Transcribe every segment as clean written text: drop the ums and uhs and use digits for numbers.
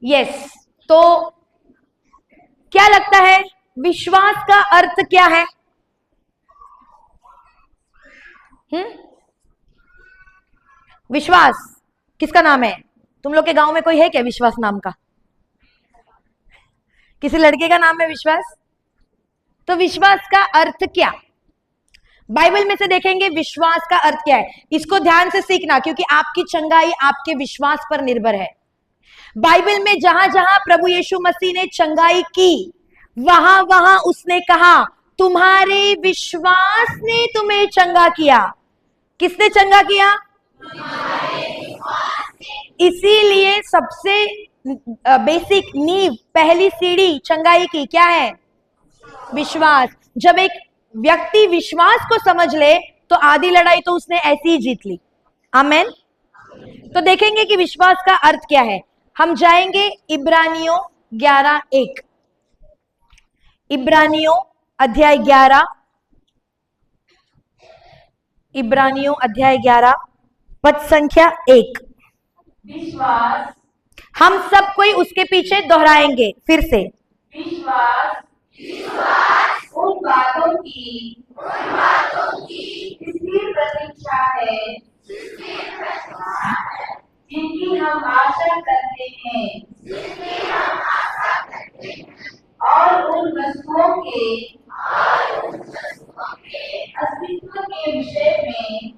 Yes. तो क्या लगता है विश्वास का अर्थ क्या है? विश्वास किसका नाम है? तुम लोग के गांव में कोई है क्या विश्वास नाम का? किसी लड़के का नाम है विश्वास? तो विश्वास का अर्थ क्या? बाइबल में से देखेंगे विश्वास का अर्थ क्या है। इसको ध्यान से सीखना, क्योंकि आपकी चंगाई आपके विश्वास पर निर्भर है। बाइबल में जहां जहां प्रभु यीशु मसीह ने चंगाई की, वहां वहां उसने कहा तुम्हारे विश्वास ने तुम्हें चंगा किया। किसने चंगा किया? इसीलिए सबसे बेसिक नींव, पहली सीढ़ी चंगाई की क्या है? विश्वास। जब एक व्यक्ति विश्वास को समझ ले तो आधी लड़ाई तो उसने ऐसी ही जीत ली। आमेन। तो देखेंगे कि विश्वास का अर्थ क्या है। हम जाएंगे इब्रानियों 11:1। इब्रानियों अध्याय 11, इब्रानियों अध्याय 11 पद संख्या 1। विश्वास, हम सब कोई उसके पीछे दोहराएंगे फिर से। विश्वास उन बातों की स्थिर प्रतीक्षा है जिनकी हम आशा करते हैं, और उन वस्तुओं के अस्तित्व के विषय में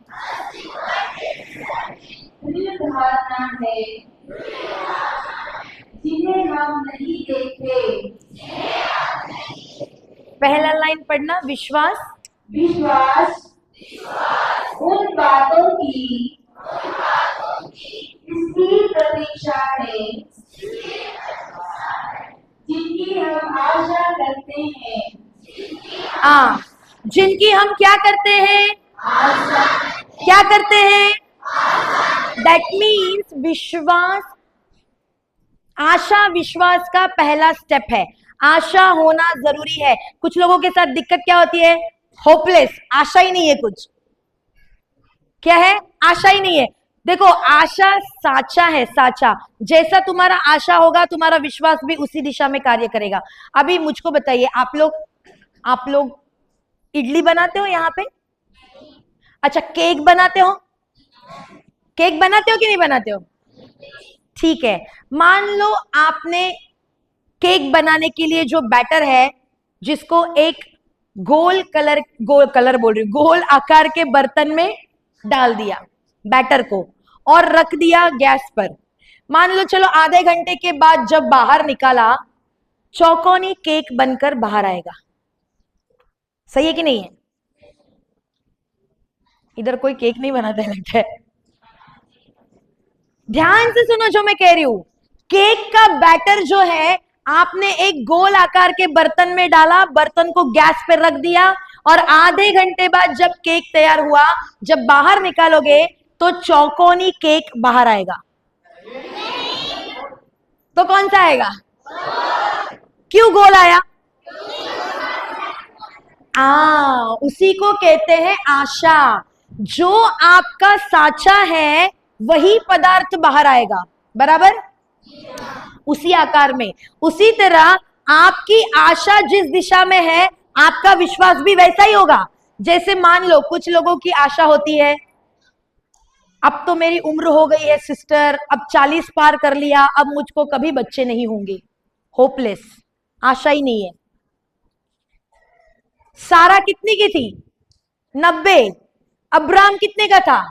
दृढ़ धारणा है, जिन्हें हम नहीं देखे। पहला लाइन पढ़ना, विश्वास विश्वास उन बातों की स्थिर प्रतीक्षा है जिनकी हम आशा करते हैं। जिनकी हम क्या करते हैं? आशा। क्या करते हैं? दैट मीन्स विश्वास, आशा विश्वास का पहला स्टेप है। आशा होना जरूरी है। कुछ लोगों के साथ दिक्कत क्या होती है? होपलेस, आशा ही नहीं है कुछ। क्या है? आशा ही नहीं है। देखो, आशा साचा है, साचा। जैसा तुम्हारा आशा होगा तुम्हारा विश्वास भी उसी दिशा में कार्य करेगा। अभी मुझको बताइए, आप लोग इडली बनाते हो यहाँ पे? अच्छा, केक बनाते हो? केक बनाते हो कि नहीं बनाते हो? ठीक है। मान लो आपने केक बनाने के लिए जो बैटर है, जिसको एक गोल आकार के बर्तन में डाल दिया बैटर को और रख दिया गैस पर। मान लो चलो आधे घंटे के बाद जब बाहर निकाला, चौकोनी केक बनकर बाहर आएगा। सही है कि नहीं है? इधर कोई केक नहीं बनाता है लगता है। ध्यान से सुनो जो मैं कह रही हूं। केक का बैटर जो है, आपने एक गोल आकार के बर्तन में डाला, बर्तन को गैस पर रख दिया, और आधे घंटे बाद जब केक तैयार हुआ, जब बाहर निकालोगे तो चौकोनी केक बाहर आएगा। तो कौन सा आएगा? क्यों गोल आया? उसी को कहते हैं आशा। जो आपका साचा है वही पदार्थ बाहर आएगा, बराबर? उसी आकार में। उसी तरह आपकी आशा जिस दिशा में है, आपका विश्वास भी वैसा ही होगा। जैसे मान लो कुछ लोगों की आशा होती है, अब तो मेरी उम्र हो गई है सिस्टर, अब 40 पार कर लिया, अब मुझको कभी बच्चे नहीं होंगे। होपलेस, आशा ही नहीं है। सारा कितनी की थी? 90। अब्राहम कितने का था?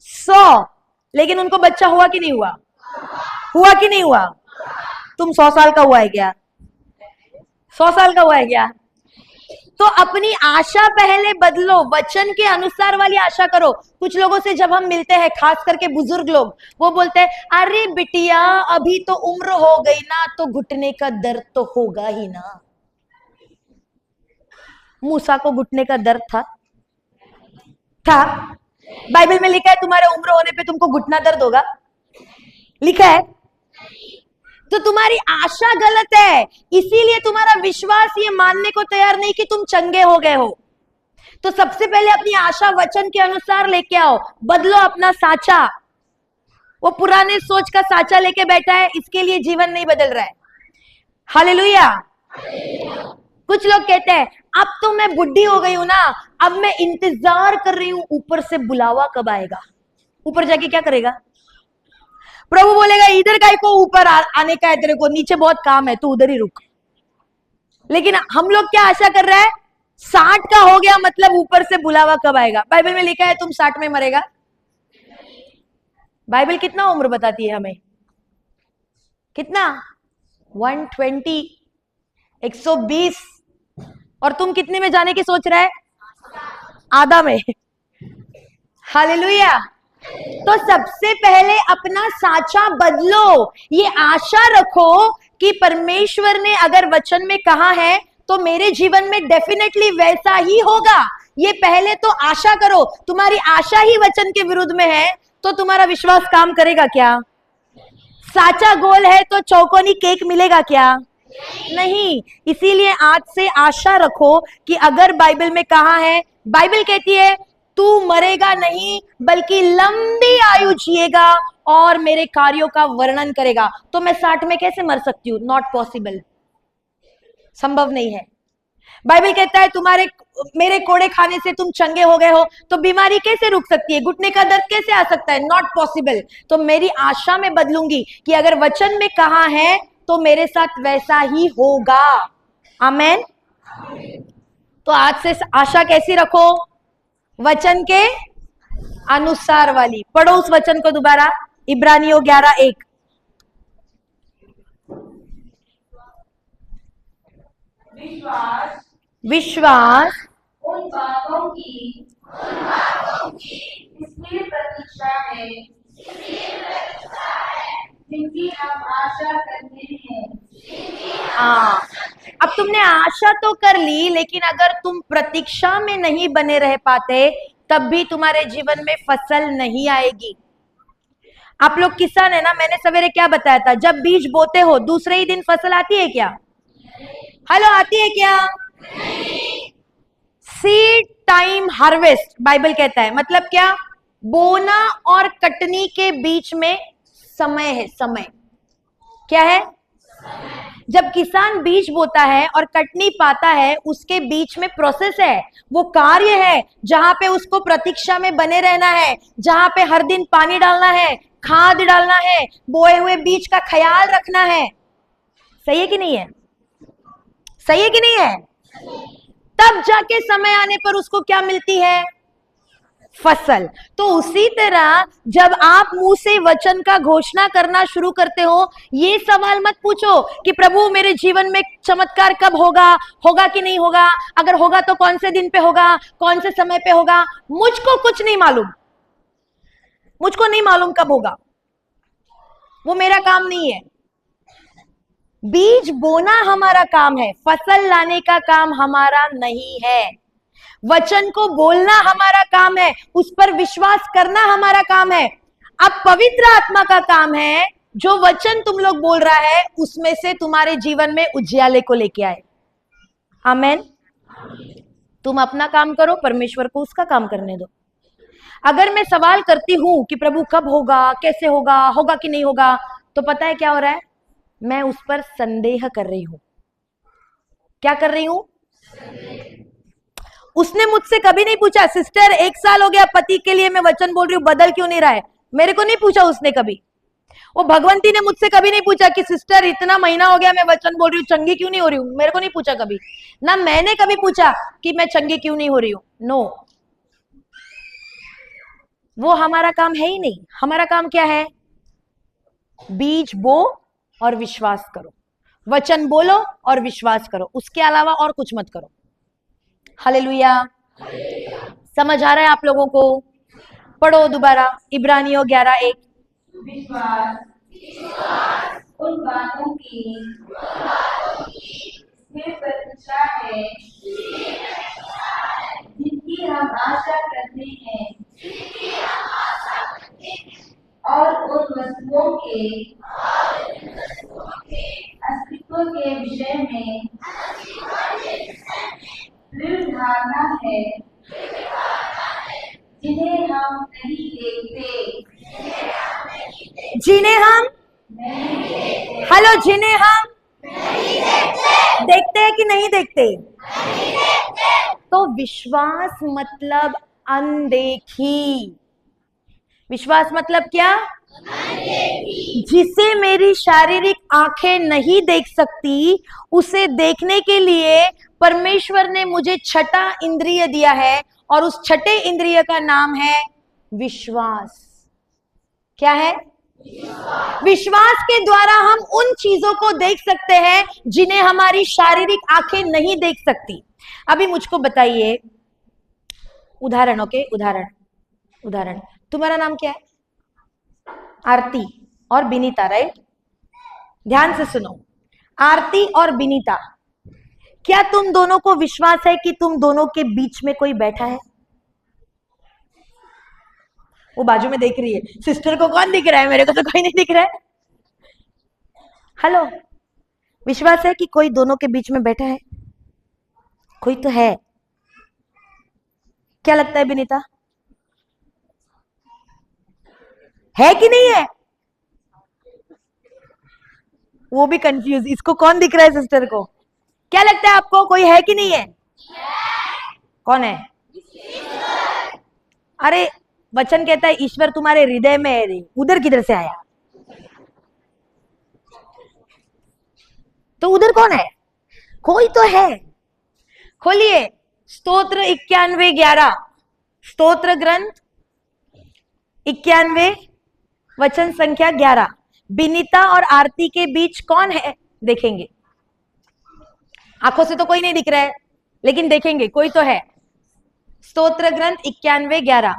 100। लेकिन उनको बच्चा हुआ कि नहीं हुआ? हुआ कि नहीं हुआ? तुम 100 साल का हुआ है क्या? 100 साल का हुआ है क्या? तो अपनी आशा पहले बदलो, वचन के अनुसार वाली आशा करो। कुछ लोगों से जब हम मिलते हैं, खास करके बुजुर्ग लोग, वो बोलते हैं अरे बिटिया अभी तो उम्र हो गई ना, तो घुटने का दर्द तो होगा ही ना। मूसा को घुटने का दर्द था? बाइबल में लिखा है तुम्हारे उम्र होने पे तुमको घुटना दर्द होगा? लिखा है? तो तुम्हारी आशा गलत है, इसीलिए तुम्हारा विश्वास ये मानने को तैयार नहीं कि तुम चंगे हो गए हो। तो सबसे पहले अपनी आशा वचन के अनुसार लेके आओ, बदलो अपना साचा। वो पुराने सोच का साचा लेके बैठा है, इसके लिए जीवन नहीं बदल रहा है। हालेलुया। कुछ लोग कहते हैं अब तो मैं बुढ़ी हो गई हूं ना, अब मैं इंतजार कर रही हूं ऊपर से बुलावा कब आएगा। ऊपर जाके क्या करेगा? प्रभु बोलेगा इधर काय को ऊपर आने का है, तेरे को नीचे बहुत काम है, तू उधर ही रुक। लेकिन हम लोग क्या आशा कर रहा है? 60 का हो गया मतलब ऊपर से बुलावा कब आएगा। बाइबल में लिखा है तुम 60 में मरेगा। बाइबल कितना उम्र बताती है हमें? कितना? 120, 120। और तुम कितने में जाने की सोच रहा है? आधा में। हालेलुया। तो सबसे पहले अपना साचा बदलो। ये आशा रखो कि परमेश्वर ने अगर वचन में कहा है तो मेरे जीवन में डेफिनेटली वैसा ही होगा। ये पहले तो आशा करो। तुम्हारी आशा ही वचन के विरुद्ध में है तो तुम्हारा विश्वास काम करेगा क्या? साचा गोल है तो चौकोनी केक मिलेगा क्या? नहीं। इसीलिए आज से आशा रखो कि अगर बाइबल में कहा है, बाइबल कहती है तू मरेगा नहीं बल्कि लंबी आयु जिएगा और मेरे कार्यों का वर्णन करेगा। तो मैं 60 में कैसे मर सकती हूँ? नॉट पॉसिबल, संभव नहीं है। बाइबल कहता है मेरे कोड़े खाने से तुम चंगे हो गए हो, तो बीमारी कैसे रुक सकती है? घुटने का दर्द कैसे आ सकता है? Not possible. तो मेरी आशा में बदलूंगी कि अगर वचन में कहा है तो मेरे साथ वैसा ही होगा। आमेन। तो आज से आशा कैसी रखो? वचन के अनुसार वाली। पढ़ो उस वचन को दोबारा, इब्रानियों 11:1। विश्वास उन बातों की इसलिए प्रतीक्षा है जिनकी हम आशा करते हैं। हाँ, अब तुमने आशा तो कर ली, लेकिन अगर तुम प्रतीक्षा में नहीं बने रह पाते तब भी तुम्हारे जीवन में फसल नहीं आएगी। आप लोग किसान है ना, मैंने सवेरे क्या बताया था? जब बीज बोते हो दूसरे ही दिन फसल आती है क्या? हेलो, आती है क्या? सीड टाइम हार्वेस्ट बाइबल कहता है। मतलब क्या? बोना और कटनी के बीच में समय है। समय क्या है? जब किसान बीज बोता है और कटनी पाता है, उसके बीच में प्रोसेस है, वो कार्य है जहां पे उसको प्रतीक्षा में बने रहना है, जहां पे हर दिन पानी डालना है, खाद डालना है, बोए हुए बीज का ख्याल रखना है। सही है कि नहीं है? सही है कि नहीं है? तब जाके समय आने पर उसको क्या मिलती है? फसल। तो उसी तरह जब आप मुंह से वचन का घोषणा करना शुरू करते हो, ये सवाल मत पूछो कि प्रभु मेरे जीवन में चमत्कार कब होगा, होगा कि नहीं होगा, अगर होगा तो कौन से दिन पे होगा, कौन से समय पे होगा। मुझको कुछ नहीं मालूम, मुझको नहीं मालूम कब होगा, वो मेरा काम नहीं है। बीज बोना हमारा काम है, फसल लाने का काम हमारा नहीं है। वचन को बोलना हमारा काम है, उस पर विश्वास करना हमारा काम है। अब पवित्र आत्मा का काम है जो वचन तुम लोग बोल रहा है उसमें से तुम्हारे जीवन में उजियाले को लेके आए। आमेन। तुम अपना काम करो, परमेश्वर को उसका काम करने दो। अगर मैं सवाल करती हूं कि प्रभु कब होगा, कैसे होगा, होगा कि नहीं होगा, तो पता है क्या हो रहा है? मैं उस पर संदेह कर रही हूं। क्या कर रही हूं? उसने मुझसे कभी नहीं पूछा सिस्टर 1 साल हो गया पति के लिए मैं वचन बोल रही हूं, बदल क्यों नहीं रहा है। मेरे को नहीं पूछा उसने कभी। वो भगवंती ने मुझसे कभी नहीं पूछा कि सिस्टर इतना महीना हो गया मैं वचन बोल रही हूँ, चंगी क्यों नहीं हो रही हूँ। मेरे को नहीं पूछा कभी, ना मैंने कभी पूछा कि मैं चंगी क्यों नहीं हो रही हूँ। नो, वो हमारा काम है ही नहीं। हमारा काम क्या है? बीज बो और विश्वास करो, वचन बोलो और विश्वास करो, उसके अलावा और कुछ मत करो। हालेलुया। समझ आ रहा है आप लोगों को? पढ़ो दोबारा, इब्रानियों 11:1। विश्वास उन बातों की इसमें प्रतीक्षा है जिनकी हम आशा करते हैं और उन वस्तुओं के अस्तित्व के विषय में दृढ़ धारणा है जिन्हें हम नहीं देखते जिन्हें हम हेलो जिन्हें हम देखते हैं कि नहीं देखते? तो विश्वास मतलब अनदेखी। विश्वास मतलब क्या? जिसे मेरी शारीरिक आंखें नहीं देख सकती, उसे देखने के लिए परमेश्वर ने मुझे छठा इंद्रिय दिया है, और उस छठे इंद्रिय का नाम है विश्वास। क्या है? विश्वास के द्वारा हम उन चीजों को देख सकते हैं जिन्हें हमारी शारीरिक आंखें नहीं देख सकती। अभी मुझको बताइए उदाहरण, ओके? उदाहरण तुम्हारा नाम क्या है? आरती और बिनीता, राइट? ध्यान से सुनो, आरती और बिनीता, क्या तुम दोनों को विश्वास है कि तुम दोनों के बीच में कोई बैठा है? वो बाजू में देख रही है, सिस्टर को कौन दिख रहा है? मेरे को तो कोई नहीं दिख रहा है। हेलो, विश्वास है कि कोई दोनों के बीच में बैठा है? कोई तो है। क्या लगता है बिनीता, है कि नहीं है? वो भी कंफ्यूज, इसको कौन दिख रहा है सिस्टर को? क्या लगता है आपको, कोई है कि नहीं है? कौन है? अरे वचन कहता है ईश्वर तुम्हारे हृदय में है रे, उधर किधर से आया? तो उधर कौन है? कोई तो है। खोलिए स्तोत्र 91:11, स्तोत्र ग्रंथ 91 वचन संख्या 11। बिनीता और आरती के बीच कौन है देखेंगे। आंखों से तो कोई नहीं दिख रहा है, लेकिन देखेंगे कोई तो है। स्तोत्र ग्रंथ 91:11।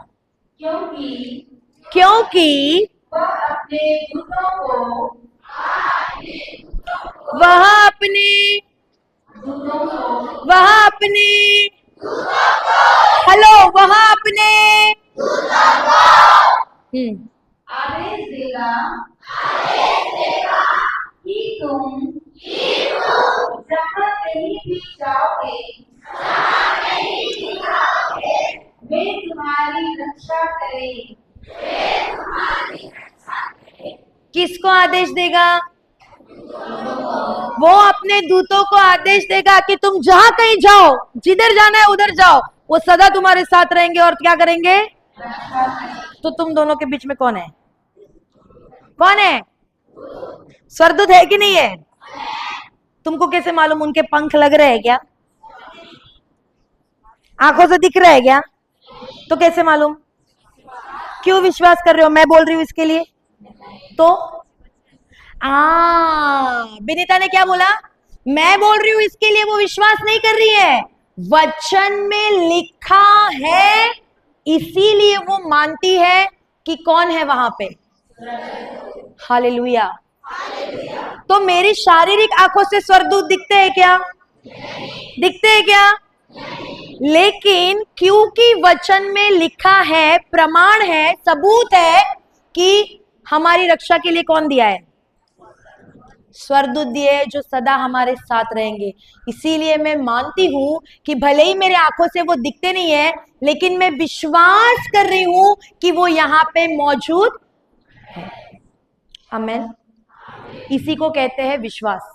क्योंकि वह अपने दूतों को वह अपने हेलो वह अपने आदेश देगा कि तुम जहाँ कहीं भी जाओगे वे तुम्हारी रक्षा करें। किसको आदेश देगा? वो अपने दूतों को आदेश देगा कि तुम जहां कहीं जाओ, जिधर जाना है उधर जाओ, वो सदा तुम्हारे साथ रहेंगे और क्या करेंगे? तो तुम दोनों के बीच में कौन है? कौन है? स्वर्गदूत है कि नहीं है? तुमको कैसे मालूम? उनके पंख लग रहे हैं क्या? आंखों से दिख रहे हैं क्या? तो कैसे मालूम? क्यों विश्वास कर रहे हो? मैं बोल रही हूं इसके लिए। तो बिनीता ने क्या बोला? मैं बोल रही हूं इसके लिए, वो विश्वास नहीं कर रही है। वचन में लिखा है इसीलिए वो मानती है कि कौन है वहां पे। हालेलुया। तो मेरी शारीरिक आंखों से स्वर्गदूत दिखते हैं क्या? दिखते हैं क्या? लेकिन क्योंकि वचन में लिखा है, प्रमाण है, सबूत है कि हमारी रक्षा के लिए कौन दिया है? स्वर्गदूत दिए जो सदा हमारे साथ रहेंगे। इसीलिए मैं मानती हूं कि भले ही मेरे आंखों से वो दिखते नहीं है, लेकिन मैं विश्वास कर रही हूं कि वो यहाँ पे मौजूद है। आमीन। इसी को कहते हैं विश्वास।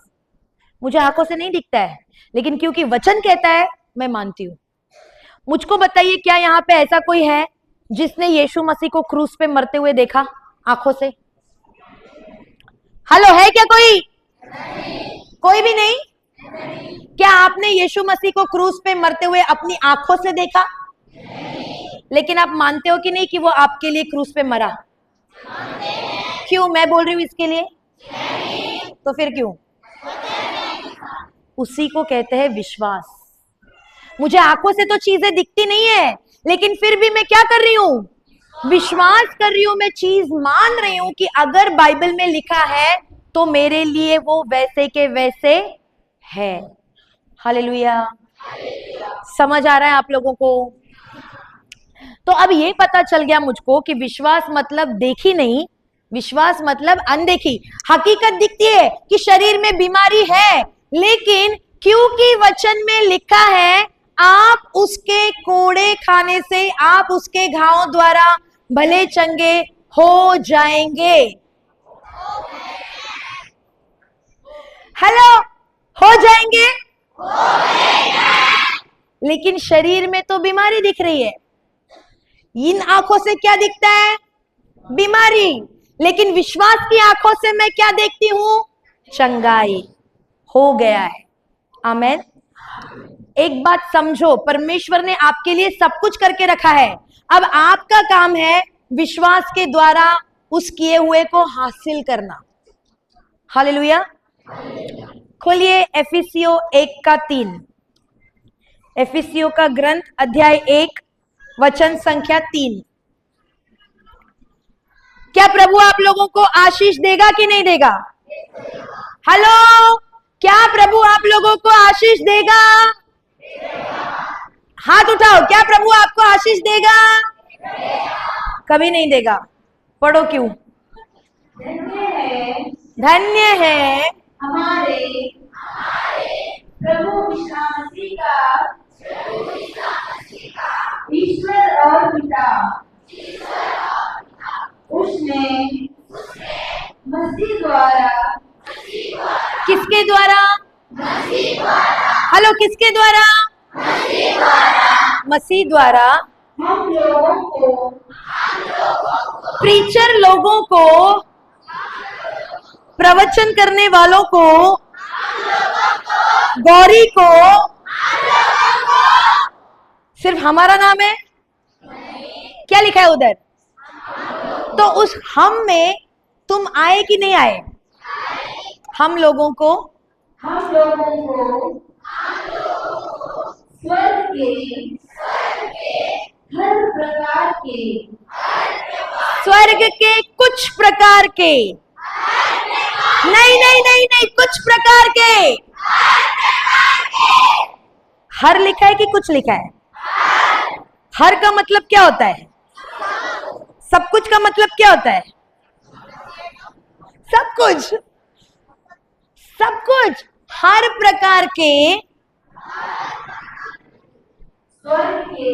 मुझे आंखों से नहीं दिखता है, लेकिन क्योंकि वचन कहता है मैं मानती हूं। मुझको बताइए, क्या यहाँ पे ऐसा कोई है जिसने यीशु मसीह को क्रूस पे मरते हुए देखा आंखों से? हेलो, है क्या कोई? कोई भी नहीं? क्या आपने यीशु मसीह को क्रूस पे मरते हुए अपनी आंखों से देखा? लेकिन आप मानते हो कि नहीं कि वो आपके लिए क्रूस पे मरा? क्यों? मैं बोल रही हूं इसके लिए। तो फिर क्यों? उसी को कहते हैं विश्वास। मुझे आंखों से तो चीजें दिखती नहीं है, लेकिन फिर भी मैं क्या कर रही हूं? विश्वास कर रही हूं। मैं चीज मान रही हूं कि अगर बाइबल में लिखा है तो मेरे लिए वो वैसे के वैसे है। हालेलुया। समझ आ रहा है आप लोगों को? तो अब ये पता चल गया मुझको कि विश्वास मतलब देखी नहीं, विश्वास मतलब अनदेखी। हकीकत दिखती है कि शरीर में बीमारी है, लेकिन क्योंकि वचन में लिखा है आप उसके कोड़े खाने से, आप उसके घावों द्वारा भले चंगे हो जाएंगे। हेलो, हो जाएंगे, लेकिन शरीर में तो बीमारी दिख रही है। इन आंखों से क्या दिखता है? बीमारी। लेकिन विश्वास की आंखों से मैं क्या देखती हूं? चंगाई। हो गया है। आमेन। एक बात समझो, परमेश्वर ने आपके लिए सब कुछ करके रखा है। अब आपका काम है विश्वास के द्वारा उस किए हुए को हासिल करना। हालेलुया। खोलिए एफिसियों 1:3। एफिसियों का ग्रंथ अध्याय 1 वचन संख्या 3। क्या प्रभु आप लोगों को आशीष देगा कि नहीं देगा? हेलो, क्या प्रभु आप लोगों को आशीष देगा? हाथ उठाओ, क्या प्रभु आपको आशीष देगा? कभी नहीं देगा। पढ़ो क्यों? धन्य है हमारे प्रभु यीशु मसीह का ईश्वर और पिता। उसने मसीह द्वारा, किसके द्वारा? हेलो, किसके द्वारा? मसीह द्वारा हम लोगों को, प्रीचर लोगों को, प्रवचन करने वालों को, गौरी को, सिर्फ हमारा नाम है? क्या लिखा है उधर? तो उस हम में तुम आए कि नहीं आए? हम लोगों को स्वर्ग के कुछ प्रकार के, नहीं नहीं नहीं नहीं, कुछ प्रकार के। हर लिखा है कि कुछ लिखा है? हर का मतलब क्या होता है? सब कुछ का मतलब क्या होता है? सब कुछ, सब कुछ। हर प्रकार के, स्वर्ग के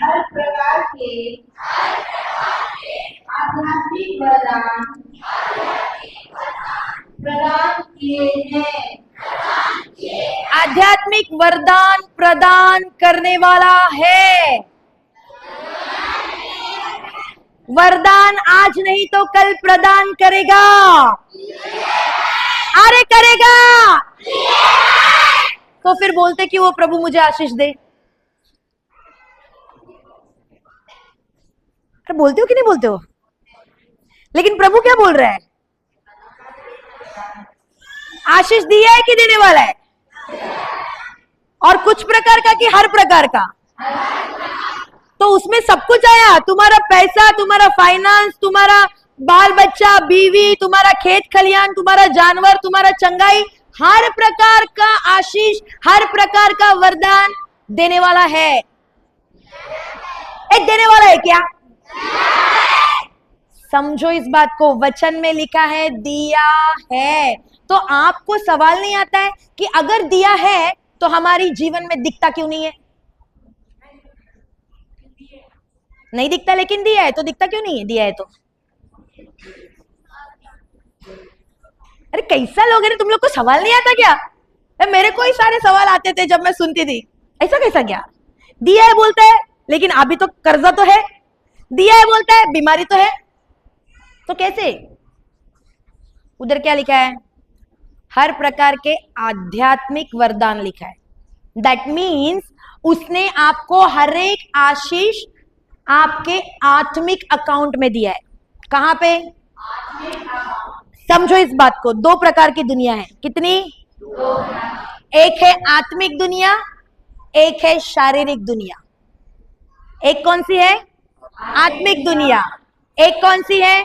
हर प्रकार के आध्यात्मिक वरदान प्रदान किए हैं। आध्यात्मिक वरदान प्रदान करने वाला है। वरदान आज नहीं तो कल प्रदान करेगा। अरे करेगा। तो फिर बोलते कि वो प्रभु मुझे आशीष दे। अरे बोलते हो कि नहीं बोलते हो? लेकिन प्रभु क्या बोल रहा है? आशीष दिया है कि देने वाला है? और कुछ प्रकार का कि हर प्रकार का? तो उसमें सब कुछ आया। तुम्हारा पैसा, तुम्हारा फाइनेंस, तुम्हारा बाल बच्चा, बीवी, तुम्हारा खेत खलियान, तुम्हारा जानवर, तुम्हारा चंगाई, हर प्रकार का आशीष, हर प्रकार का वरदान देने वाला है। एक देने वाला है क्या? समझो इस बात को। वचन में लिखा है दिया है। तो आपको सवाल नहीं आता है कि अगर दिया है तो हमारी जीवन में दिखता क्यों नहीं है? नहीं दिखता, लेकिन दिया है तो दिखता क्यों नहीं है? दिया है तो। अरे कैसा लोग है, तुम लोग को सवाल नहीं आता क्या? मेरे को ही सारे सवाल आते थे जब मैं सुनती थी। ऐसा कैसा क्या? दिया है बोलता है, लेकिन अभी तो कर्जा तो है। दिया है बोलता है, बीमारी तो है। तो कैसे? उधर क्या लिखा है? हर प्रकार के आध्यात्मिक वरदान लिखा है। दैट मीन्स उसने आपको हर एक आशीष आपके आत्मिक अकाउंट में दिया है। कहां पे? समझो इस बात को। दो प्रकार की दुनिया है। कितनी? एक है आत्मिक दुनिया, एक है शारीरिक दुनिया। एक कौन सी है? आत्मिक दुनिया। एक कौन सी है?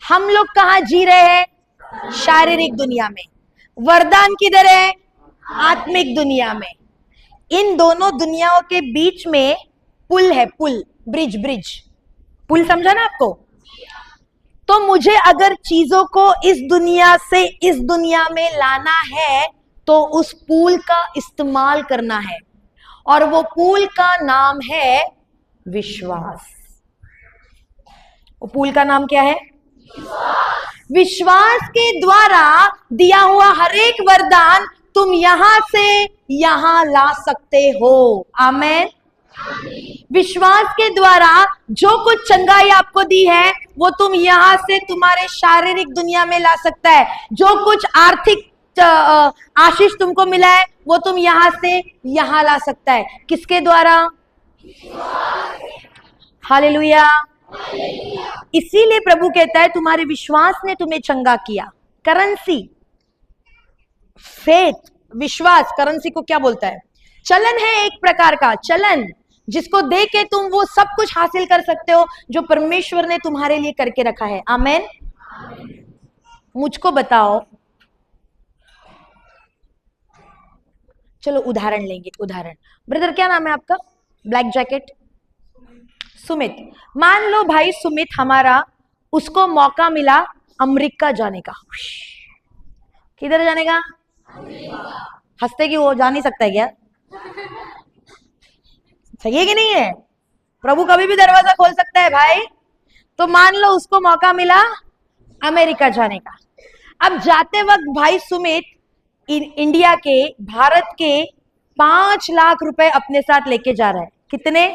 हम लोग कहां जी रहे हैं? शारीरिक दुनिया में। वरदान किधर है? आत्मिक दुनिया में। इन दोनों दुनियाओं के बीच में पुल है, पुल, ब्रिज, ब्रिज, पुल। समझा ना आपको? तो मुझे अगर चीजों को इस दुनिया से इस दुनिया में लाना है तो उस पुल का इस्तेमाल करना है, और वो पुल का नाम है विश्वास। वो पुल का नाम क्या है? विश्वास के द्वारा दिया हुआ हर एक वरदान तुम यहां से यहां ला सकते हो। आमेन। विश्वास के द्वारा जो कुछ चंगाई आपको दी है वो तुम यहां से तुम्हारे शारीरिक दुनिया में ला सकता है। जो कुछ आर्थिक आशीष तुमको मिला है वो तुम यहां से यहां ला सकता है। किसके द्वारा? हालेलुया। इसीलिए प्रभु कहता है तुम्हारे विश्वास ने तुम्हें चंगा किया। करेंसी, फेथ, विश्वास करेंसी को क्या बोलता है? चलन है, एक प्रकार का चलन जिसको दे के तुम वो सब कुछ हासिल कर सकते हो जो परमेश्वर ने तुम्हारे लिए करके रखा है। आमेन। मुझको बताओ, चलो उदाहरण लेंगे। उदाहरण, ब्रदर क्या नाम है आपका? Black jacket, Sumit. मान लो भाई सुमित हमारा, उसको मौका मिला अमेरिका जाने का। किधर जाने का? हंसते कि वो जा नहीं सकता है क्या? सही है कि नहीं है? प्रभु कभी भी दरवाजा खोल सकता है भाई। तो मान लो उसको मौका मिला अमेरिका जाने का। अब जाते वक्त भाई सुमित इंडिया के, भारत के 5 लाख रुपए अपने साथ लेके जा रहा है। कितने?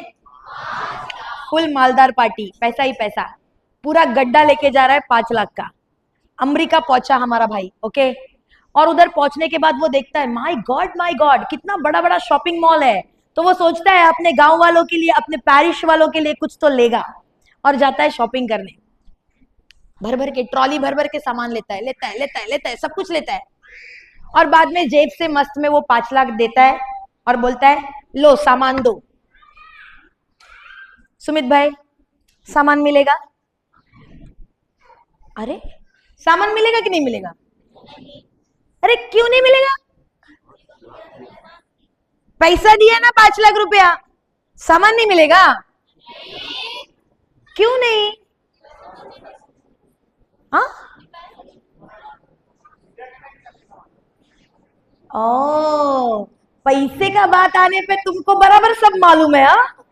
फुल मालदार पार्टी, पैसा ही पैसा, पूरा गड्ढा लेके जा रहा है 5 लाख का। अमेरिका पहुंचा हमारा भाई, ओके। और उधर पहुंचने के बाद वो देखता है माय गॉड कितना बड़ा बड़ा शॉपिंग मॉल है। तो वो सोचता है अपने गांव वालों के लिए, अपने पैरिश वालों के लिए कुछ तो लेगा, और जाता है शॉपिंग करने। भर भर के ट्रॉली भर भर के सामान लेता है, सब कुछ लेता है। और बाद में जेब से मस्त में वो 5 लाख देता है और बोलता है लो सामान दो। सुमित भाई, सामान मिलेगा? अरे सामान मिलेगा कि नहीं मिलेगा? अरे क्यों नहीं मिलेगा? पैसा दिया ना 5 लाख रुपया, सामान नहीं मिलेगा? क्यों नहीं? हाँ, ओ, पैसे का बात आने पे तुमको बराबर सब मालूम है। हाँ,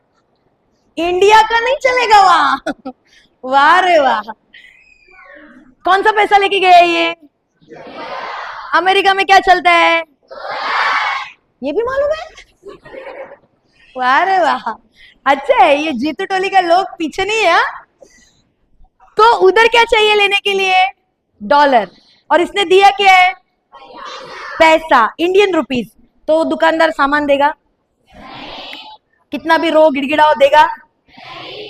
इंडिया का नहीं चलेगा वहां। वाह रे वाह। कौन सा पैसा लेके गया ये? अमेरिका में क्या चलता है? ये भी मालूम है? वाह रे वाह। अच्छा है, ये जीतू टोली का लोग पीछे नहीं है। हाँ? तो उधर क्या चाहिए लेने के लिए? डॉलर। और इसने दिया क्या है? पैसा, इंडियन रुपीस। तो दुकानदार सामान देगा? कितना भी रो गिड़गिड़ाओ देगा?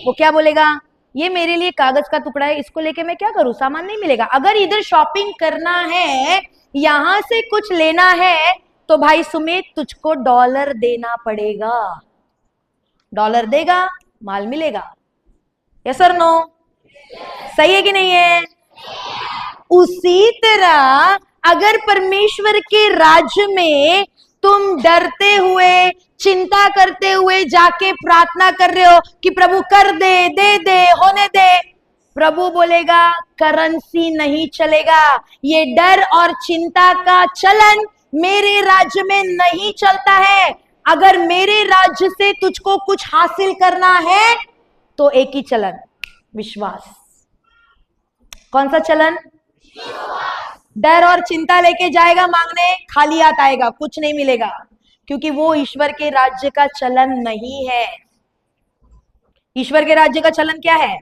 वो क्या बोलेगा? ये मेरे लिए कागज का टुकड़ा है, इसको लेके मैं क्या करूं? सामान नहीं मिलेगा। अगर इधर शॉपिंग करना है, यहां से कुछ लेना है, तो भाई सुमित तुझको डॉलर देना पड़ेगा। डॉलर देगा, माल मिलेगा। यस और नो? सही है कि नहीं है? उसी तरह अगर परमेश्वर के राज्य में तुम डरते हुए, चिंता करते हुए जाके प्रार्थना कर रहे हो कि प्रभु कर दे, दे दे, होने दे, प्रभु बोलेगा करेंसी नहीं चलेगा। ये डर और चिंता का चलन मेरे राज्य में नहीं चलता है। अगर मेरे राज्य से तुझको कुछ हासिल करना है तो एक ही चलन, विश्वास। कौन सा चलन? डर और चिंता लेके जाएगा मांगने, खाली हाथ आएगा, कुछ नहीं मिलेगा, क्योंकि वो ईश्वर के राज्य का चलन नहीं है। ईश्वर के राज्य का चलन क्या है?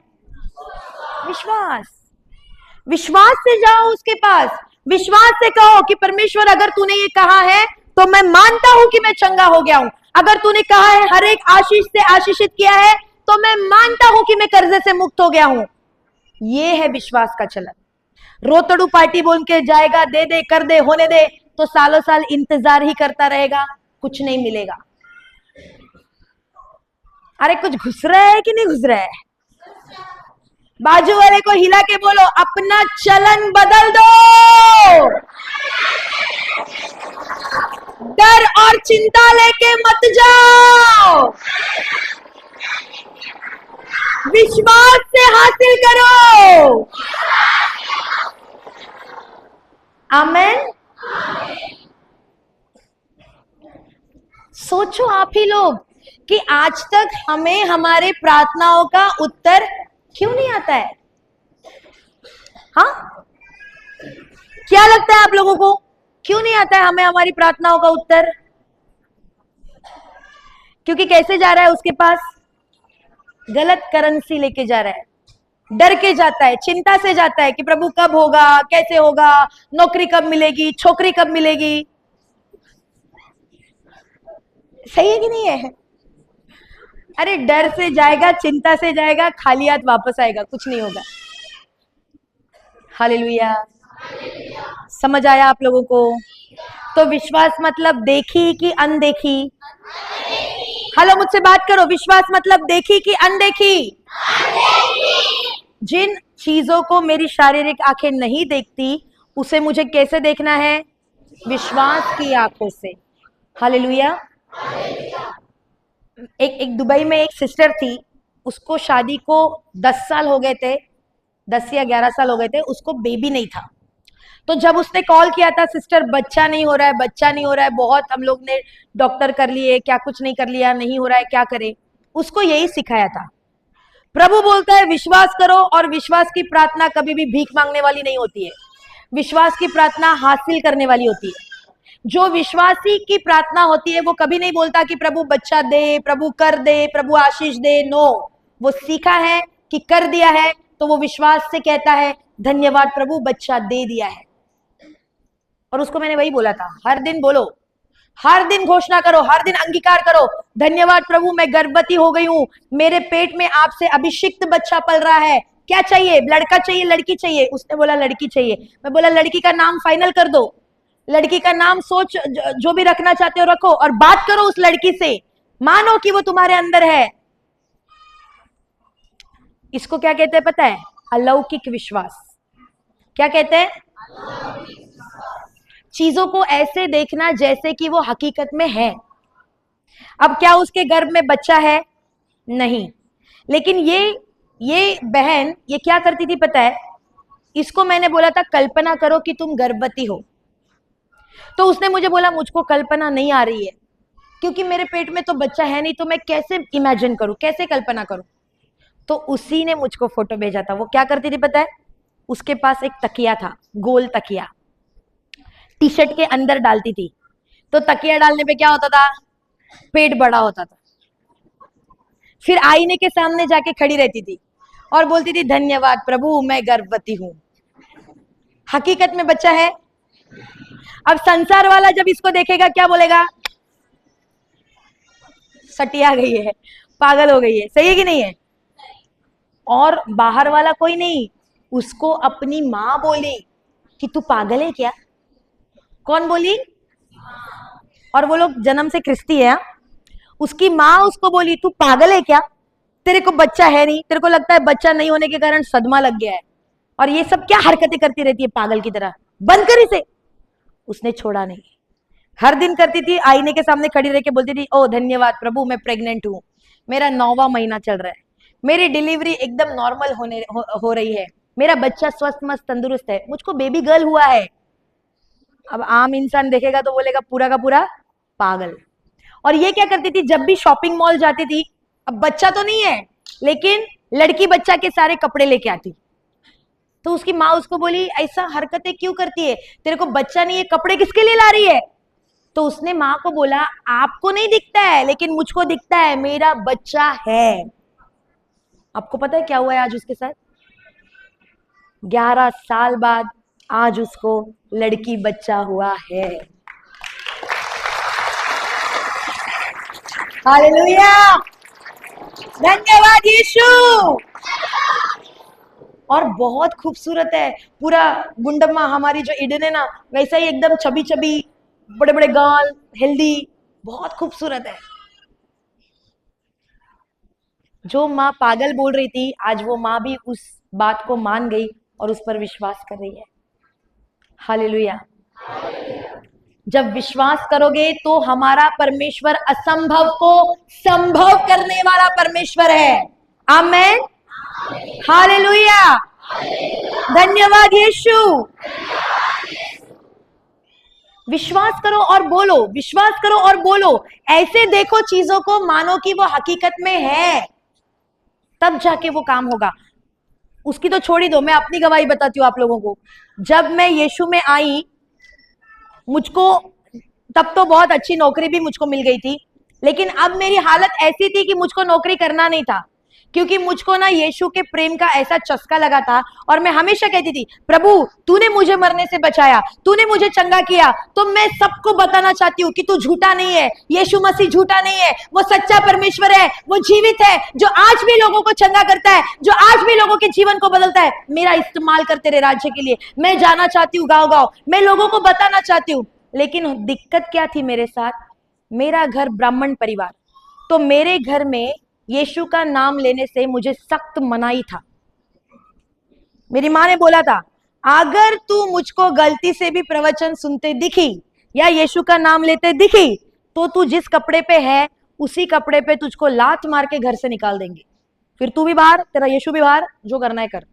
विश्वास। विश्वास से जाओ उसके पास, विश्वास से कहो कि परमेश्वर अगर तूने ये कहा है तो मैं मानता हूं कि मैं चंगा हो गया हूं। अगर तूने कहा है हर एक आशीष से आशीषित किया है तो मैं मानता हूं कि मैं कर्जे से मुक्त हो गया हूं। ये है विश्वास का चलन। रोतड़ू पार्टी बोल के जाएगा, दे दे, कर दे, होने दे, तो सालों साल इंतजार ही करता रहेगा, कुछ नहीं मिलेगा। अरे कुछ घुस रहा है कि नहीं घुस रहा है? बाजू वाले को हिला के बोलो अपना चलन बदल दो। डर और चिंता लेके मत जाओ, विश्वास से हासिल करो। आमेन। सोचो आप ही लोग कि आज तक हमें हमारे प्रार्थनाओं का उत्तर क्यों नहीं आता है? हाँ, क्या लगता है आप लोगों को, क्यों नहीं आता है हमें हमारी प्रार्थनाओं का उत्तर? क्योंकि कैसे जा रहा है उसके पास? गलत करेंसी लेके जा रहा है, डर के जाता है, चिंता से जाता है कि प्रभु कब होगा, कैसे होगा, नौकरी कब मिलेगी, छोकरी कब मिलेगी। सही है कि नहीं है? अरे डर से जाएगा, चिंता से जाएगा, खाली हाथ वापस आएगा, कुछ नहीं होगा। हालेलुया। समझ आया आप लोगों को? तो विश्वास मतलब देखी कि अनदेखी? हेलो, मुझसे बात करो। विश्वास मतलब देखी कि अनदेखी? जिन चीजों को मेरी शारीरिक आंखें नहीं देखती, उसे मुझे कैसे देखना है? विश्वास की आंखों से। हालेलुया। एक दुबई में एक सिस्टर थी, उसको शादी को 10 साल हो गए थे, 10 या 11 साल हो गए थे, उसको बेबी नहीं था। तो जब उसने कॉल किया था, सिस्टर बच्चा नहीं हो रहा है, बच्चा नहीं हो रहा है, बहुत हम लोग ने डॉक्टर कर लिए, क्या कुछ नहीं कर लिया, नहीं हो रहा है, क्या करे। उसको यही सिखाया था। प्रभु बोलता है विश्वास करो, और विश्वास की प्रार्थना कभी भी भीख मांगने वाली नहीं होती है, विश्वास की प्रार्थना हासिल करने वाली होती है। जो विश्वासी की प्रार्थना होती है वो कभी नहीं बोलता कि प्रभु बच्चा दे, प्रभु कर दे, प्रभु आशीष दे। नो, वो सीखा है कि कर दिया है, तो वो विश्वास से कहता है धन्यवाद प्रभु, बच्चा दे दिया है। और उसको मैंने वही बोला था, हर दिन बोलो, हर दिन घोषणा करो, हर दिन अंगीकार करो, धन्यवाद प्रभु मैं गर्भवती हो गई हूं, मेरे पेट में आपसे अभिषिक्त बच्चा पल रहा है। क्या चाहिए? लड़का चाहिए, लड़की चाहिए? उसने बोला लड़की चाहिए। मैं बोला लड़की का नाम फाइनल कर दो, लड़की का नाम सोच, जो भी रखना चाहते हो रखो, और बात करो उस लड़की से, मानो कि वो तुम्हारे अंदर है। इसको क्या कहते हैं पता है? अलौकिक विश्वास। क्या कहते हैं? चीजों को ऐसे देखना जैसे कि वो हकीकत में है। अब क्या उसके गर्भ में बच्चा है? नहीं, लेकिन ये बहन ये क्या करती थी पता है? इसको मैंने बोला था कल्पना करो कि तुम गर्भवती हो, तो उसने मुझे बोला मुझको कल्पना नहीं आ रही है, क्योंकि मेरे पेट में तो बच्चा है नहीं, तो मैं कैसे इमेजिन करूं, कैसे कल्पना करूं। तो उसी ने मुझको फोटो भेजा था। वो क्या करती थी पता है? उसके पास एक तकिया था, गोल तकिया, टी शर्ट के अंदर डालती थी, तो तकिया डालने पे क्या होता था? पेट बड़ा होता था। फिर आईने के सामने जाके खड़ी रहती थी और बोलती थी धन्यवाद प्रभु मैं गर्भवती हूं। हकीकत में बच्चा है। अब संसार वाला जब इसको देखेगा क्या बोलेगा? सटिया गई है, पागल हो गई है। सही है कि नहीं है? और बाहर वाला कोई नहीं, उसको अपनी माँ बोली कि तू पागल है क्या? कौन बोली? और वो लोग जन्म से ख्रिस्ती है। उसकी माँ उसको बोली तू पागल है क्या, तेरे को बच्चा है नहीं, तेरे को लगता है बच्चा नहीं होने के कारण सदमा लग गया है, और ये सब क्या हरकतें करती रहती है पागल की तरह, बंद कर इसे। उसने छोड़ा नहीं, हर दिन करती थी, आईने के सामने खड़ी रह के बोलती थी ओ धन्यवाद प्रभु मैं प्रेग्नेंट हूं, मेरा 9वां महीना चल रहा है, मेरी डिलीवरी एकदम नॉर्मल हो रही है, मेरा बच्चा स्वस्थ मस्त तंदुरुस्त है, मुझको बेबी गर्ल हुआ है। अब आम इंसान देखेगा तो बोलेगा पूरा का पूरा पागल। और ये क्या करती थी? जब भी शॉपिंग मॉल जाती थी, अब बच्चा तो नहीं है लेकिन लड़की बच्चा के सारे कपड़े लेके आती, तो उसकी माँ उसको बोली ऐसा हरकतें क्यों करती है, तेरे को बच्चा नहीं है, कपड़े किसके लिए ला रही है? तो उसने माँ को बोला आपको नहीं दिखता है लेकिन मुझको दिखता है, मेरा बच्चा है। आपको पता है क्या हुआ है आज उसके साथ? 11 साल बाद आज उसको लड़की बच्चा हुआ है। हालेलुया, धन्यवाद यीशु। और बहुत खूबसूरत है, पूरा गुंडम्मा हमारी जो ईडन है ना, वैसा ही एकदम छबी छबी, बड़े बड़े गाल, हेल्दी, बहुत खूबसूरत है। जो माँ पागल बोल रही थी, आज वो माँ भी उस बात को मान गई और उस पर विश्वास कर रही है। हालेलुया। जब विश्वास करोगे तो हमारा परमेश्वर असंभव को संभव करने वाला परमेश्वर है। आमेन, हालेलुया, धन्यवाद यीशु। विश्वास करो और बोलो, विश्वास करो और बोलो, ऐसे देखो चीजों को मानो कि वो हकीकत में है, तब जाके वो काम होगा। उसकी तो छोड़ ही दो, मैं अपनी गवाही बताती हूँ आप लोगों को। जब मैं यीशु में आई, मुझको तब तो बहुत अच्छी नौकरी भी मुझको मिल गई थी, लेकिन अब मेरी हालत ऐसी थी कि मुझको नौकरी करना नहीं था, क्योंकि मुझको ना यीशु के प्रेम का ऐसा चस्का लगा था। और मैं हमेशा कहती थी, प्रभु तूने मुझे मरने से बचाया, तूने मुझे चंगा किया, तो मैं सबको बताना चाहती हूँ कि तू झूठा नहीं है, यीशु मसीह झूठा नहीं है, वो सच्चा परमेश्वर है, वो जीवित है, जो आज भी लोगों को चंगा करता है, जो आज भी लोगों के जीवन को बदलता है। मेरा इस्तेमाल कर तेरे राज्य के लिए। मैं जाना चाहती हूँ गाँव गाँव, मैं लोगों को बताना चाहती हूँ। लेकिन दिक्कत क्या थी मेरे साथ, मेरा घर ब्राह्मण परिवार, तो मेरे घर में यीशु का नाम लेने से मुझे सख्त मनाही था। मेरी माँ ने बोला था, अगर तू मुझको गलती से भी प्रवचन सुनते दिखी या यीशु का नाम लेते दिखी, तो तू जिस कपड़े पे है उसी कपड़े पे तुझको लात मार के घर से निकाल देंगे, फिर तू भी बाहर, तेरा यीशु भी बाहर, जो करना है कर।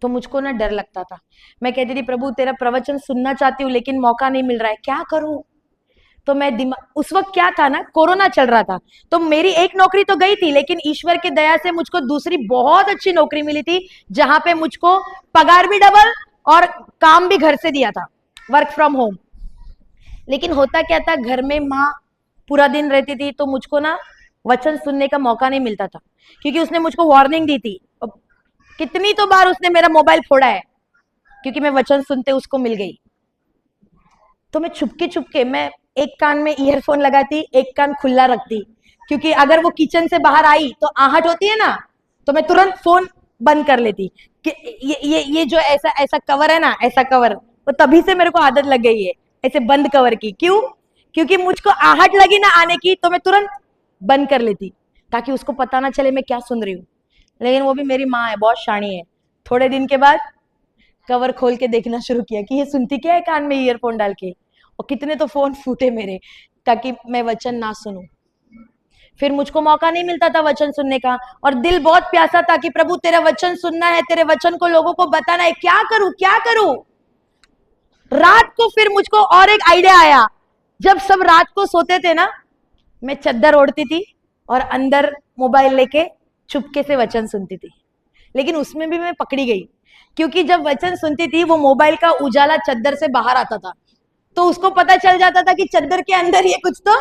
तो मुझको ना डर लगता था। मैं कहती थी, प्रभु तेरा प्रवचन सुनना चाहती हूँ लेकिन मौका नहीं मिल रहा है, क्या करूं। तो मैं उस वक्त क्या था ना, कोरोना चल रहा था, तो मेरी एक नौकरी तो गई थी, लेकिन ईश्वर की दया से मुझको दूसरी बहुत अच्छी नौकरी मिली थी, जहां पे मुझको पगार भी डबल और काम भी घर से दिया था, वर्क फ्रॉम होम। लेकिन होता क्या था, घर में माँ पूरा दिन रहती थी, तो मुझको ना वचन सुनने का मौका नहीं मिलता था, क्योंकि उसने मुझको वार्निंग दी थी। कितनी तो बार उसने मेरा मोबाइल फोड़ा है, क्योंकि मैं वचन सुनते उसको मिल गई। तो मैं छुपके मैं एक कान में ईयरफोन लगाती, एक कान खुला रखती, क्योंकि अगर वो किचन से बाहर आई तो आहट होती है ना, तो मैं तुरंत फोन बंद कर लेती कि ये जो ऐसा ऐसा कवर है ना, ऐसा कवर, तो तभी से मेरे को आदत लग गई है ऐसे बंद कवर की। क्यों? क्योंकि मुझको आहट लगी ना आने की, तो मैं तुरंत बंद कर लेती, ताकि उसको पता ना चले मैं क्या सुन रही हूँ। लेकिन वो भी मेरी माँ है, बहुत शानी है। थोड़े दिन के बाद कवर खोल के देखना शुरू किया कि ये सुनती क्या है कान में ईयरफोन डाल के, और कितने तो फोन फूटे मेरे, ताकि मैं वचन ना सुनूं। फिर मुझको मौका नहीं मिलता था वचन सुनने का, और दिल बहुत प्यासा था कि प्रभु तेरा वचन सुनना है, तेरे वचन को लोगों को बताना है, क्या करूं क्या करूं। रात को फिर मुझको और एक आइडिया आया। जब सब रात को सोते थे ना, मैं चद्दर ओढ़ती थी और अंदर मोबाइल लेके चुपके से वचन सुनती थी। लेकिन उसमें भी मैं पकड़ी गई, क्योंकि जब वचन सुनती थी वो मोबाइल का उजाला चद्दर से बाहर आता था, तो उसको पता चल जाता था कि चद्दर के अंदर ये कुछ तो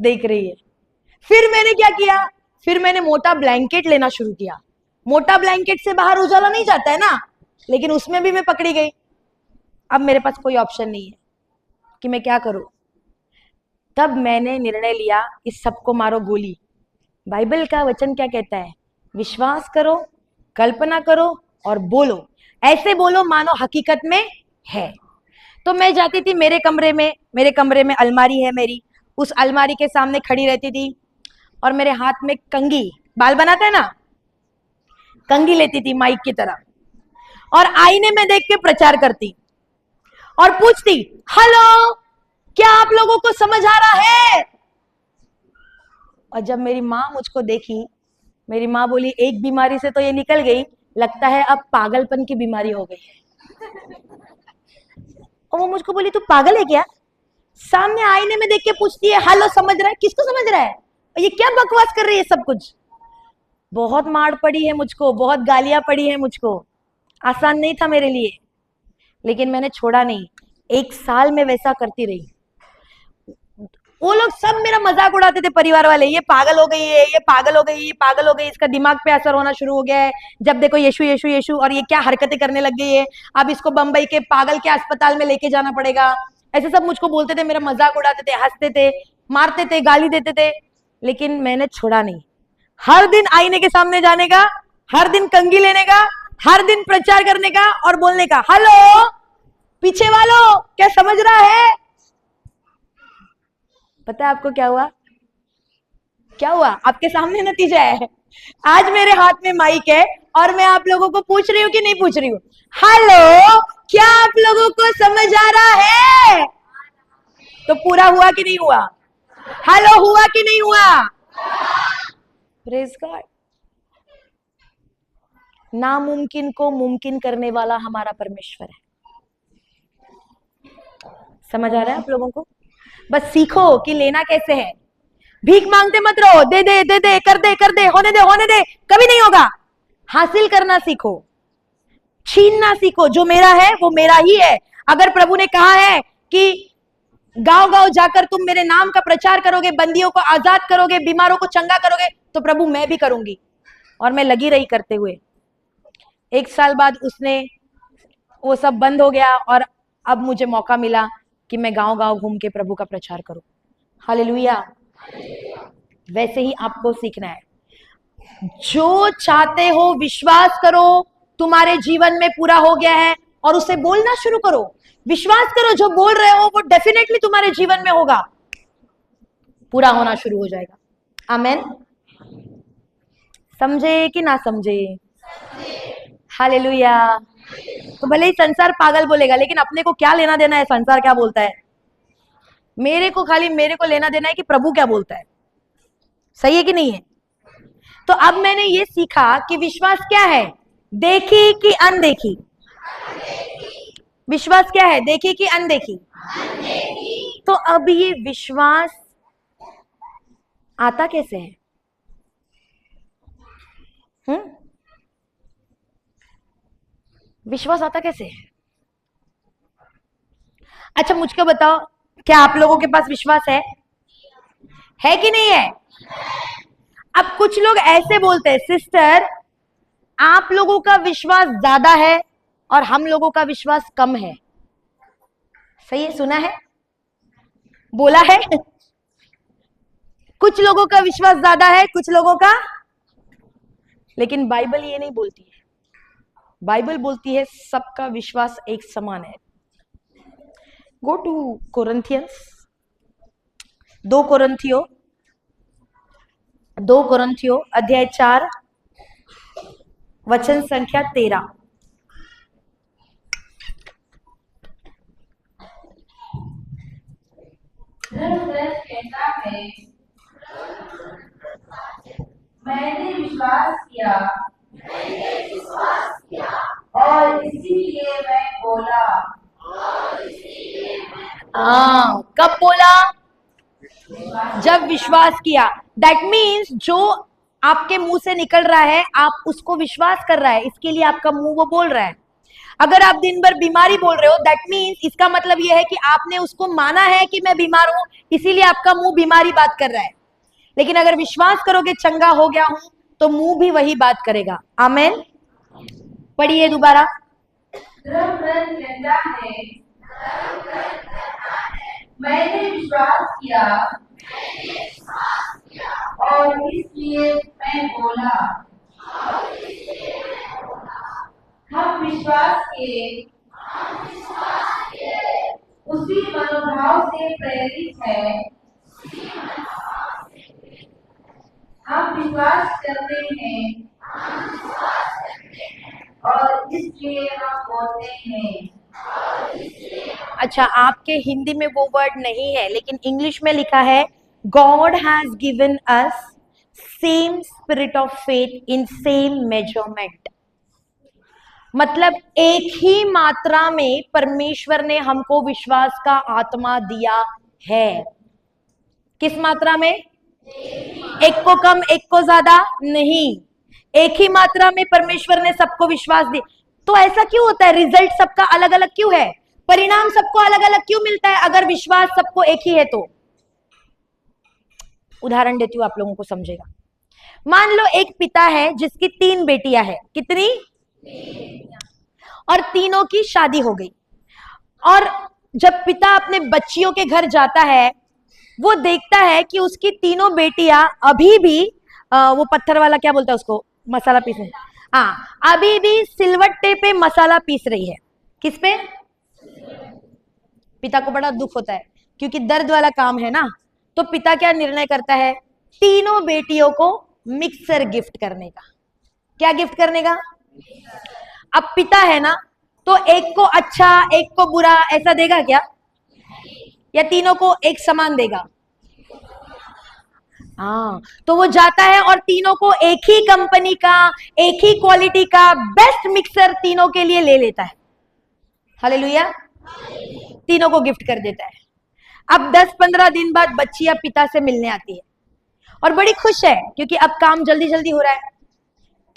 देख रही है। फिर मैंने क्या किया, फिर मैंने मोटा ब्लैंकेट लेना शुरू किया। मोटा ब्लैंकेट से बाहर उजाला नहीं जाता है ना, लेकिन उसमें भी मैं पकड़ी गई। अब मेरे पास कोई ऑप्शन नहीं है कि मैं क्या करूं। तब मैंने निर्णय लिया, इस सबको मारो गोली। बाइबल का वचन क्या कहता है? विश्वास करो, कल्पना करो और बोलो, ऐसे बोलो मानो हकीकत में है। तो मैं जाती थी मेरे कमरे में अलमारी है मेरी, उस अलमारी के सामने खड़ी रहती थी, और मेरे हाथ में कंघी, बाल बनाते हैं ना, कंघी लेती थी माइक की तरह, और आईने में देख के प्रचार करती और पूछती, हेलो क्या आप लोगों को समझ आ रहा है? और जब मेरी माँ मुझको देखी, मेरी माँ बोली, एक बीमारी से तो ये निकल गई, लगता है अब पागलपन की बीमारी हो गई है। और वो मुझको बोली, तू पागल है क्या? सामने आईने में देख के पूछती है, हेलो समझ रहा है? किसको समझ रहा है? और ये क्या बकवास कर रही है सब कुछ। बहुत मार पड़ी है मुझको, बहुत गालियां पड़ी है मुझको, आसान नहीं था मेरे लिए, लेकिन मैंने छोड़ा नहीं। 1 साल में वैसा करती रही। वो लोग सब मेरा मजाक उड़ाते थे, परिवार वाले, ये पागल हो गई है, ये पागल हो गई, ये पागल हो गई, इसका दिमाग पे असर होना शुरू हो गया है, जब देखो यीशु यीशु यीशु, और ये क्या हरकतें करने लग गई है, अब इसको बंबई के पागल के अस्पताल में लेके जाना पड़ेगा। ऐसे सब मुझको बोलते थे, मेरा मजाक उड़ाते थे, हंसते थे, मारते थे, गाली देते थे, लेकिन मैंने छोड़ा नहीं। हर दिन आईने के सामने जाने का, हर दिन कंघी लेने का, हर दिन प्रचार करने का और बोलने का, हेलो पीछे वालों क्या समझ रहा है? पता है आपको क्या हुआ? क्या हुआ? आपके सामने नतीजा है। आज मेरे हाथ में माइक है और मैं आप लोगों को पूछ रही हूँ कि नहीं पूछ रही हूँ, हेलो क्या आप लोगों को समझ आ रहा है? तो पूरा हुआ कि नहीं हुआ? हेलो हुआ कि नहीं हुआ? Praise God. नामुमकिन को मुमकिन करने वाला हमारा परमेश्वर है। समझ आ रहा है आप लोगों को? बस सीखो कि लेना कैसे है। भीख मांगते मत रहो, दे दे दे दे, कर दे कर दे, होने दे होने दे, कभी नहीं होगा। हासिल करना सीखो, छीनना सीखो। जो मेरा है वो मेरा ही है। अगर प्रभु ने कहा है कि गांव गांव जाकर तुम मेरे नाम का प्रचार करोगे, बंदियों को आजाद करोगे, बीमारों को चंगा करोगे, तो प्रभु मैं भी करूंगी। और मैं लगी रही करते हुए। 1 साल बाद उसने वो सब बंद हो गया और अब मुझे मौका मिला कि मैं गांव गांव घूम के प्रभु का प्रचार करूं। हालेलुया। वैसे ही आपको सीखना है। जो चाहते हो विश्वास करो तुम्हारे जीवन में पूरा हो गया है, और उसे बोलना शुरू करो। विश्वास करो जो बोल रहे हो वो डेफिनेटली तुम्हारे जीवन में होगा, पूरा होना शुरू हो जाएगा। आमेन। समझे कि ना समझे? हालेलुया। तो भले ही संसार पागल बोलेगा, लेकिन अपने को क्या लेना देना है संसार क्या बोलता है? मेरे को लेना देना है कि प्रभु क्या बोलता है। सही है कि नहीं है? तो अब मैंने ये सीखा कि विश्वास क्या है, देखी कि अनदेखी। विश्वास क्या है, देखी कि अनदेखी? तो अब ये विश्वास आता कैसे है? विश्वास आता कैसे है? अच्छा मुझको बताओ, क्या आप लोगों के पास विश्वास है कि नहीं है? अब कुछ लोग ऐसे बोलते हैं, सिस्टर आप लोगों का विश्वास ज्यादा है और हम लोगों का विश्वास कम है। सही है? सुना है? बोला है? कुछ लोगों का विश्वास ज्यादा है, कुछ लोगों का। लेकिन बाइबल ये नहीं बोलती है। बाइबल बोलती है सबका विश्वास एक समान है। गो टू कोरिन्थियंस, 2 कोरिन्थियों अध्याय 4 वचन संख्या 13। कहता है, मैंने विश्वास किया और इसीलिए मैं बोला। कब बोला? जब विश्वास किया। दैट मीन्स जो आपके मुंह से निकल रहा है आप उसको विश्वास कर रहा है, इसके लिए आपका मुंह वो बोल रहा है। अगर आप दिन भर बीमारी बोल रहे हो, दैट मीन्स इसका मतलब यह है कि आपने उसको माना है कि मैं बीमार हूं, इसीलिए आपका मुंह बीमारी बात कर रहा है। लेकिन अगर विश्वास करोगे चंगा हो गया हूं, तो मुंह भी वही बात करेगा। आमेन। पढ़िए दोबारा। कहता है, मैंने विश्वास किया और इसलिए मैं बोला। हम विश्वास के उसी मनोभाव से प्रेरित है। हम विश्वास करते हैं और इसलिए हम बोलते हैं। अच्छा, आपके हिंदी में वो वर्ड नहीं है, लेकिन इंग्लिश में लिखा है God has given us same spirit of faith in same measurement. मतलब एक ही मात्रा में परमेश्वर ने हमको विश्वास का आत्मा दिया है। किस मात्रा में? एक को कम एक को ज्यादा नहीं, एक ही मात्रा में परमेश्वर ने सबको विश्वास दिया। तो ऐसा क्यों होता है? रिजल्ट सबका अलग अलग क्यों है? परिणाम सबको अलग अलग क्यों मिलता है अगर विश्वास सबको एक ही है तो? उदाहरण देती हूं, आप लोगों को समझेगा। मान लो एक पिता है जिसकी 3 बेटियां हैं। कितनी? और तीनों की शादी हो गई। और जब पिता अपने बच्चियों के घर जाता है, वो देखता है कि उसकी तीनों बेटियां अभी भी वो पत्थर वाला क्या बोलता है उसको, मसाला पीसने, अभी भी सिलवट्टे पे मसाला पीस रही है। किस पे? पिता को बड़ा दुख होता है क्योंकि दर्द वाला काम है ना। तो पिता क्या निर्णय करता है? तीनों बेटियों को मिक्सर गिफ्ट करने का। क्या गिफ्ट करने का? अब पिता है ना, तो एक को अच्छा एक को बुरा ऐसा देगा क्या? या तीनों को एक समान देगा? तो वो जाता है और तीनों को एक ही कंपनी का, एक ही क्वालिटी का बेस्ट मिक्सर तीनों के लिए ले लेता है। हालेलुया। तीनों को गिफ्ट कर देता है। अब 10-15 दिन बाद बच्चियां पिता से मिलने आती है और बड़ी खुश है क्योंकि अब काम जल्दी जल्दी हो रहा है।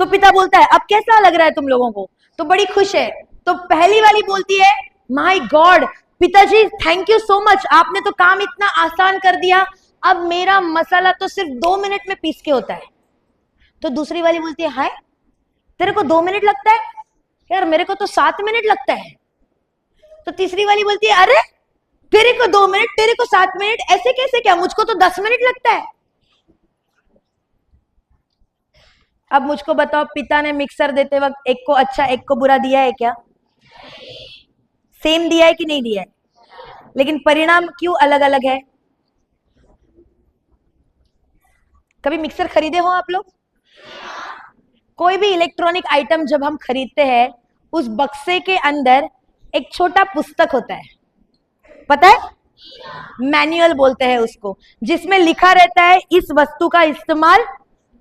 तो पिता बोलता है अब कैसा लग रहा है तुम लोगों को, तो बड़ी खुश है। तो पहली वाली बोलती है माय गॉड पिताजी थैंक यू सो मच, आपने तो काम इतना आसान कर दिया, अब मेरा मसाला तो सिर्फ 2 मिनट में पीस के होता है। तो दूसरी वाली बोलती है हाय तेरे को 2 मिनट लगता है, यार मेरे को तो 7 मिनट लगता है। तो तीसरी वाली बोलती है अरे तेरे को 2 मिनट तेरे को 7 मिनट, ऐसे कैसे, क्या मुझको तो 10 मिनट लगता है। अब मुझको बताओ पिता ने मिक्सर देते वक्त एक को अच्छा एक को बुरा दिया है क्या? सेम दिया है कि नहीं दिया है? लेकिन परिणाम क्यों अलग अलग है? कभी मिक्सर खरीदे हो आप लोग? कोई भी इलेक्ट्रॉनिक आइटम जब हम खरीदते हैं उस बक्से के अंदर एक छोटा पुस्तक होता है, पता है, मैनुअल बोलते हैं उसको, जिसमें लिखा रहता है इस वस्तु का इस्तेमाल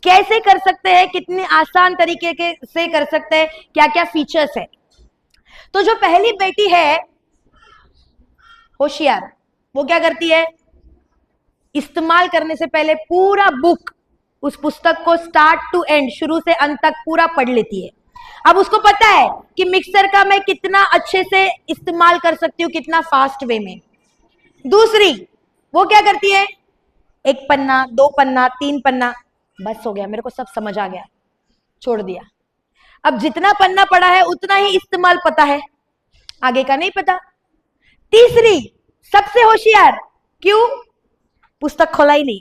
कैसे कर सकते हैं, कितने आसान तरीके के से कर सकते हैं, क्या क्या फीचर्स है। तो जो पहली बेटी है होशियार, वो क्या करती है, इस्तेमाल करने से पहले पूरा बुक, उस पुस्तक को स्टार्ट टू एंड, शुरू से अंत तक पूरा पढ़ लेती है। अब उसको पता है कि मिक्सर का मैं कितना अच्छे से इस्तेमाल कर सकती हूँ, कितना फास्ट वे में। दूसरी वो क्या करती है, 1 पन्ना 2 पन्ना 3 पन्ना, बस हो गया मेरे को सब समझ आ गया, छोड़ दिया। अब जितना पन्ना पड़ा है उतना ही इस्तेमाल पता है, आगे का नहीं पता। तीसरी सबसे होशियार, क्यों, पुस्तक खोला ही नहीं,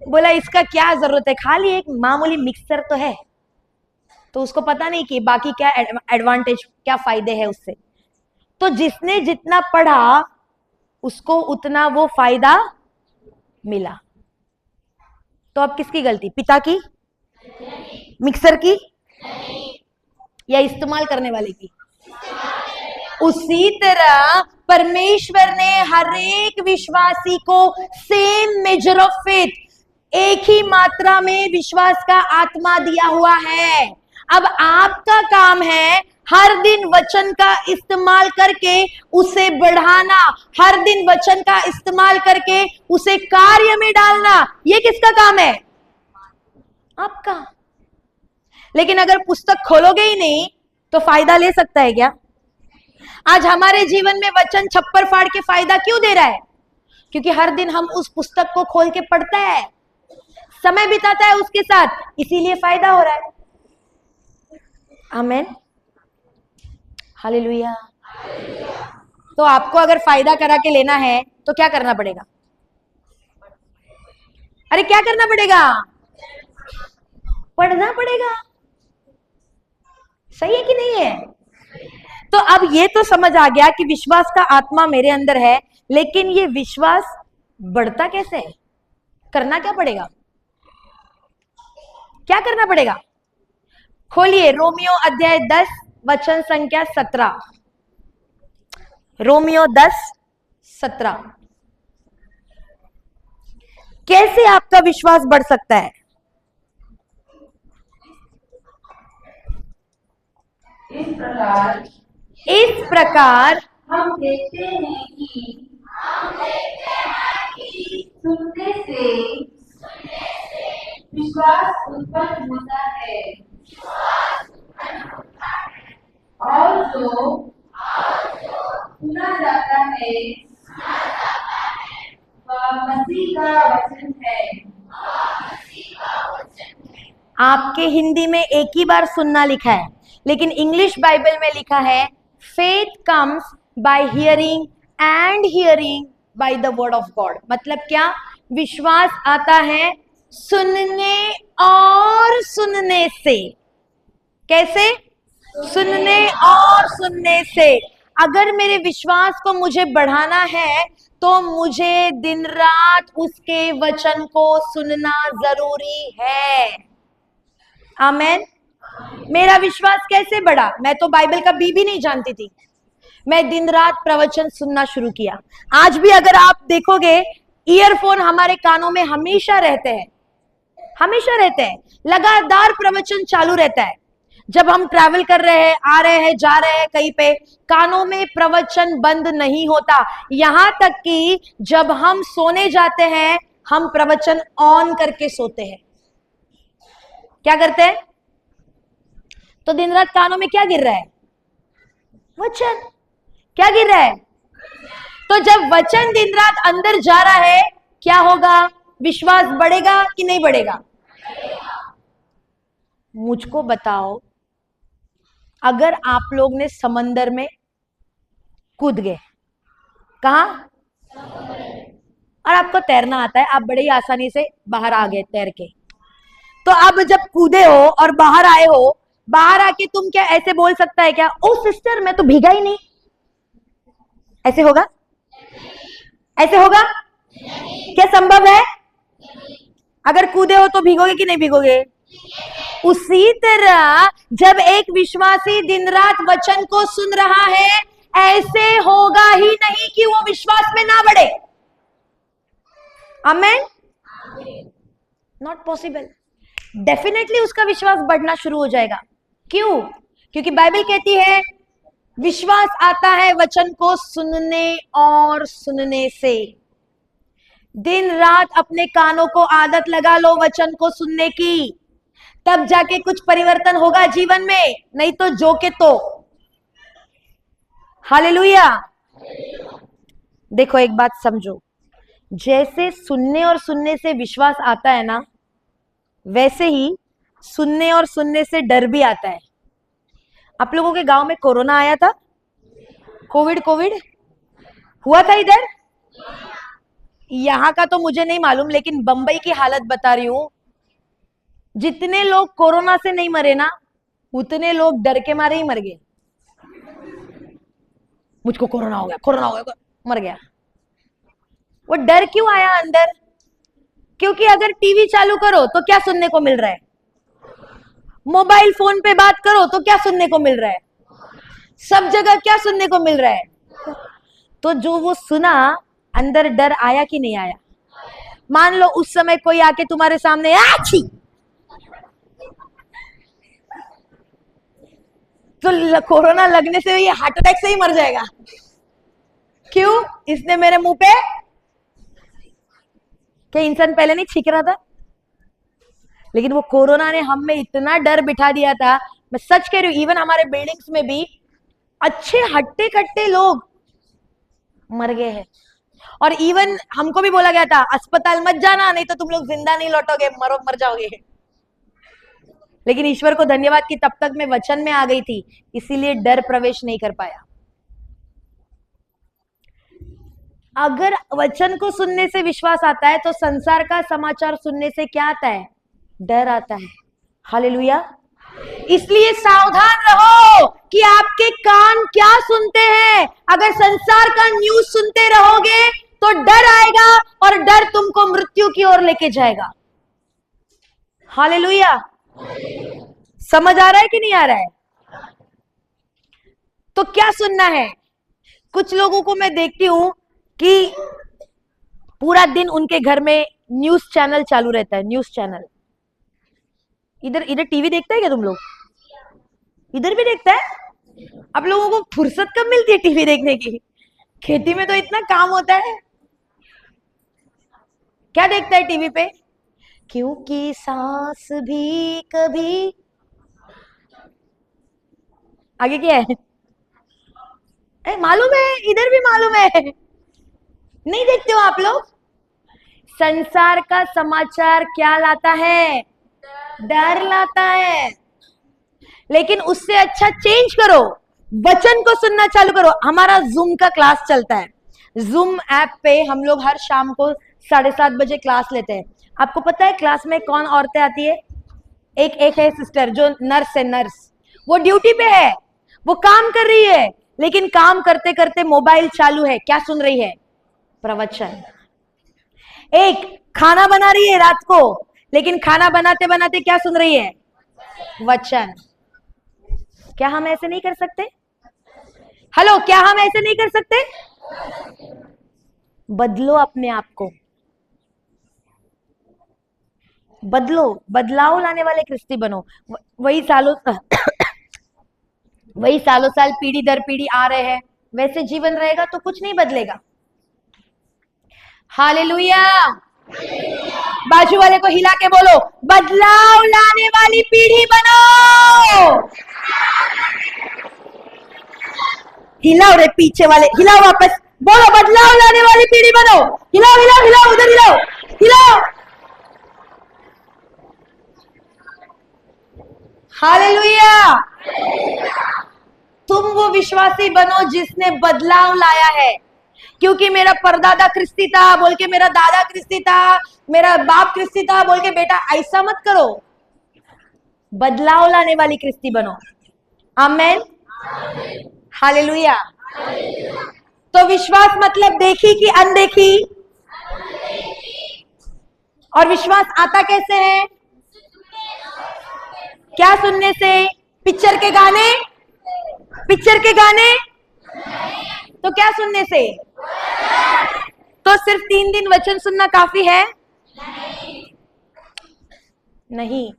बोला इसका क्या जरूरत है, खाली एक मामूली मिक्सर तो है, तो उसको पता नहीं कि बाकी क्या एडवांटेज क्या फायदे हैं उससे। तो जिसने जितना पढ़ा उसको उतना वो फायदा मिला। तो अब किसकी गलती, पिता की, मिक्सर की, या इस्तेमाल करने वाले की? उसी तरह परमेश्वर ने हर एक विश्वासी को सेम मेजर ऑफ फेथ, एक ही मात्रा में विश्वास का आत्मा दिया हुआ है। अब आपका काम है हर दिन वचन का इस्तेमाल करके उसे बढ़ाना, हर दिन वचन का इस्तेमाल करके उसे कार्य में डालना। ये किसका काम है, आपका। लेकिन अगर पुस्तक खोलोगे ही नहीं तो फायदा ले सकता है क्या? आज हमारे जीवन में वचन छप्पर फाड़ के फायदा क्यों दे रहा है? क्योंकि हर दिन हम उस पुस्तक को खोल के पढ़ता है, समय बिताता है उसके साथ, इसीलिए फायदा हो रहा है। आमीन, हालेलुया। तो आपको अगर फायदा करा के लेना है तो क्या करना पड़ेगा? अरे क्या करना पड़ेगा? पढ़ना पड़ेगा। सही है कि नहीं है? तो अब ये तो समझ आ गया कि विश्वास का आत्मा मेरे अंदर है, लेकिन ये विश्वास बढ़ता कैसे है? करना क्या पड़ेगा? क्या करना पड़ेगा? खोलिए रोमियो अध्याय 10 वचन संख्या 17। रोमियो 10:17। कैसे आपका विश्वास बढ़ सकता है? इस प्रकार हम देखते हैं कि सुनने से विश्वास उत्पन्न होता है, और जो सुना जाता है वह मसीह का वचन है। आपके हिंदी में एक ही बार सुनना लिखा है, लेकिन इंग्लिश बाइबल में लिखा है faith comes by hearing and hearing by the word of God. मतलब क्या? विश्वास आता है सुनने और सुनने से। कैसे? सुनने और सुनने से। अगर मेरे विश्वास को मुझे बढ़ाना है तो मुझे दिन रात उसके वचन को सुनना जरूरी है। आमेन। मेरा विश्वास कैसे बढ़ा? मैं तो बाइबल का बी भी नहीं जानती थी, मैं दिन रात प्रवचन सुनना शुरू किया। आज भी अगर आप देखोगे ईयरफोन हमारे कानों में हमेशा रहते हैं, हमेशा रहते हैं, लगातार प्रवचन चालू रहता है। जब हम ट्रैवल कर रहे हैं, आ रहे हैं, जा रहे हैं कहीं पे, कानों में प्रवचन बंद नहीं होता। यहां तक कि जब हम सोने जाते हैं हम प्रवचन ऑन करके सोते हैं। क्या करते हैं? तो दिन रात कानों में क्या गिर रहा है? वचन। क्या गिर रहा है? तो जब वचन दिन रात अंदर जा रहा है, क्या होगा? विश्वास बढ़ेगा कि नहीं बढ़ेगा? मुझको बताओ, अगर आप लोग ने समंदर में कूद गए, कहा, और आपको तैरना आता है, आप बड़े ही आसानी से बाहर आ गए तैर के, तो अब जब कूदे हो और बाहर आए हो, बाहर आके तुम क्या ऐसे बोल सकता है क्या, ओ सिस्टर मैं तो भीगा ही नहीं? ऐसे होगा? ऐसे होगा? क्या संभव है? अगर कूदे हो तो भीगोगे कि नहीं भीगोगे? उसी तरह जब एक विश्वासी दिन रात वचन को सुन रहा है, ऐसे होगा ही नहीं कि वो विश्वास में ना बढ़े। आमेन? Not possible. डेफिनेटली उसका विश्वास बढ़ना शुरू हो जाएगा। क्यों? क्योंकि बाइबल कहती है विश्वास आता है वचन को सुनने और सुनने से। दिन रात अपने कानों को आदत लगा लो वचन को सुनने की, तब जाके कुछ परिवर्तन होगा जीवन में, नहीं तो जो के तो। हालेलुया। देखो एक बात समझो, जैसे सुनने और सुनने से विश्वास आता है ना, वैसे ही सुनने और सुनने से डर भी आता है। आप लोगों के गांव में कोरोना आया था? कोविड हुआ था इधर? यहां का तो मुझे नहीं मालूम, लेकिन बंबई की हालत बता रही हूं। जितने लोग कोरोना से नहीं मरे ना, उतने लोग डर के मारे ही मर गए। मुझको कोरोना हो गया, मर गया। वो डर क्यों आया अंदर? क्योंकि अगर टीवी चालू करो तो क्या सुनने को मिल रहा है? मोबाइल फोन पे बात करो तो क्या सुनने को मिल रहा है? सब जगह क्या सुनने को मिल रहा है? तो जो वो सुना, अंदर डर आया कि नहीं आया? मान लो उस समय कोई आके तुम्हारे सामने आछी, तो कोरोना लगने से ये हार्ट अटैक से ही मर जाएगा। क्यों? इसने मेरे मुंह पे, क्या इंसान पहले नहीं छींक रहा था? लेकिन वो कोरोना ने हम में इतना डर बिठा दिया था। मैं सच कह रही हूं, इवन हमारे बिल्डिंग्स में भी अच्छे हट्टे कट्टे लोग मर गए हैं। और इवन हमको भी बोला गया था अस्पताल मत जाना, नहीं तो तुम लोग जिंदा नहीं लौटोगे, मर जाओगे। लेकिन ईश्वर को धन्यवाद कि तब तक मैं वचन में आ गई थी, इसीलिए डर प्रवेश नहीं कर पाया। अगर वचन को सुनने से विश्वास आता है, तो संसार का समाचार सुनने से क्या आता है? डर आता है। हालेलुया। इसलिए सावधान रहो कि आपके कान क्या सुनते हैं। अगर संसार का न्यूज सुनते रहोगे तो डर आएगा, और डर तुमको मृत्यु की ओर लेके जाएगा। हालेलुया। समझ आ रहा है कि नहीं आ रहा है? तो क्या सुनना है? कुछ लोगों को मैं देखती हूं कि पूरा दिन उनके घर में न्यूज चैनल चालू रहता है। न्यूज चैनल इधर टीवी देखता है क्या तुम लोग? इधर भी देखता है? आप लोगों को फुर्सत कब मिलती है टीवी देखने की? खेती में तो इतना काम होता है। क्या देखता है टीवी पे? क्योंकि सांस भी कभी, आगे क्या है? मालूम है, इधर भी मालूम है। नहीं देखते हो आप लोग? संसार का समाचार क्या लाता है? डर लाता है। लेकिन उससे अच्छा चेंज करो, वचन को सुनना चालू करो। हमारा जूम का क्लास चलता है। जूम ऐप पे हम लोग हर शाम को 7:30 बजे क्लास लेते हैं। आपको पता है क्लास में कौन औरतें आती है? एक है सिस्टर जो नर्स है। नर्स वो ड्यूटी पे है, वो काम कर रही है, लेकिन काम करते करते मोबाइल चालू है। क्या सुन रही है? प्रवचन। एक खाना बना रही है रात को, लेकिन खाना बनाते बनाते क्या सुन रही है? वचन। क्या हम ऐसे नहीं कर सकते? हेलो, क्या हम ऐसे नहीं कर सकते? बदलो अपने आप को, बदलो, बदलाव लाने वाले क्रिस्ती बनो। वही सालों साल पीढ़ी दर पीढ़ी आ रहे हैं, वैसे जीवन रहेगा तो कुछ नहीं बदलेगा। हालेलुया। बाजू वाले को हिला के बोलो, बदलाव लाने वाली पीढ़ी बनो। हिलाओ रे पीछे वाले, हिलाओ वापस, बोलो बदलाव लाने वाली पीढ़ी बनो, हिलाओ हिलाओ हिलाओ, उधर हिलाओ, हिलाओ। हालेलुया। तुम वो विश्वासी बनो जिसने बदलाव लाया है। क्योंकि मेरा परदादा क्रिस्ती था बोल के, मेरा दादा क्रिस्ती था, मेरा बाप क्रिस्ती था बोल के, बेटा ऐसा मत करो। बदलाव लाने वाली क्रिस्ती बनो। आमेन, हालेलुया। तो विश्वास मतलब देखी कि अनदेखी? और विश्वास आता कैसे है? क्या सुनने से? पिक्चर के गाने? पिक्चर के गाने? तो क्या सुनने से? तो सिर्फ 3 दिन वचन सुनना काफी है? नहीं।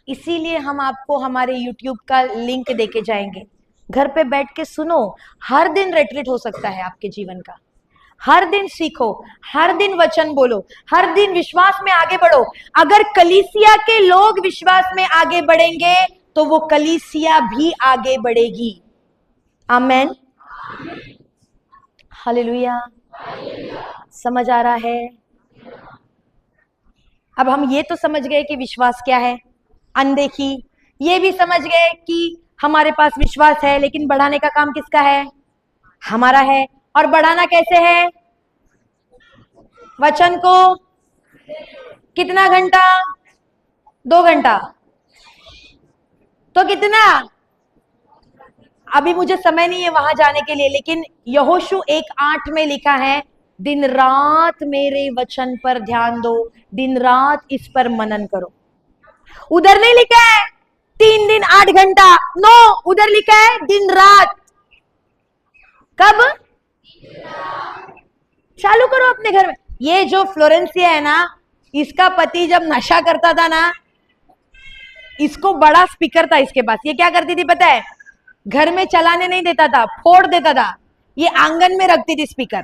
इसीलिए हम आपको हमारे YouTube का लिंक देके जाएंगे। घर पे बैठ के सुनो। हर दिन रेट्रीट हो सकता है आपके जीवन का। हर दिन सीखो, हर दिन वचन बोलो, हर दिन विश्वास में आगे बढ़ो। अगर कलीसिया के लोग विश्वास में आगे बढ़ेंगे तो वो कलीसिया भी आगे बढ़ेगी। आमेन, हालेलुया। समझ आ रहा है? अब हम ये तो समझ गए कि विश्वास क्या है, अनदेखी। ये भी समझ गए कि हमारे पास विश्वास है, लेकिन बढ़ाने का काम किसका है? हमारा है। और बढ़ाना कैसे है? वचन को कितना घंटा? 2 घंटा। तो कितना? अभी मुझे समय नहीं है वहां जाने के लिए, लेकिन यहोशू 1:8 में लिखा है, दिन रात मेरे वचन पर ध्यान दो, दिन रात इस पर मनन करो। उधर नहीं लिखा है 3 दिन 8 घंटा, नो, उधर लिखा है दिन रात। कब? चालू करो अपने घर में। ये जो फ्लोरेंसिया है ना, इसका पति जब नशा करता था ना, इसको बड़ा स्पीकर था इसके पास। ये क्या करती थी पता है? घर में चलाने नहीं देता था, फोड़ देता था। ये आंगन में रखती थी स्पीकर,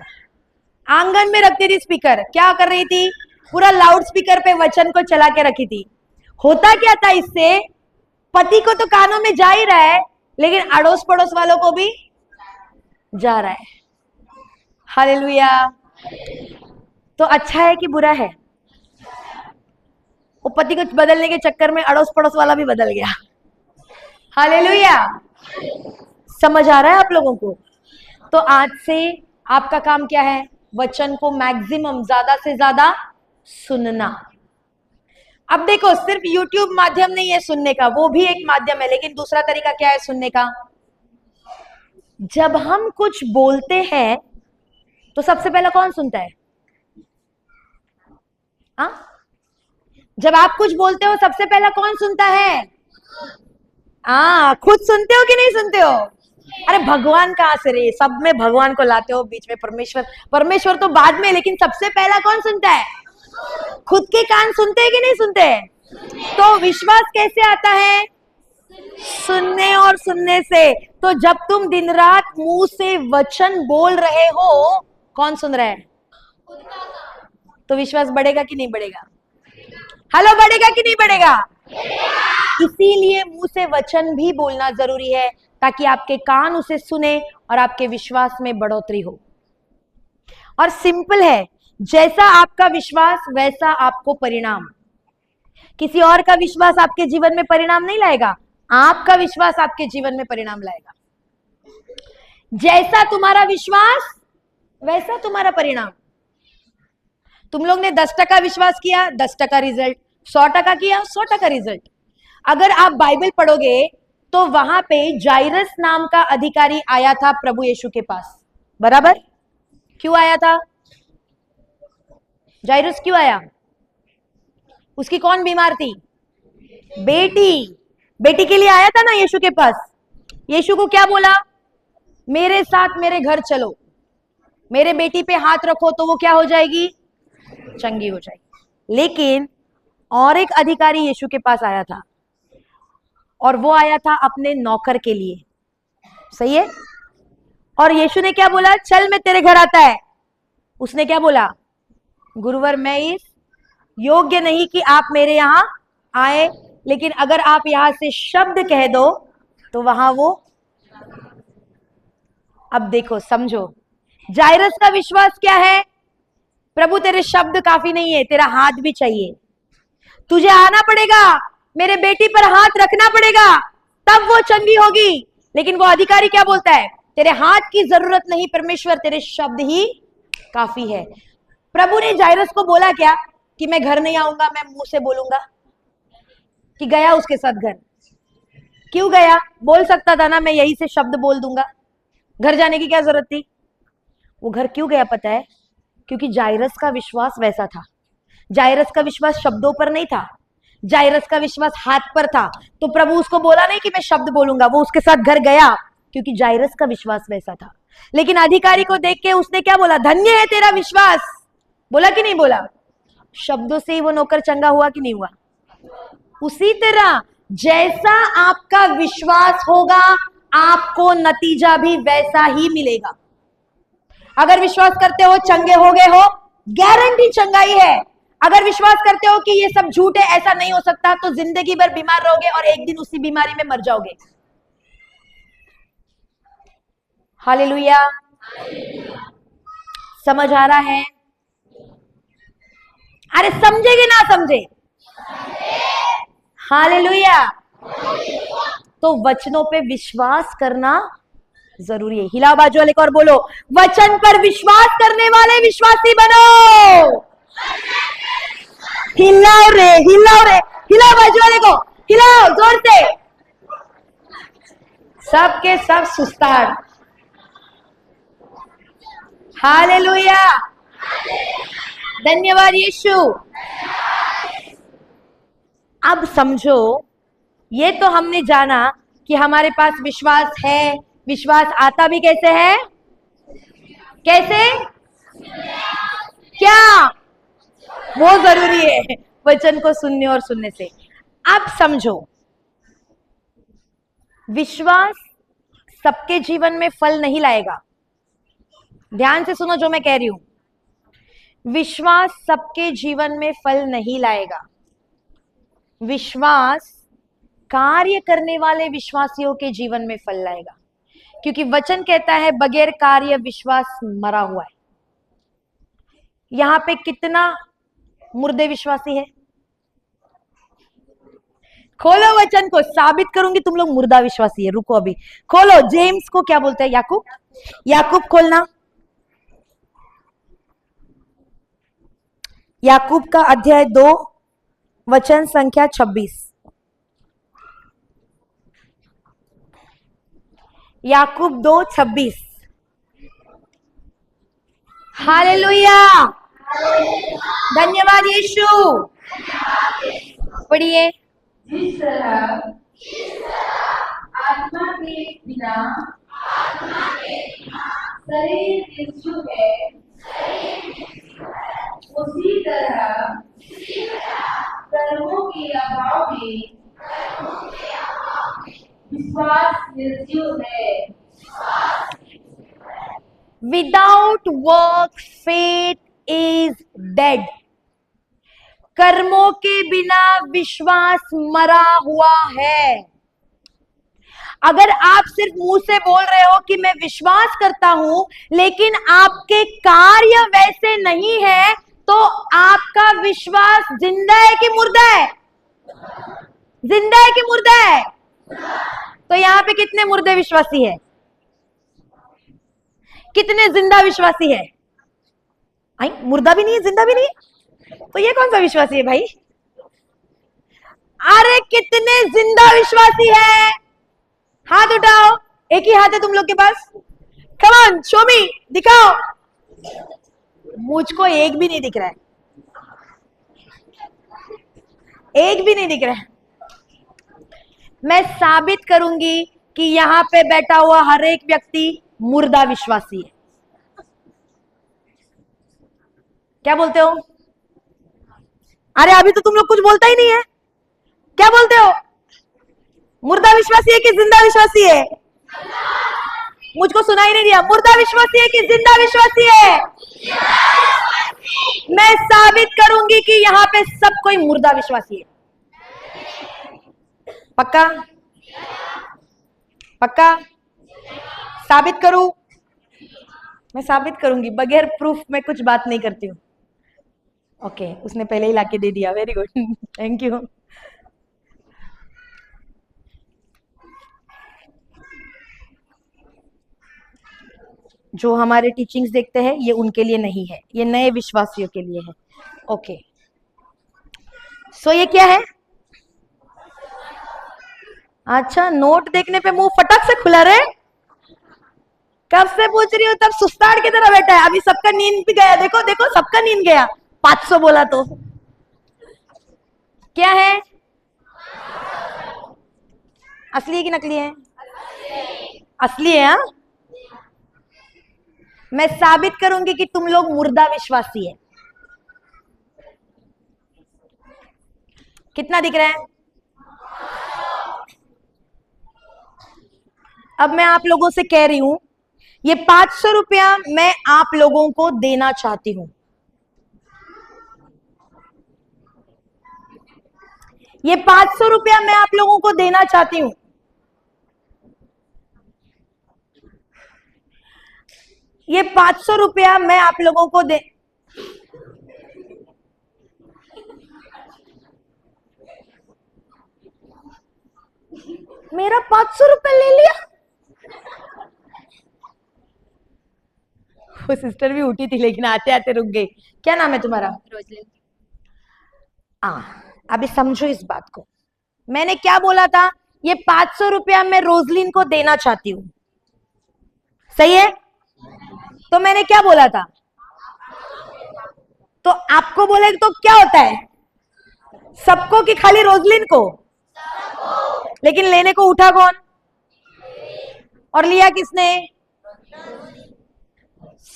आंगन में रखती थी स्पीकर। क्या कर रही थी? पूरा लाउड स्पीकर पे वचन को चला के रखी थी। होता क्या था इससे? पति को तो कानों में जा ही रहा है, लेकिन अड़ोस पड़ोस वालों को भी जा रहा है। हालेलुया। तो अच्छा है कि बुरा है? वो पति को बदलने के चक्कर में अड़ोस पड़ोस वाला भी बदल गया। हालेलुया। समझ आ रहा है आप लोगों को? तो आज से आपका काम क्या है? वचन को मैक्सिमम, ज्यादा से ज्यादा सुनना। अब देखो, सिर्फ YouTube माध्यम नहीं है सुनने का, वो भी एक माध्यम है, लेकिन दूसरा तरीका क्या है सुनने का? जब हम कुछ बोलते हैं तो सबसे पहले कौन सुनता है? हाँ? जब आप कुछ बोलते हो सबसे पहला कौन सुनता है? खुद सुनते हो कि नहीं सुनते हो? अरे भगवान कहाँ से रे? सब में भगवान को लाते हो, बीच में परमेश्वर। परमेश्वर तो बाद में, लेकिन सबसे पहला कौन सुनता है? खुद के कान सुनते हैं कि नहीं सुनते? तो विश्वास कैसे आता है? सुनने और सुनने से। तो जब तुम दिन रात मुंह से वचन बोल रहे हो, कौन सुन रहा है? तो विश्वास बढ़ेगा कि नहीं बढ़ेगा? हेलो, बढ़ेगा कि नहीं बढ़ेगा? इसीलिए मुंह से वचन भी बोलना जरूरी है, ताकि आपके कान उसे सुने और आपके विश्वास में बढ़ोतरी हो। और सिंपल है, जैसा आपका विश्वास वैसा आपको परिणाम। किसी और का विश्वास आपके जीवन में परिणाम नहीं लाएगा, आपका विश्वास आपके जीवन में परिणाम लाएगा। जैसा तुम्हारा विश्वास वैसा तुम्हारा परिणाम। तुम लोग ने 10% विश्वास किया, 10% रिजल्ट। 100% किया, 100% रिजल्ट। अगर आप बाइबल पढ़ोगे तो वहां पे जाइरस नाम का अधिकारी आया था प्रभु यीशु के पास, बराबर? क्यों आया था? जाइरस क्यों आया? उसकी कौन बीमार थी? बेटी। बेटी के लिए आया था ना यीशु के पास। यीशु को क्या बोला? मेरे साथ मेरे घर चलो, मेरे बेटी पे हाथ रखो तो वो क्या हो जाएगी? चंगी हो जाएगी। लेकिन और एक अधिकारी यीशु के पास आया था, और वो आया था अपने नौकर के लिए। सही है? और यीशु ने क्या बोला? चल मैं तेरे घर आता है। उसने क्या बोला? गुरुवर, मैं इस योग्य नहीं कि आप मेरे यहां आए, लेकिन अगर आप यहां से शब्द कह दो तो वहां वो। अब देखो, समझो, जायरस का विश्वास क्या है? प्रभु तेरे शब्द काफी नहीं है, तेरा हाथ भी चाहिए। तुझे आना पड़ेगा, मेरे बेटी पर हाथ रखना पड़ेगा, तब वो चंगी होगी। लेकिन वो अधिकारी क्या बोलता है? तेरे हाथ की जरूरत नहीं परमेश्वर, तेरे शब्द ही काफी है। प्रभु ने जायरस को बोला क्या कि मैं घर नहीं आऊंगा, मैं मुंह से बोलूंगा? कि गया उसके साथ घर? क्यों गया? बोल सकता था ना, मैं यही से शब्द बोल दूंगा, घर जाने की क्या जरूरत थी? वो घर क्यों गया पता है? क्योंकि जायरस का विश्वास वैसा था। जायरस का विश्वास शब्दों पर नहीं था, जायरस का विश्वास हाथ पर था। तो प्रभु उसको बोला नहीं कि मैं शब्द बोलूंगा, वो उसके साथ घर गया क्योंकि जायरस का विश्वास वैसा था। लेकिन अधिकारी को देख के उसने क्या बोला? धन्य है तेरा विश्वास। बोला कि नहीं बोला? शब्दों से ही वो नौकर चंगा हुआ कि नहीं हुआ? उसी तरह जैसा आपका विश्वास होगा, आपको नतीजा भी वैसा ही मिलेगा। अगर विश्वास करते हो चंगे हो गए हो, गारंटी चंगाई है। अगर विश्वास करते हो कि ये सब झूठ है, ऐसा नहीं हो सकता, तो जिंदगी भर बीमार रहोगे और एक दिन उसी बीमारी में मर जाओगे। हालेलुया। समझ आ रहा है? अरे समझेगे ना समझे? हालेलुया। तो वचनों पे विश्वास करना जरूरी है। हिलाओ बाजू वाले को और बोलो, वचन पर विश्वास करने वाले विश्वासी बनो। हिलाओ रे, हिलाओ रे, हिलाओ बाजू वाले को, हिलाओ जोर से। सबके सब सुस्तार। हालेलुया। धन्यवाद यीशु। अब समझो, ये तो हमने जाना कि हमारे पास विश्वास है। विश्वास आता भी कैसे है? कैसे? क्या? वो जरूरी है, वचन को सुनने और सुनने से। अब समझो, विश्वास सबके जीवन में फल नहीं लाएगा। ध्यान से सुनो जो मैं कह रही हूं। विश्वास सबके जीवन में फल नहीं लाएगा। विश्वास कार्य करने वाले विश्वासियों के जीवन में फल लाएगा, क्योंकि वचन कहता है बगैर कार्य विश्वास मरा हुआ है। यहां पे कितना मुर्दे विश्वासी है? खोलो वचन को, साबित करूंगी तुम लोग मुर्दा विश्वासी है। रुको अभी खोलो। जेम्स को क्या बोलते हैं? याकूब। याकूब खोलना, याकूब का अध्याय 2 वचन संख्या 26। याकूब 2:26। हालेलुया। धन्यवाद यीशु। पढ़िए। जिस तरह आत्मा के बिना शरीर मृत्यु है, उसी तरह कर्मों के अभाव में विश्वास मृत्यु है। Without work faith is dead. कर्मों के बिना विश्वास मरा हुआ है। अगर आप सिर्फ मुंह से बोल रहे हो कि मैं विश्वास करता हूं, लेकिन आपके कार्य वैसे नहीं है, तो आपका विश्वास जिंदा है कि मुर्दा है? जिंदा है कि मुर्दा है? तो यहां पे कितने मुर्दे विश्वासी है? कितने जिंदा विश्वासी है? आई, मुर्दा भी नहीं है, जिंदा भी नहीं है, तो ये कौन सा विश्वासी है भाई? अरे कितने जिंदा विश्वासी है? हाथ उठाओ। एक ही हाथ है तुम लोग के पास। कम ऑन, शो मी, दिखाओ। मुझको एक भी नहीं दिख रहा है, एक भी नहीं दिख रहा है। मैं साबित करूंगी कि यहां पे बैठा हुआ हर एक व्यक्ति मुर्दा विश्वासी है। क्या बोलते हो? अरे अभी तो तुम लोग कुछ बोलता ही नहीं है। क्या बोलते हो? मुर्दा विश्वासी है कि जिंदा विश्वासी है? मुझको सुनाई नहीं दिया। मुर्दा विश्वासी है कि जिंदा विश्वासी है? मैं साबित करूंगी कि यहां पे सब कोई मुर्दा विश्वासी है। पक्का? पक्का? साबित करूं? मैं साबित करूंगी, बगैर प्रूफ मैं कुछ बात नहीं करती हूँ। ओके, उसने पहले ही लाके दे दिया, वेरी गुड, थैंक यू। जो हमारे टीचिंग्स देखते हैं ये उनके लिए नहीं है, ये नए विश्वासियों के लिए है। ओके, सो ये क्या है? अच्छा, नोट देखने पे मुंह फटक से खुला रहे, कब से पूछ रही हूँ, तब सुस्ताड़ की तरह बैठा है। अभी सबका नींद भी गया, देखो देखो सबका नींद गया। 500 बोला तो क्या है? असली है कि नकली है? असली है। हाँ, मैं साबित करूंगी कि तुम लोग मुर्दा विश्वासी है। कितना दिख रहा है? अब मैं आप लोगों से कह रही हूं, ये 500 रुपया मैं आप लोगों को देना चाहती हूं। ये 500 रुपया मैं आप लोगों को देना चाहती हूं। ये 500 रुपया मैं आप लोगों को दे, मेरा 500 रुपया ले लिया। वो सिस्टर भी उठी थी लेकिन आते आते रुक गई। क्या नाम है तुम्हारा? रोजलिन। अभी समझो इस बात को। मैंने क्या बोला था? ये 500 रुपया मैं रोजलिन को देना चाहती हूं, सही है? तो मैंने क्या बोला था? तो आपको बोले तो क्या होता है? सबको कि खाली रोजलिन को? लेकिन लेने को उठा कौन और लिया किसने?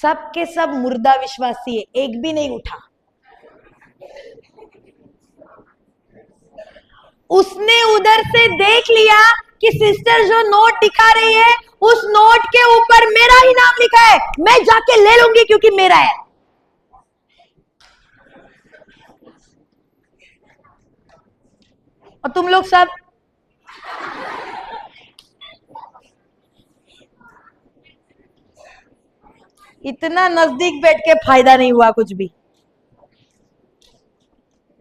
सब के सब मुर्दा विश्वासी है, एक भी नहीं उठा। उसने उधर से देख लिया कि सिस्टर जो नोट दिखा रही है उस नोट के ऊपर मेरा ही नाम लिखा है, मैं जाके ले लूंगी क्योंकि मेरा है। और तुम लोग सब इतना नजदीक बैठ के फायदा नहीं हुआ कुछ भी।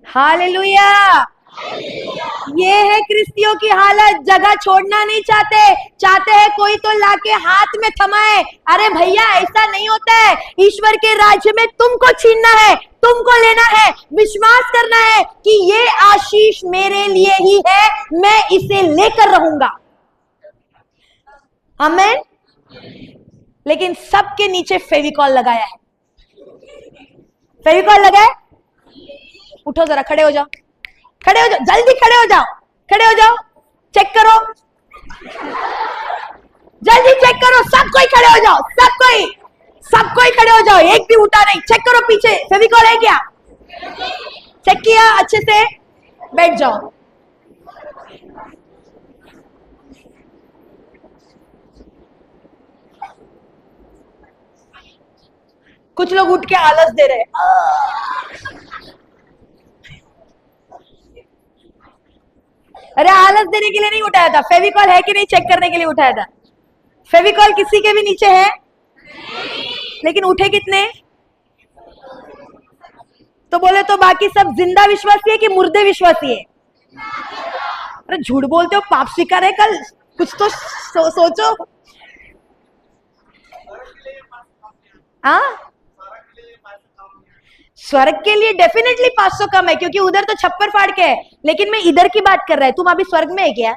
हालेलुया। ये है क्रिस्तियों की हालत, जगह छोड़ना नहीं चाहते, चाहते हैं कोई तो लाके हाथ में थमाए। अरे भैया ऐसा नहीं होता है, ईश्वर के राज्य में तुमको छीनना है, तुमको लेना है, विश्वास करना है कि ये आशीष मेरे लिए ही है, मैं इसे लेकर रहूंगा। आमीन। लेकिन सबके नीचे फेविकॉल लगाया है। फेविकॉल लगाए? उठो जरा, खड़े हो जाओ, खड़े हो जाओ, जल्दी खड़े हो जाओ, खड़े हो जाओ, चेक करो, जल्दी चेक करो, सब कोई खड़े हो जाओ, सब कोई खड़े हो जाओ, एक भी उठा नहीं। चेक करो पीछे फेविकॉल है क्या? चेक किया? अच्छे से बैठ जाओ। कुछ लोग उठ के आलस दे रहे हैं। अरे आलस देने के लिए नहीं उठाया था, फेविकॉल है कि नहीं चेक करने के लिए उठाया था। फेविकॉल किसी के भी नीचे है? लेकिन उठे कितने? तो बोले तो बाकी सब जिंदा विश्वासी है कि मुर्दे विश्वासी है? अरे झूठ बोलते हो, पाप स्वीकार है कल, कुछ तो सोचो। स्वर्ग के लिए डेफिनेटली 500 कम है क्योंकि उधर तो छप्पर फाड़ के है, लेकिन मैं इधर की बात कर रहा है। तुम अभी स्वर्ग में है क्या?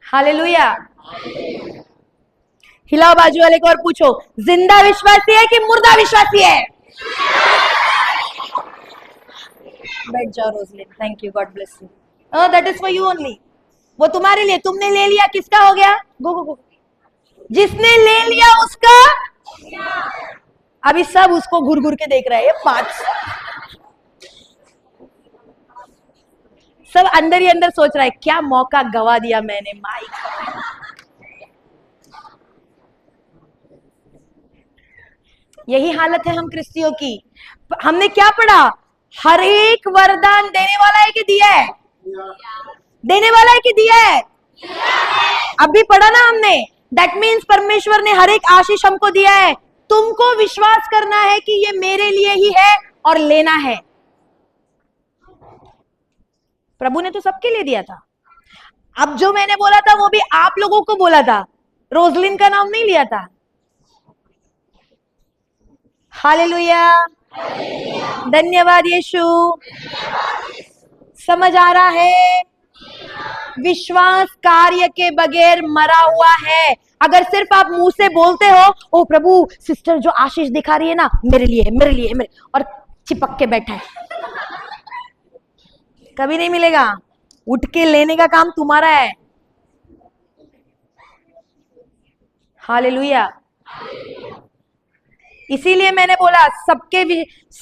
हालेलुया। हिलाओ बाजू वाले को और पूछो, जिंदा विश्वासी है कि मुर्दा विश्वासी है? बैठ जाओ Roselyn, thank you, God bless you. That is for you only, वो तुम्हारे लिए। तुमने ले लिया, किसका हो गया? गो गो गो। जिसने ले लिया उसका, अभी सब उसको घुर घुर के देख रहे हैं। 5 सब अंदर ही अंदर सोच रहा है, क्या मौका गवा दिया मैंने। माइक, यही हालत है हम क्रिस्तियों की। हमने क्या पढ़ा? हर एक वरदान देने वाला है कि दिया है? देने वाला है कि दिया है? अभी पढ़ा ना हमने, दैट मीन्स परमेश्वर ने हर एक आशीष हमको दिया है, तुमको विश्वास करना है कि ये मेरे लिए ही है और लेना है। प्रभु ने तो सबके लिए दिया था। अब जो मैंने बोला था वो भी आप लोगों को बोला था, रोजलिन का नाम नहीं लिया था। हालेलुया, धन्यवाद यीशु। समझ आ रहा है? विश्वास कार्य के बगैर मरा हुआ है। अगर सिर्फ आप मुंह से बोलते हो, ओ प्रभु सिस्टर जो आशीष दिखा रही है ना मेरे लिए है, मेरे लिए है, मेरे, और चिपक के बैठा है, कभी नहीं मिलेगा। उठ के लेने का काम तुम्हारा है। हालेलुया। इसीलिए मैंने बोला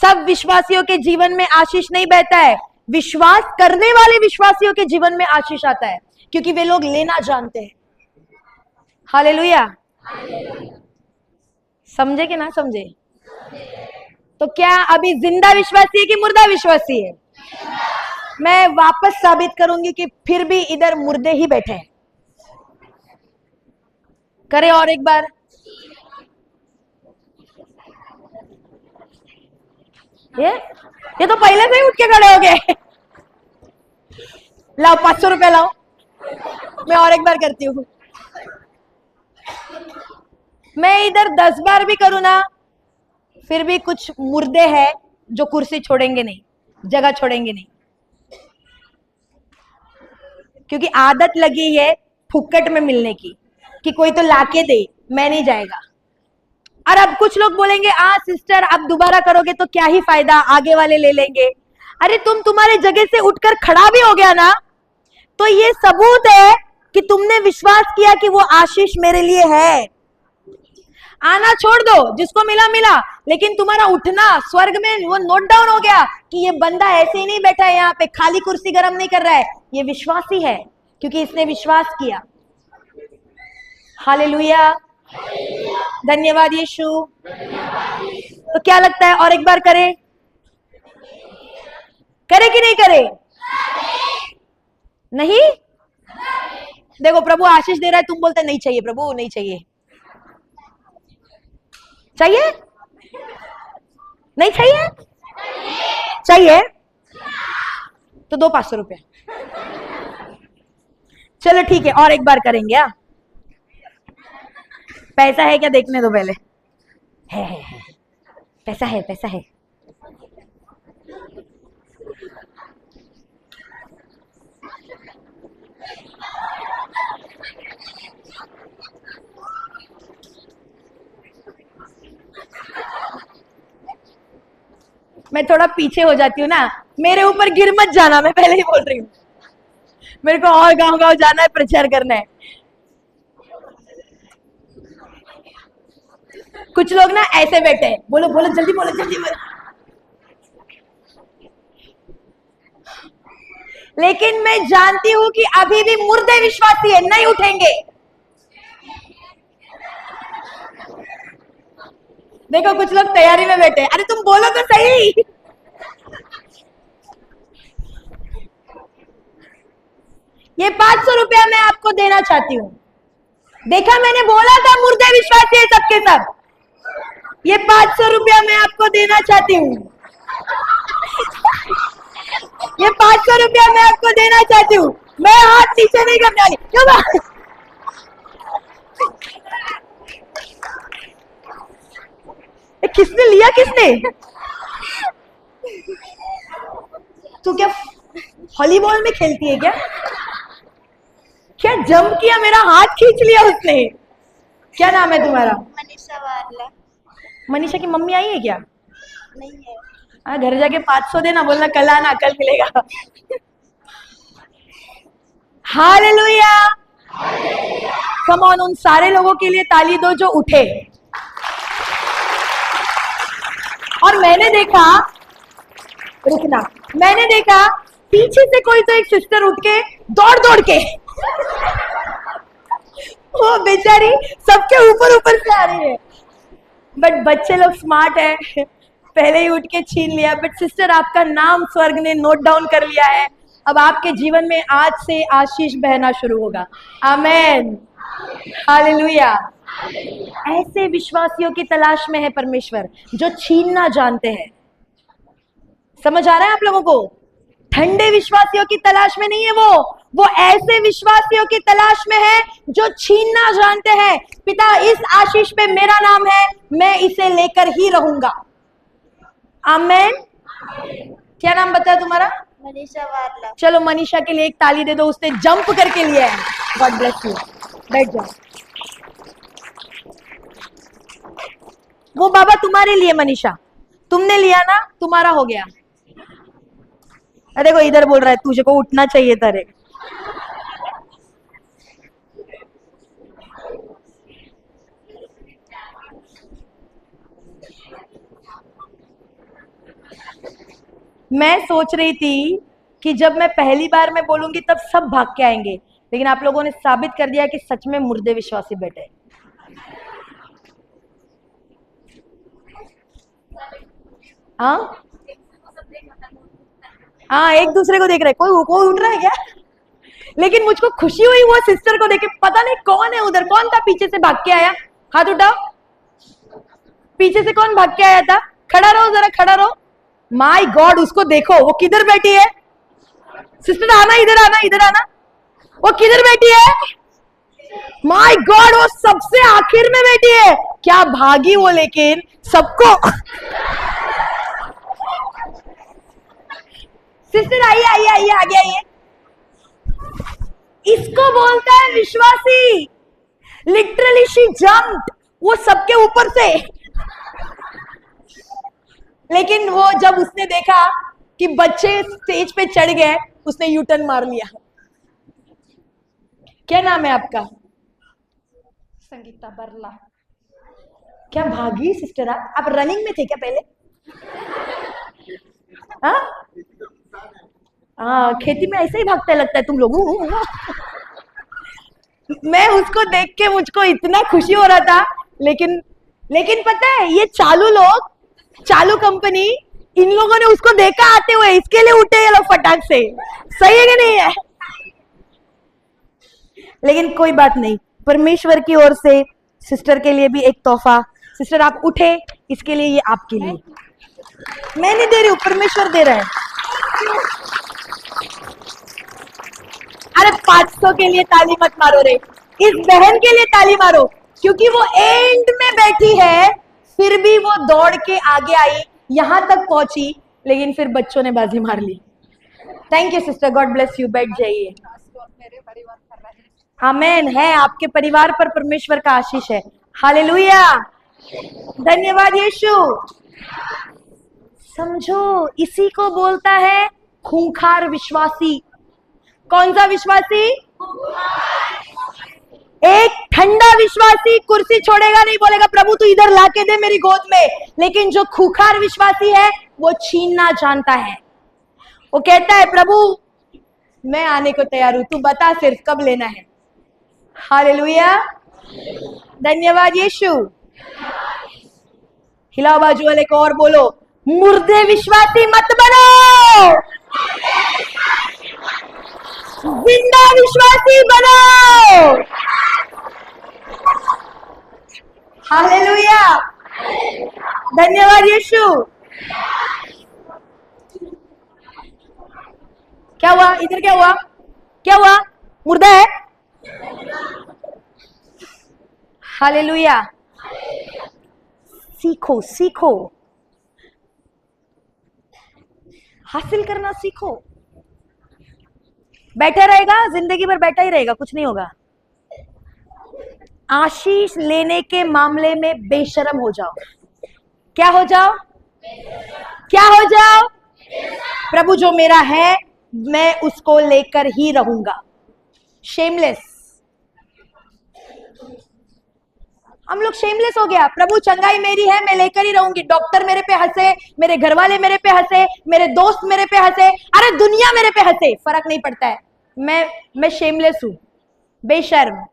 सब विश्वासियों के जीवन में आशीष नहीं बहता है, विश्वास करने वाले विश्वासियों के जीवन में आशीष आता है, क्योंकि वे लोग लेना जानते हैं। हालेलुया। समझे कि ना समझे? तो क्या अभी जिंदा विश्वासी है कि मुर्दा विश्वासी है? मैं वापस साबित करूंगी कि फिर भी इधर मुर्दे ही बैठे हैं। करे और एक बार। ये तो पहले से ही उठ के खड़े हो गए। लाओ 500 रुपया लाओ। मैं और एक बार करती हूँ। मैं इधर 10 बार भी करूँ ना, फिर भी कुछ मुर्दे हैं जो कुर्सी छोड़ेंगे नहीं, जगह छोड़ेंगे नहीं, क्योंकि आदत लगी है फुक्कट में मिलने की, कि कोई तो लाके दे, मैं नहीं जाएगा। और अब कुछ लोग बोलेंगे सिस्टर अब दोबारा करोगे तो क्या ही फायदा, आगे वाले ले लेंगे। अरे तुम्हारे जगह से उठकर खड़ा भी हो गया ना, तो ये सबूत है कि तुमने विश्वास किया कि वो आशीष मेरे लिए है। आना छोड़ दो, जिसको मिला मिला, लेकिन तुम्हारा उठना स्वर्ग में वो नोट डाउन हो गया कि ये बंदा ऐसे ही नहीं बैठा है यहाँ पे, खाली कुर्सी गर्म नहीं कर रहा है, ये विश्वासी है क्योंकि इसने विश्वास किया। हालेलुया, धन्यवाद यीशु। तो क्या लगता है और एक बार करे कि नहीं करे? नहीं? देखो प्रभु आशीष दे रहा है, तुम बोलते नहीं चाहिए प्रभु, नहीं चाहिए। चाहिए? नहीं चाहिए? चाहिए तो दो 500 रुपया। चलो ठीक है, और एक बार करेंगे। पैसा है क्या देखने दो पहले। है। पैसा है, पैसा है। मैं थोड़ा पीछे हो जाती हूँ ना, मेरे ऊपर गिर मत जाना, मैं पहले ही बोल रही हूँ। मेरे को और गांव जाना है, प्रचार करना है। कुछ लोग ना ऐसे बैठे हैं, बोलो बोलो जल्दी बोलो, जल्दी बोलो। लेकिन मैं जानती हूं कि अभी भी मुर्दे विश्वासी है, नहीं उठेंगे। देखो कुछ लोग तैयारी में बैठे हैं। अरे तुम बोलो तो सही। ये 500 रुपया मैं आपको देना चाहती हूँ। देखा, मैंने बोला था मुर्दे विश्वासी है सबके सब। ये 500 रुपया मैं आपको देना चाहती हूँ। ये 500 रुपया मैं आपको देना चाहती हूँ। मैं हाथ नीचे नहीं करने वाली। क्यों? किसने लिया? किसने? तू क्या वॉलीबॉल में खेलती है क्या? क्या जंप किया, मेरा हाथ खींच लिया उसने। क्या नाम है तुम्हारा? मनीषा वाला। मनीषा की मम्मी आई है क्या? नहीं है। हाँ, घर जाके 500 देना, बोलना कल आना, कल मिलेगा। हालेलुया। कम ऑन, उन सारे लोगों के लिए ताली दो जो उठे। और मैंने देखा, रुकना, मैंने देखा पीछे से कोई तो एक सिस्टर उठ के दौड़ दौड़ के वो बेचारी सबके ऊपर ऊपर से आ रही है। बट बच्चे लोग स्मार्ट है, पहले ही उठ के छीन लिया। बट सिस्टर, आपका नाम स्वर्ग ने नोट डाउन कर लिया है अब आपके जीवन में आज से आशीष बहना शुरू होगा। आमेन, हालेलुया। ऐसे विश्वासियों की तलाश में है परमेश्वर जो छीनना जानते हैं। समझ आ रहा है आप लोगों को? ठंडे विश्वासियों की तलाश में नहीं है वो ऐसे विश्वासियों की तलाश में है जो छीनना जानते हैं। पिता, इस आशीष पे मेरा नाम है, मैं इसे लेकर ही रहूंगा। आमेन। क्या नाम बताया तुम्हारा? मनीषा वारला। चलो मनीषा के लिए एक ताली दे दो, उसने जंप करके लिया है। God bless you. बैठ जाओ। वो बाबा तुम्हारे लिए मनीषा, तुमने लिया ना, तुम्हारा हो गया। अरे देखो इधर बोल रहा है तुझे को उठना चाहिए तेरे। मैं सोच रही थी कि जब मैं पहली बार में बोलूंगी तब सब भाग के आएंगे, लेकिन आप लोगों ने साबित कर दिया कि सच में मुर्दे विश्वासी बैठे। हाँ हाँ, एक दूसरे को देख रहे। कोई कोई उठ रहा है क्या? लेकिन मुझको खुशी हुई वो सिस्टर को देख के। पता नहीं कौन है उधर, कौन था पीछे से भाग के आया? हाथ उठाओ। पीछे से कौन भाग के आया था? खड़ा रहो जरा, खड़ा रहो। माय गॉड, उसको देखो वो किधर बैठी है। सिस्टर आना, इधर आना, इधर आना। वो किधर बैठी है? माय गॉड, वो सबसे आखिर में बैठी है। क्या भागी वो, लेकिन सबको। सिस्टर आइए आइए आइए, आगे आइए। इसको बोलता है विश्वासी। लिटरली शी जंप्ड, वो सबके ऊपर से। लेकिन वो जब उसने देखा कि बच्चे स्टेज पे चढ़ गए, उसने यू टर्न मार लिया। क्या नाम है आपका? संगीता बरला। क्या भागी सिस्टर आप रनिंग में थे क्या पहले? हाँ, खेती में ऐसे ही भागता लगता है तुम लोग। मैं उसको देख के मुझको इतना खुशी हो रहा था, लेकिन पता है ये चालू लोग, चालू कंपनी, इन लोगों ने उसको देखा आते हुए, इसके लिए उठे ये लोग फटाक से। सही है कि नहीं है? लेकिन कोई बात नहीं, परमेश्वर की ओर से सिस्टर के लिए भी एक तोहफा। सिस्टर आप उठे, इसके लिए ये आपके लिए। मैं नहीं दे रही हूं, परमेश्वर दे रहा है। अरे 500 के लिए ताली मत मारो रे, इस बहन के लिए ताली मारो, क्योंकि वो एंड में बैठी है, फिर भी वो दौड़ के आगे आई, यहां तक पहुंची, लेकिन फिर बच्चों ने बाजी मार ली। Thank you sister, God bless you. बैठ जाइए। आमेन। है आपके परिवार पर परमेश्वर का आशीष है। हालेलुया, धन्यवाद यीशु। समझो, इसी को बोलता है खूंखार विश्वासी। कौन सा विश्वासी? एक ठंडा विश्वासी कुर्सी छोड़ेगा नहीं, बोलेगा प्रभु तू इधर लाके दे मेरी गोद में। लेकिन जो खूंखार विश्वासी है वो छीनना जानता है। वो कहता है प्रभु मैं आने को तैयार हूं, तू बता सिर्फ कब लेना है। हालेलुया, धन्यवाद यीशु। हिलाओ बाजू वाले को और बोलो, मुर्दे विश्वासी मत बनो, जिंदा विश्वासी बनो। हालेलुया, धन्यवाद यीशु। क्या हुआ इधर? क्या हुआ? क्या हुआ? मुर्दा है? हालेलुया। सीखो सीखो, हासिल करना सीखो। बैठा रहेगा जिंदगी भर, बैठा ही रहेगा, कुछ नहीं होगा। आशीष लेने के मामले में बेशर्म हो जाओ। क्या हो जाओ? क्या हो जाओ? प्रभु जो मेरा है मैं उसको लेकर ही रहूंगा। शेमलेस। हम लोग शेमलेस हो गया। प्रभु चंगाई मेरी है, मैं लेकर ही रहूंगी। डॉक्टर मेरे पे हंसे, मेरे घर वाले मेरे पे हंसे, मेरे दोस्त मेरे पे हंसे, अरे दुनिया मेरे पे हंसे, फर्क नहीं पड़ता है। मैं शेमलेस हूं, बेशर्म,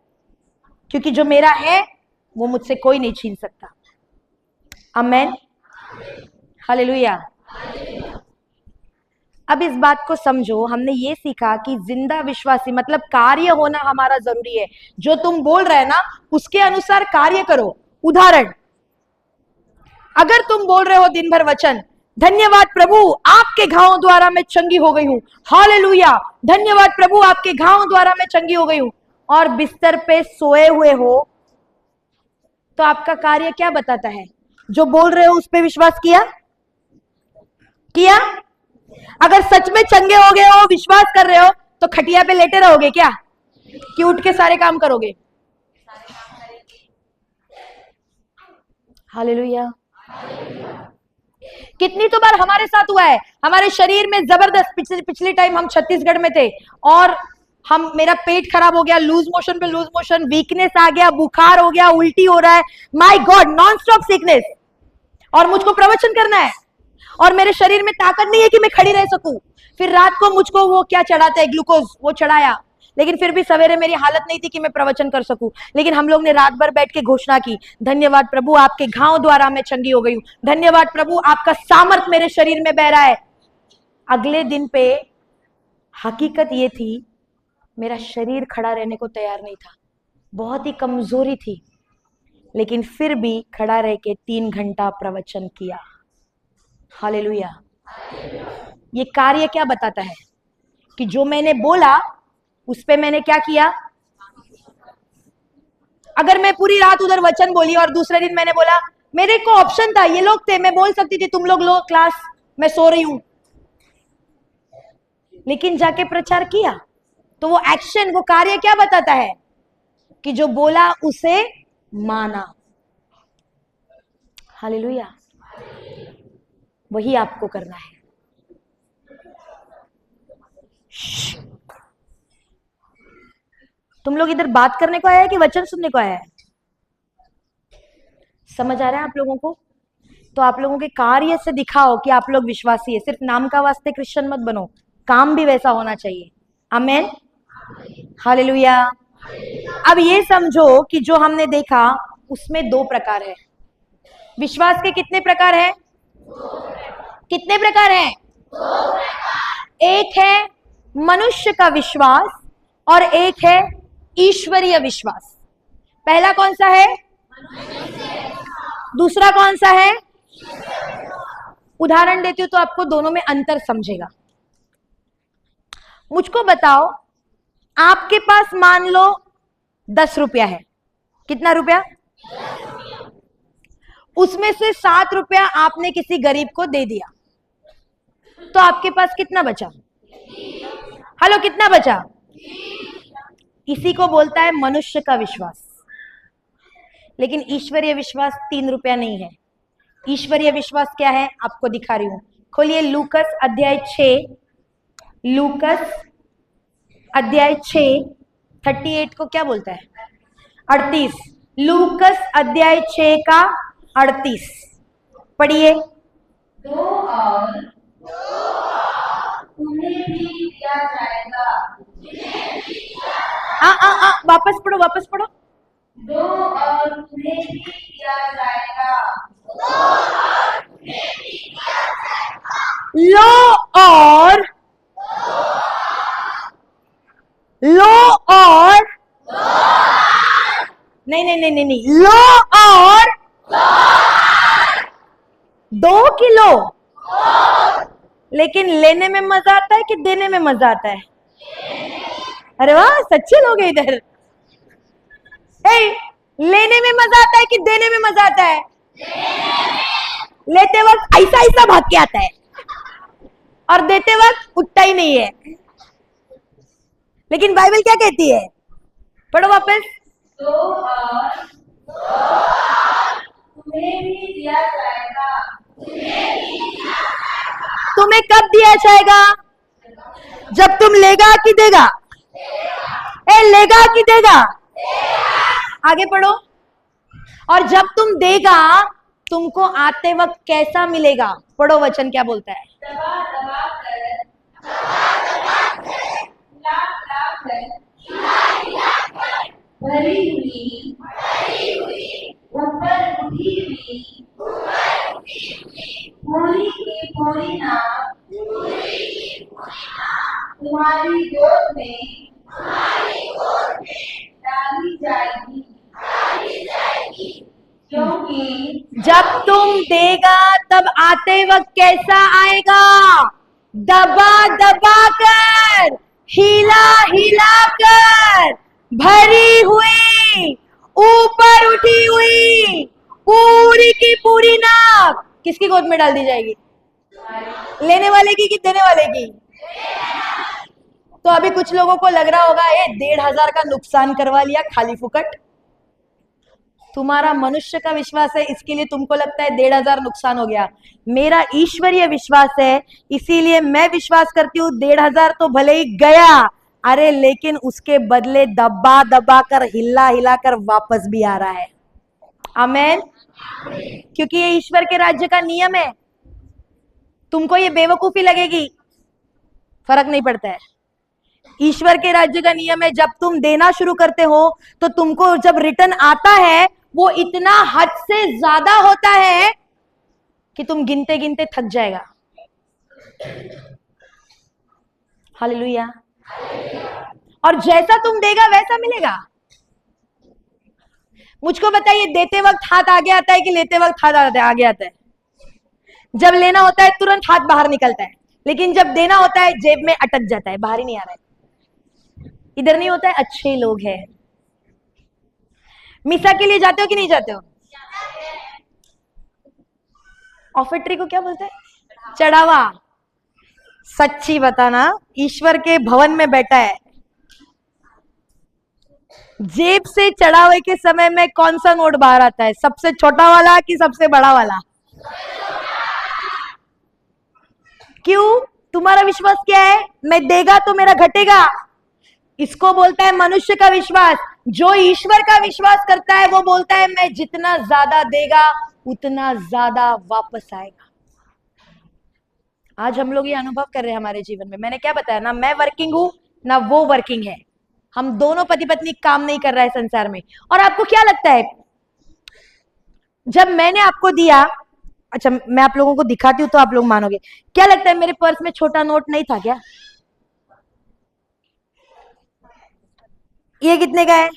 क्योंकि जो मेरा है वो मुझसे कोई नहीं छीन सकता। आमेन, हालेलुया। अब इस बात को समझो, हमने ये सीखा कि जिंदा विश्वासी मतलब कार्य होना हमारा जरूरी है। जो तुम बोल रहे हैं ना उसके अनुसार कार्य करो। उदाहरण, अगर तुम बोल रहे हो दिन भर वचन, धन्यवाद प्रभु आपके घावों द्वारा मैं चंगी हो गई हूं, हालेलुया, धन्यवाद प्रभु आपके घावों द्वारा मैं चंगी हो गई हूं, और बिस्तर पे सोए हुए हो, तो आपका कार्य क्या बताता है? जो बोल रहे हो उस पे विश्वास किया? अगर सच में चंगे हो गए हो, विश्वास कर रहे हो, तो खटिया पे लेटे रहोगे क्या कि उठ के सारे काम करोगे? हालेलुया। कितनी तो बार हमारे साथ हुआ है, हमारे शरीर में जबरदस्त, पिछले टाइम हम छत्तीसगढ़ में थे और मेरा पेट खराब हो गया, लूज मोशन, वीकनेस आ गया, बुखार हो गया, उल्टी हो रहा है, my God, non stop sickness, और मुझको प्रवचन करना है और मेरे शरीर में ताकत नहीं है कि मैं खड़ी रह सकूं। फिर रात को मुझको वो क्या चढ़ाते हैं, ग्लूकोज, वो चढ़ाया, लेकिन फिर भी सवेरे मेरी हालत नहीं थी कि मैं प्रवचन कर सकूं। लेकिन हम लोग ने रात भर बैठ के घोषणा की, धन्यवाद प्रभु आपके घाव द्वारा मैं चंगी हो गई हूं, धन्यवाद प्रभु आपका सामर्थ मेरे शरीर में बह रहा है। अगले दिन पे हकीकत ये थी, मेरा शरीर खड़ा रहने को तैयार नहीं था, बहुत ही कमजोरी थी, लेकिन फिर भी खड़ा रह के 3 घंटा प्रवचन किया। हालेलुया। ये कार्य क्या बताता है? कि जो मैंने बोला उस पे मैंने क्या किया? अगर मैं पूरी रात उधर वचन बोली और दूसरे दिन मैंने बोला, मेरे को ऑप्शन था, ये लोग थे, मैं बोल सकती थी तुम लोग लो क्लास, मैं सो रही हूं, लेकिन जाके प्रचार किया, तो वो एक्शन, वो कार्य क्या बताता है? कि जो बोला उसे माना। हालेलुया। वही आपको करना है। तुम लोग इधर बात करने को आया है कि वचन सुनने को आया है? समझ आ रहा है आप लोगों को? तो आप लोगों के कार्य से दिखाओ कि आप लोग विश्वासी है। सिर्फ नाम का वास्ते क्रिश्चियन मत बनो, काम भी वैसा होना चाहिए। आमेन, हालेलुया। अब ये समझो कि जो हमने देखा उसमें 2 प्रकार है। विश्वास के कितने प्रकार है? कितने प्रकार हैं? एक है मनुष्य का विश्वास और एक है ईश्वरीय विश्वास। पहला कौन सा है? दूसरा कौन सा है? उदाहरण देती हूं तो आपको दोनों में अंतर समझेगा। मुझको बताओ, आपके पास मान लो 10 रुपया है। कितना रुपया? उसमें से 7 रुपया आपने किसी गरीब को दे दिया, तो आपके पास कितना बचा? हेलो, कितना बचा? इसी को बोलता है मनुष्य का विश्वास। लेकिन ईश्वरीय विश्वास 3 रुपया नहीं है। ईश्वरीय विश्वास क्या है आपको दिखा रही हूं। खोलिए लूकस अध्याय 6, लूकस अध्याय 6 38 को क्या बोलता है? 38। लूकस अध्याय 6 का 38 पढ़िए। 2 और तुम्हें भी दिया जाएगा। वापस पढ़ो, वापस पढ़ो। 2 और तुम्हें भी दिया जाएगा। लो और नहीं, लो और 2 किलो। लेकिन लेने में मजा आता है कि देने में मजा आता है? अरे वाह, सच्चे लोग हैं इधर। लेने में मजा आता है कि देने में मजा आता है? लेते वक्त ऐसा ऐसा भाग के आता है और देते वक्त उठता ही नहीं है। लेकिन बाइबल क्या कहती है? पढ़ो वापस। 2 और तुम्हें भी दिया जाएगा। तुम्हें कब दिया जाएगा? जब तुम लेगा कि देगा? लेगा कि देगा? आगे पढ़ो। और जब तुम देगा, तुमको आते वक्त कैसा मिलेगा? पढ़ो वचन क्या बोलता है? दबा दबा कर भरी हुई ऊपर उठी हुई पूरी की पूरी नाव जाएगी क्योंकि जब तुम देगा तब आते वक्त कैसा आएगा? दबा दबा कर, हिला हिला कर, भरी हुई, ऊपर उठी हुई, पूरी की पूरी नाव किसकी गोद में डाल दी जाएगी? लेने वाले की कि देने वाले की? तो अभी कुछ लोगों को लग रहा होगा ये 1,500 का नुकसान करवा लिया खाली फुकट। तुम्हारा मनुष्य का विश्वास है इसके लिए तुमको लगता है 1,500 नुकसान हो गया। मेरा ईश्वरीय विश्वास है इसीलिए मैं विश्वास करती हूँ 1,500 तो भले ही गया, अरे लेकिन उसके बदले दबा दबा कर, हिला हिला कर वापस भी आ रहा है। आमेन। क्योंकि ये ईश्वर के राज्य का नियम है। तुमको ये बेवकूफी लगेगी, फर्क नहीं पड़ता है। ईश्वर के राज्य का नियम है जब तुम देना शुरू करते हो तो तुमको जब रिटर्न आता है वो इतना हद से ज्यादा होता है कि तुम गिनते गिनते थक जाएगा। हालेलुया। और जैसा तुम देगा वैसा मिलेगा। मुझको बताइए, देते वक्त हाथ आगे आता है कि लेते वक्त हाथ आगे आता है? जब लेना होता है तुरंत हाथ बाहर निकलता है, लेकिन जब देना होता है जेब में अटक जाता है, बाहर ही नहीं आ रहा है। इधर नहीं होता है। अच्छे लोग हैं। मिसा के लिए जाते हो कि नहीं जाते हो? ऑफेट्री को क्या बोलते हैं? चढ़ावा। सच्ची बताना, ईश्वर के भवन में बैठा है, जेब से चढ़ावे के समय में कौन सा नोट बाहर आता है? सबसे छोटा वाला कि सबसे बड़ा वाला? क्यों? तुम्हारा विश्वास क्या है? मैं देगा तो मेरा घटेगा। इसको बोलता है मनुष्य का विश्वास। जो ईश्वर का विश्वास करता है वो बोलता है मैं जितना ज्यादा देगा उतना ज्यादा वापस आएगा। आज हम लोग ये अनुभव कर रहे हैं हमारे जीवन में। मैंने क्या बताया ना, मैं वर्किंग हूं ना वो वर्किंग है। हम दोनों पति पत्नी काम नहीं कर रहा है संसार में। और आपको क्या लगता है जब मैंने आपको दिया, अच्छा मैं आप लोगों को दिखाती हूं तो आप लोग मानोगे, क्या लगता है मेरे पर्स में छोटा नोट नहीं था क्या? ये कितने का है?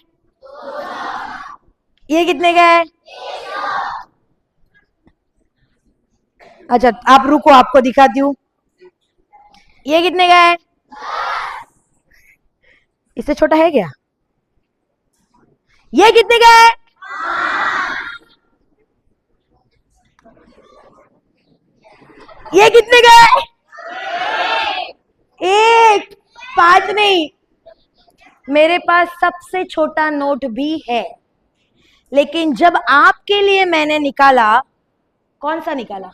ये कितने का है? अच्छा आप रुको, आपको दिखाती हूं। ये कितने का है? इससे छोटा है क्या? ये कितने का है? ये कितने का है? 1, 5 नहीं। मेरे पास सबसे छोटा नोट भी है, लेकिन जब आपके लिए मैंने निकाला, कौन सा निकाला?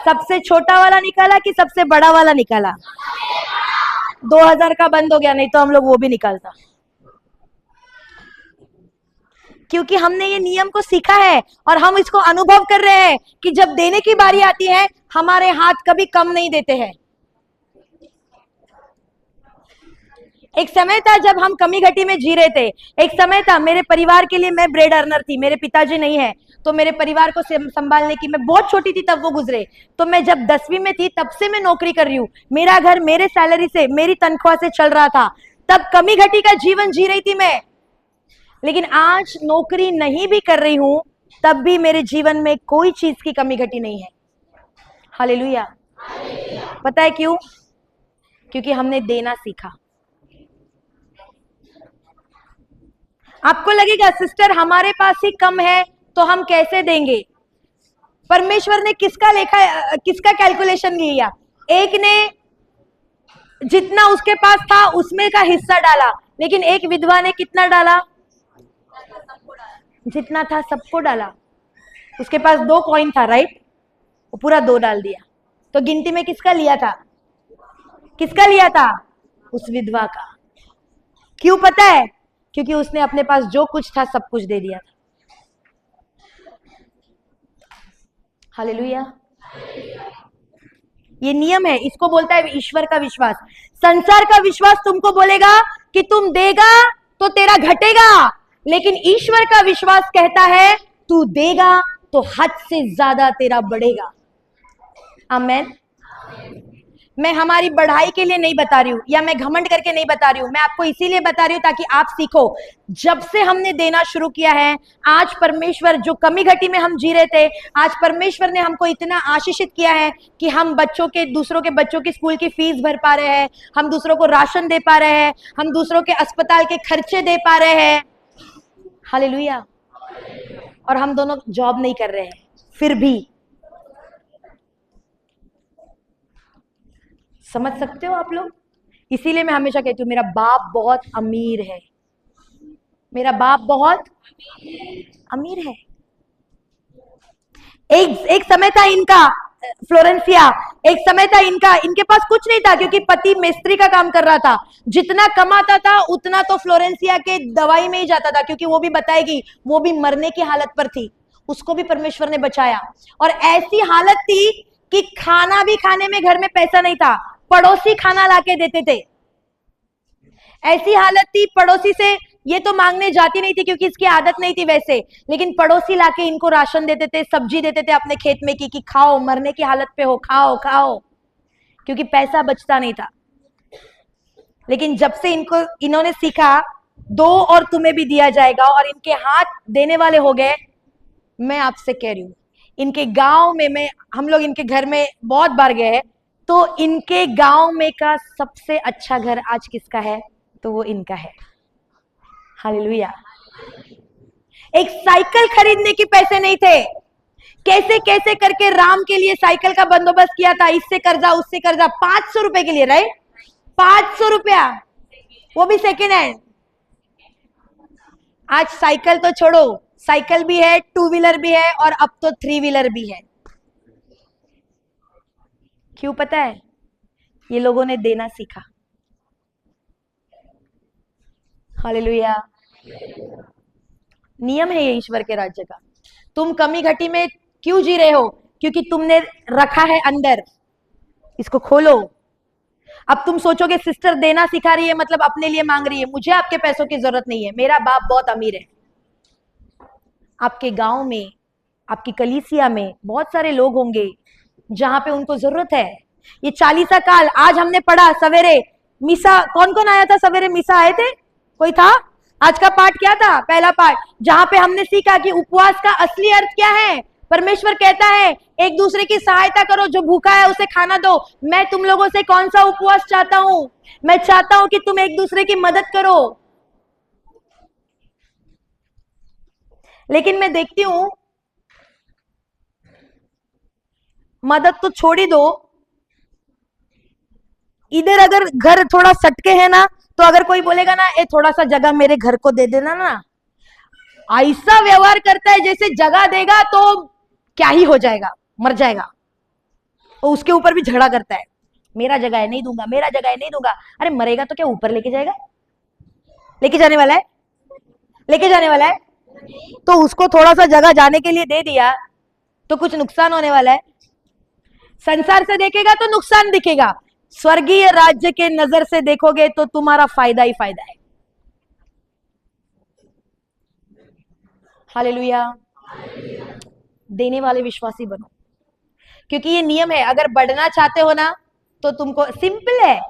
सबसे छोटा वाला निकाला कि सबसे बड़ा वाला निकाला? 2,000 का बंद हो गया, नहीं तो हम लोग वो भी निकालता। क्योंकि हमने ये नियम को सीखा है और हम इसको अनुभव कर रहे हैं कि जब देने की बारी आती है हमारे हाथ कभी कम नहीं देते हैं। एक समय था जब हम कमी घटी में जी रहे थे। एक समय था मेरे परिवार के लिए मैं ब्रेड अर्नर थी। मेरे पिताजी नहीं है तो मेरे परिवार को संभालने की, मैं बहुत छोटी थी तब वो गुजरे। तो मैं जब 10वीं में थी तब से मैं नौकरी कर रही हूँ। मेरा घर मेरे सैलरी से, मेरी तनख्वाह से चल रहा था। तब कमी घटी का जीवन जी रही थी मैं। लेकिन आज नौकरी नहीं भी कर रही हूं तब भी मेरे जीवन में कोई चीज की कमी घटी नहीं है। हालेलुया। पता है क्यों? क्योंकि हमने देना सीखा। आपको लगेगा सिस्टर हमारे पास ही कम है तो हम कैसे देंगे? परमेश्वर ने किसका कैलकुलेशन लिया? एक ने जितना उसके पास था उसमें का हिस्सा डाला, लेकिन एक विधवा ने कितना डाला? जितना था सबको डाला। उसके पास 2 कॉइन था, राइट? वो पूरा 2 डाल दिया। तो गिनती में किसका लिया था? किसका लिया था? उस विधवा का। क्यों पता है? क्योंकि उसने अपने पास जो कुछ था सब कुछ दे दिया था। हालेलुया। ये नियम है, इसको बोलता है ईश्वर का विश्वास। संसार का विश्वास तुमको बोलेगा कि तुम देगा तो तेरा घटेगा, लेकिन ईश्वर का विश्वास कहता है तू देगा तो हद से ज्यादा तेरा बढ़ेगा। आमेन। मैं हमारी बढ़ाई के लिए नहीं बता रही हूँ, या मैं घमंड करके नहीं बता रही हूँ, मैं आपको इसीलिए बता रही हूँ ताकि आप सीखो। जब से हमने देना शुरू किया है, आज परमेश्वर, जो कमी घटी में हम जी रहे थे, आज परमेश्वर ने हमको इतना आशीषित किया है कि हम दूसरों के बच्चों की स्कूल की फीस भर पा रहे हैं, हम दूसरों को राशन दे पा रहे हैं, हम दूसरों के अस्पताल के खर्चे दे पा रहे हैं। हालेलुया। और हम दोनों जॉब नहीं कर रहे हैं फिर भी। समझ सकते हो आप लोग? इसीलिए मैं हमेशा कहती हूँ मेरा बाप बहुत अमीर है, मेरा बाप बहुत अमीर है। एक समय था इनका, फ्लोरेंसिया, एक समय था इनके पास कुछ नहीं था क्योंकि पति मिस्त्री का काम कर रहा था। जितना कमाता था उतना तो फ्लोरेंसिया के दवाई में ही जाता था, क्योंकि वो भी बताएगी वो भी मरने की हालत पर थी, उसको भी परमेश्वर ने बचाया। और ऐसी हालत थी कि खाना भी खाने में घर में पैसा नहीं था, पड़ोसी खाना लाके देते थे। ऐसी हालत थी, पड़ोसी से ये तो मांगने जाती नहीं थी क्योंकि इसकी आदत नहीं थी वैसे, लेकिन पड़ोसी लाके इनको राशन देते थे, सब्जी देते थे अपने खेत में कि खाओ, मरने की हालत पे हो, खाओ खाओ, क्योंकि पैसा बचता नहीं था। लेकिन जब से इन्होंने सीखा दो और तुम्हें भी दिया जाएगा, और इनके हाथ देने वाले हो गए, मैं आपसे कह रही हूं, इनके गांव में हम लोग इनके घर में बहुत बार गए हैं, तो इनके गांव में का सबसे अच्छा घर आज किसका है? तो वो इनका है। हालेलुया। एक साइकिल खरीदने के पैसे नहीं थे, कैसे कैसे करके राम के लिए साइकिल का बंदोबस्त किया था, इससे कर्जा उससे कर्जा, 500 रुपए के लिए, राइट? 500 रुपया, वो भी सेकेंड हैंड। आज साइकिल तो छोड़ो, साइकिल भी है, 2 व्हीलर भी है, और अब तो 3 व्हीलर भी है। क्यों पता है? ये लोगों ने देना सीखा। हालेलुया। नियम है ये ईश्वर के राज्य का। तुम कमी घटी में क्यों जी रहे हो? क्योंकि तुमने रखा है अंदर, इसको खोलो। अब तुम सोचोगे सिस्टर देना सिखा रही है मतलब अपने लिए मांग रही है। मुझे आपके पैसों की जरूरत नहीं है, मेरा बाप बहुत अमीर है। आपके गांव में, आपकी कलीसिया में बहुत सारे लोग होंगे जहां पे उनको जरूरत है। ये 40 काल आज हमने पढ़ा सवेरे मिसा, कौन कौन आया था सवेरे? मिसा आए थे? कोई था? आज का पाठ क्या था? पहला पाठ, जहां पे हमने सीखा कि उपवास का असली अर्थ क्या है। परमेश्वर कहता है एक दूसरे की सहायता करो, जो भूखा है उसे खाना दो। मैं तुम लोगों से कौन सा उपवास चाहता हूं? मैं चाहता हूं कि तुम एक दूसरे की मदद करो। लेकिन मैं देखती हूं, मदद तो छोड़ ही दो, इधर अगर घर थोड़ा सटके है ना, तो अगर कोई बोलेगा ना ए थोड़ा सा जगह मेरे घर को दे देना ना, ऐसा व्यवहार करता है जैसे जगह देगा तो क्या ही हो जाएगा, मर जाएगा। और उसके ऊपर भी झगड़ा करता है, मेरा जगह है नहीं दूंगा, मेरा जगह है नहीं दूंगा। अरे मरेगा तो क्या ऊपर लेके जाएगा? लेके जाने वाला है? लेके जाने वाला है? तो उसको थोड़ा सा जगह जाने के लिए दे दिया तो कुछ नुकसान होने वाला है? संसार से देखेगा तो नुकसान दिखेगा, स्वर्गीय राज्य के नजर से देखोगे तो तुम्हारा फायदा ही फायदा है। हालेलुया। देने वाले विश्वासी बनो, क्योंकि ये नियम है। अगर बढ़ना चाहते हो ना तो तुमको सिंपल है,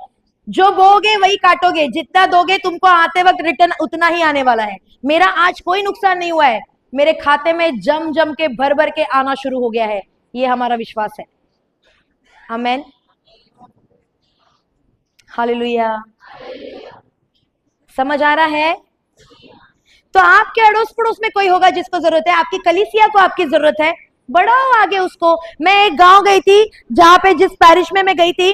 जो बोगे वही काटोगे, जितना दोगे तुमको आते वक्त रिटर्न उतना ही आने वाला है। मेरा आज कोई नुकसान नहीं हुआ है, मेरे खाते में जम जम के भर भर के आना शुरू हो गया है। ये हमारा विश्वास है। आमेन। हालेलुया। समझ आ रहा है? तो आपके अड़ोस पड़ोस में कोई होगा जिसको जरूरत है, आपकी कलीसिया को आपकी जरूरत है, बढ़ाओ आगे उसको। मैं एक गांव गई थी जहां पे, जिस पैरिश में मैं गई थी,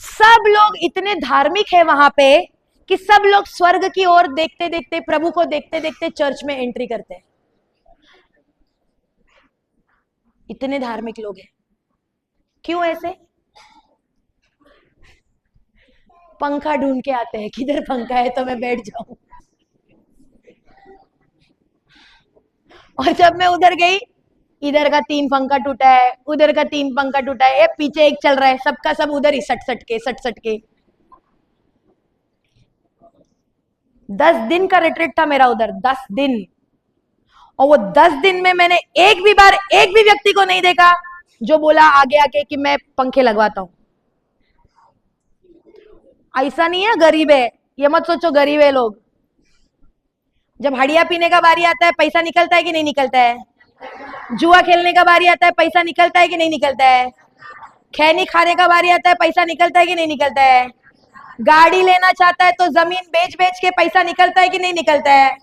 सब लोग इतने धार्मिक है वहां पे कि सब लोग स्वर्ग की ओर देखते देखते, प्रभु को देखते देखते चर्च में एंट्री करते हैं। इतने धार्मिक लोग हैं। क्यों ऐसे? पंखा ढूंढ के आते हैं, किधर पंखा है तो मैं बैठ जाऊं। और जब मैं उधर गई, इधर का 3 पंखा टूटा है, उधर का 3 पंखा टूटा है, पीछे एक चल रहा है, सबका सब उधर ही सट सट के। 10 दिन का रिट्रीट था मेरा उधर, 10 दिन। और वो 10 दिन में मैंने एक भी व्यक्ति को नहीं देखा जो बोला आगे आके कि मैं पंखे लगवाता हूं। ऐसा नहीं है गरीब है, ये मत सोचो गरीब है लोग। जब हड़िया पीने का बारी आता है पैसा निकलता है कि नहीं निकलता है? जुआ खेलने का बारी आता है पैसा निकलता है कि नहीं निकलता है? खैनी खाने का बारी आता है पैसा निकलता है कि नहीं निकलता है? गाड़ी लेना चाहता है तो जमीन बेच बेच के पैसा निकलता है कि नहीं निकलता है?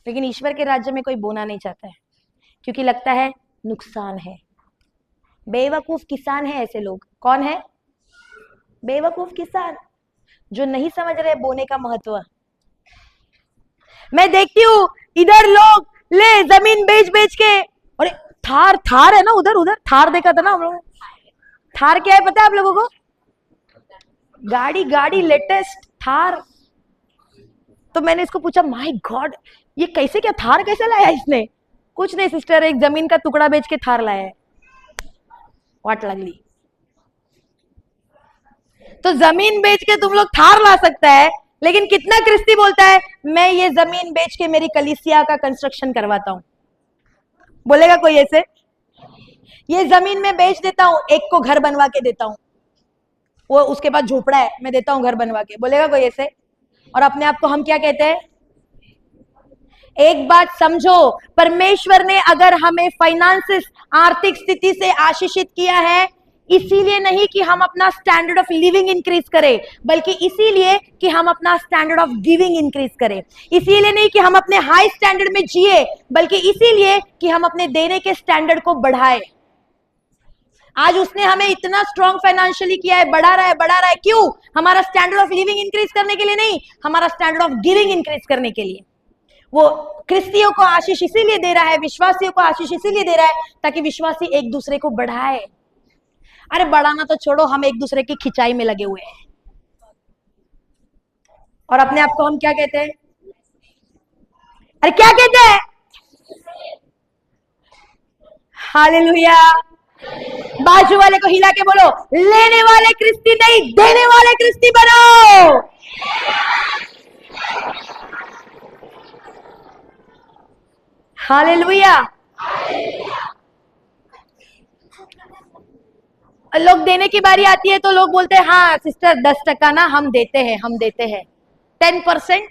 लेकिन ईश्वर के राज्य में कोई बोना नहीं चाहता है, क्योंकि लगता है नुकसान है। बेवकूफ किसान है ऐसे लोग। कौन है? बेवकूफ किसान, जो नहीं समझ रहे बोने का महत्व। मैं देखती हूँ इधर लोग ले जमीन बेच बेच के, और थार थार है ना, उधर उधर थार देखा था ना हम लोगों ने। थार क्या है पता है आप लोगों को? गाड़ी गाड़ी लेटेस्ट थार। तो मैंने इसको पूछा, माय गॉड ये कैसे, क्या थार कैसे लाया इसने? कुछ नहीं सिस्टर, एक जमीन का टुकड़ा बेच के थार लाया है। वाट लगली। तो जमीन बेच के तुम लोग थार ला सकता है, लेकिन कितना क्रिस्ती बोलता है मैं ये जमीन बेच के मेरी कलीसिया का कंस्ट्रक्शन करवाता हूं? बोलेगा कोई ऐसे? ये जमीन में बेच देता हूं, एक को घर बनवा के देता हूं, वो उसके पास झोपड़ा है, मैं देता हूं घर बनवा के। बोलेगा कोई ऐसे? और अपने आप को हम क्या कहते हैं? एक बात समझो, परमेश्वर ने अगर हमें फाइनेंसिस आर्थिक स्थिति से आशीषित किया है, इसीलिए नहीं कि हम अपना स्टैंडर्ड ऑफ लिविंग इंक्रीज करें, बल्कि इसीलिए कि हम अपना स्टैंडर्ड ऑफ गिविंग इंक्रीज करें। इसीलिए नहीं कि हम अपने हाई स्टैंडर्ड में जिए, बल्कि इसीलिए कि हम अपने देने के स्टैंडर्ड को बढ़ाए। आज उसने हमें इतना स्ट्रॉन्ग फाइनेंशियली किया है, बढ़ा रहा है बढ़ा रहा है। क्यों? हमारा स्टैंडर्ड ऑफ लिविंग इंक्रीज करने के लिए नहीं, हमारा स्टैंडर्ड ऑफ गिविंग इंक्रीज करने के लिए। वो क्रिस्तियों को आशीष इसीलिए दे रहा है, विश्वासियों को आशीष इसीलिए दे रहा है, ताकि विश्वासी एक दूसरे को बढ़ाए। अरे बढ़ाना तो छोड़ो, हम एक दूसरे की खिंचाई में लगे हुए हैं। और अपने आप को हम क्या कहते हैं? अरे क्या कहते हैं? हालेलुया। बाजू वाले को हिला के बोलो, लेने वाले क्रिस्ती नहीं, देने वाले क्रिस्ती बनो। हालेलुया। लोग देने की बारी आती है तो लोग बोलते हैं हाँ सिस्टर 10% ना हम देते हैं, हम देते हैं 10%।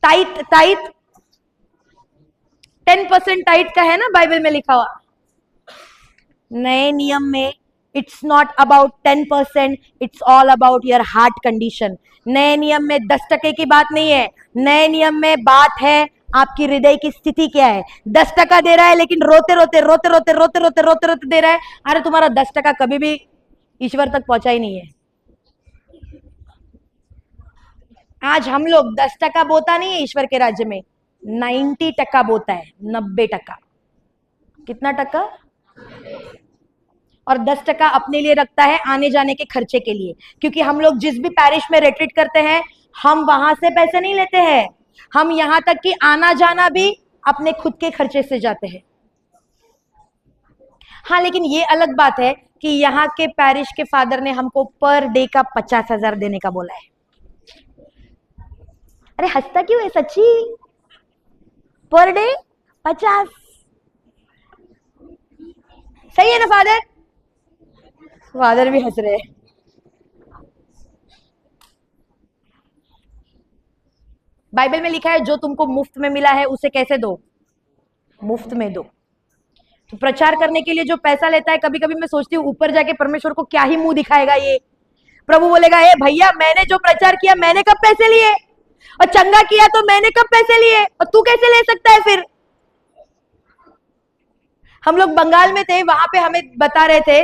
टाइट टाइट 10% टाइट का है ना बाइबल में लिखा हुआ। नए नियम में it's not about 10%, it's all about your heart condition. नए नियम में 10% की बात नहीं है, नए नियम में बात है आपकी हृदय की स्थिति क्या है। 10% दे रहा है लेकिन रोते रोते रोते रोते रोते रोते रोते रोते दे रहा है। अरे तुम्हारा 10% कभी भी ईश्वर तक पहुंचा ही नहीं है। आज हम लोग 10% बोता नहीं है ईश्वर के राज्य में, 90% बोता है, 90%। कितना टका? और 10% अपने लिए रखता है आने जाने के खर्चे के लिए। क्योंकि हम लोग जिस भी पैरिश में रिट्रीट करते हैं, हम वहां से पैसे नहीं लेते हैं, हम यहां तक कि आना जाना भी अपने खुद के खर्चे से जाते हैं। हाँ, लेकिन ये अलग बात है कि यहाँ के पैरिश के फादर ने हमको पर डे का 50,000 देने का बोला है। अरे हंसता क्यों है? सच्ची पर डे 50। सही है ना फादर? फादर भी हंस रहे हैं। बाइबल में लिखा है जो तुमको मुफ्त में मिला है उसे कैसे दो? मुफ्त में दो। तो प्रचार करने के लिए जो पैसा लेता है, कभी कभी मैं सोचती हूँ ऊपर जाके परमेश्वर को क्या ही मुंह दिखाएगा ये। प्रभु बोलेगा ए भैया मैंने जो प्रचार किया मैंने कब पैसे लिए, और चंगा किया तो मैंने कब पैसे लिए, और तू कैसे ले सकता है फिर? हम लोग बंगाल में थे, वहां पे हमें बता रहे थे,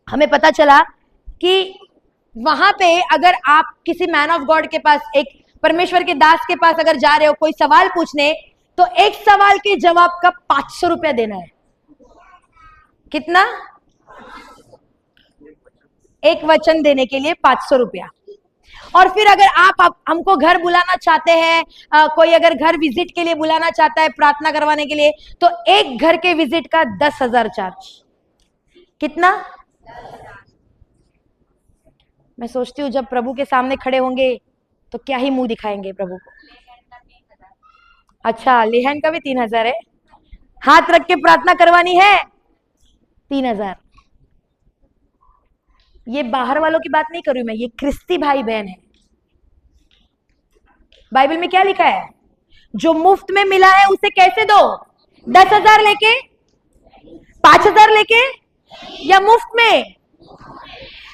हमें पता चला कि वहां पे अगर आप किसी मैन ऑफ गॉड के पास, एक परमेश्वर के दास के पास अगर जा रहे हो कोई सवाल पूछने, तो एक सवाल के जवाब का 500 रुपया देना है। कितना? एक वचन देने के लिए 500 रुपया। और फिर अगर आप हमको घर बुलाना चाहते हैं, कोई अगर घर विजिट के लिए बुलाना चाहता है प्रार्थना करवाने के लिए, तो एक घर के विजिट का 10,000 चार्ज। कितना? मैं सोचती हूँ जब प्रभु के सामने खड़े होंगे तो क्या ही मुंह दिखाएंगे प्रभु को। अच्छा, लेहन का भी 3,000 है। हाथ रख के प्रार्थना करवानी है 3,000। ये बाहर वालों की बात नहीं कर रही हूं मैं, ये ख्रिस्ती भाई बहन है। बाइबल में क्या लिखा है? जो मुफ्त में मिला है उसे कैसे दो? 10,000 लेके, 5,000 लेके, या मुफ्त में?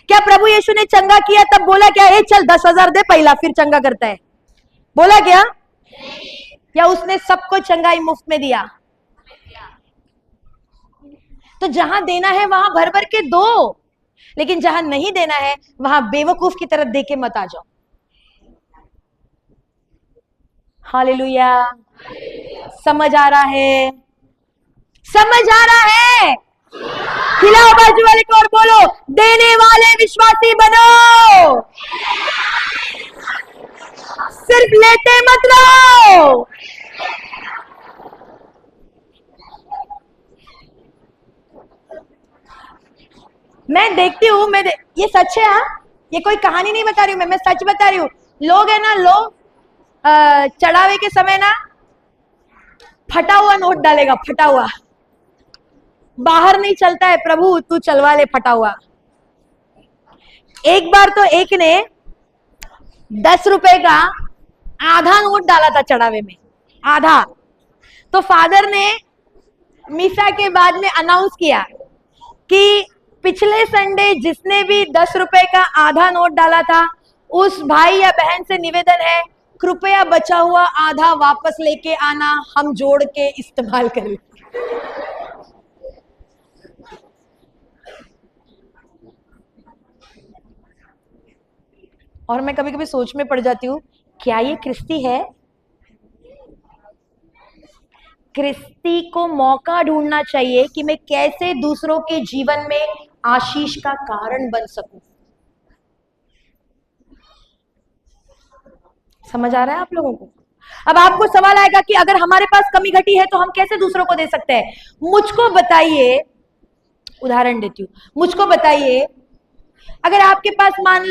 क्या प्रभु यीशु ने चंगा किया तब बोला क्या ए चल 10,000 दे पहला फिर चंगा करता है? बोला क्या? या उसने सबको चंगाई मुफ्त में दिया? तो जहां देना है वहां भर भर के दो, लेकिन जहां नहीं देना है वहां बेवकूफ की तरफ दे के मत आ जाओ। हालेलुया। समझ आ रहा है? समझ आ रहा है? खिलाओ बाजू वाले को और बोलो, देने वाले विश्वासी बनो, सिर्फ लेते मत रहो। मैं देखती हूँ, ये सच है। हाँ, ये कोई कहानी नहीं बता रही हूँ मैं सच बता रही हूँ। लोग है ना, लोग चढ़ावे के समय ना फटा हुआ नोट डालेगा, फटा हुआ, बाहर नहीं चलता है, प्रभु तू चलवा ले फटा हुआ। एक बार तो एक ने 10 रुपए का आधा नोट डाला था चढ़ावे में, आधा। तो फादर ने मिसा के बाद में अनाउंस किया कि पिछले संडे जिसने भी 10 रुपए का आधा नोट डाला था उस भाई या बहन से निवेदन है कृपया बचा हुआ आधा वापस लेके आना, हम जोड़ के इस्तेमाल करें। और मैं कभी कभी सोच में पड़ जाती हूँ, क्या ये ख्रिस्ती है? ख्रिस्ती को मौका ढूंढना चाहिए कि मैं कैसे दूसरों के जीवन में आशीष का कारण बन सकूं। समझ आ रहा है आप लोगों को? अब आपको सवाल आएगा कि अगर हमारे पास कमी घटी है तो हम कैसे दूसरों को दे सकते हैं? मुझको बताइए, उदाहरण देती हूँ, मुझको बताइए, अगर आपके पास मान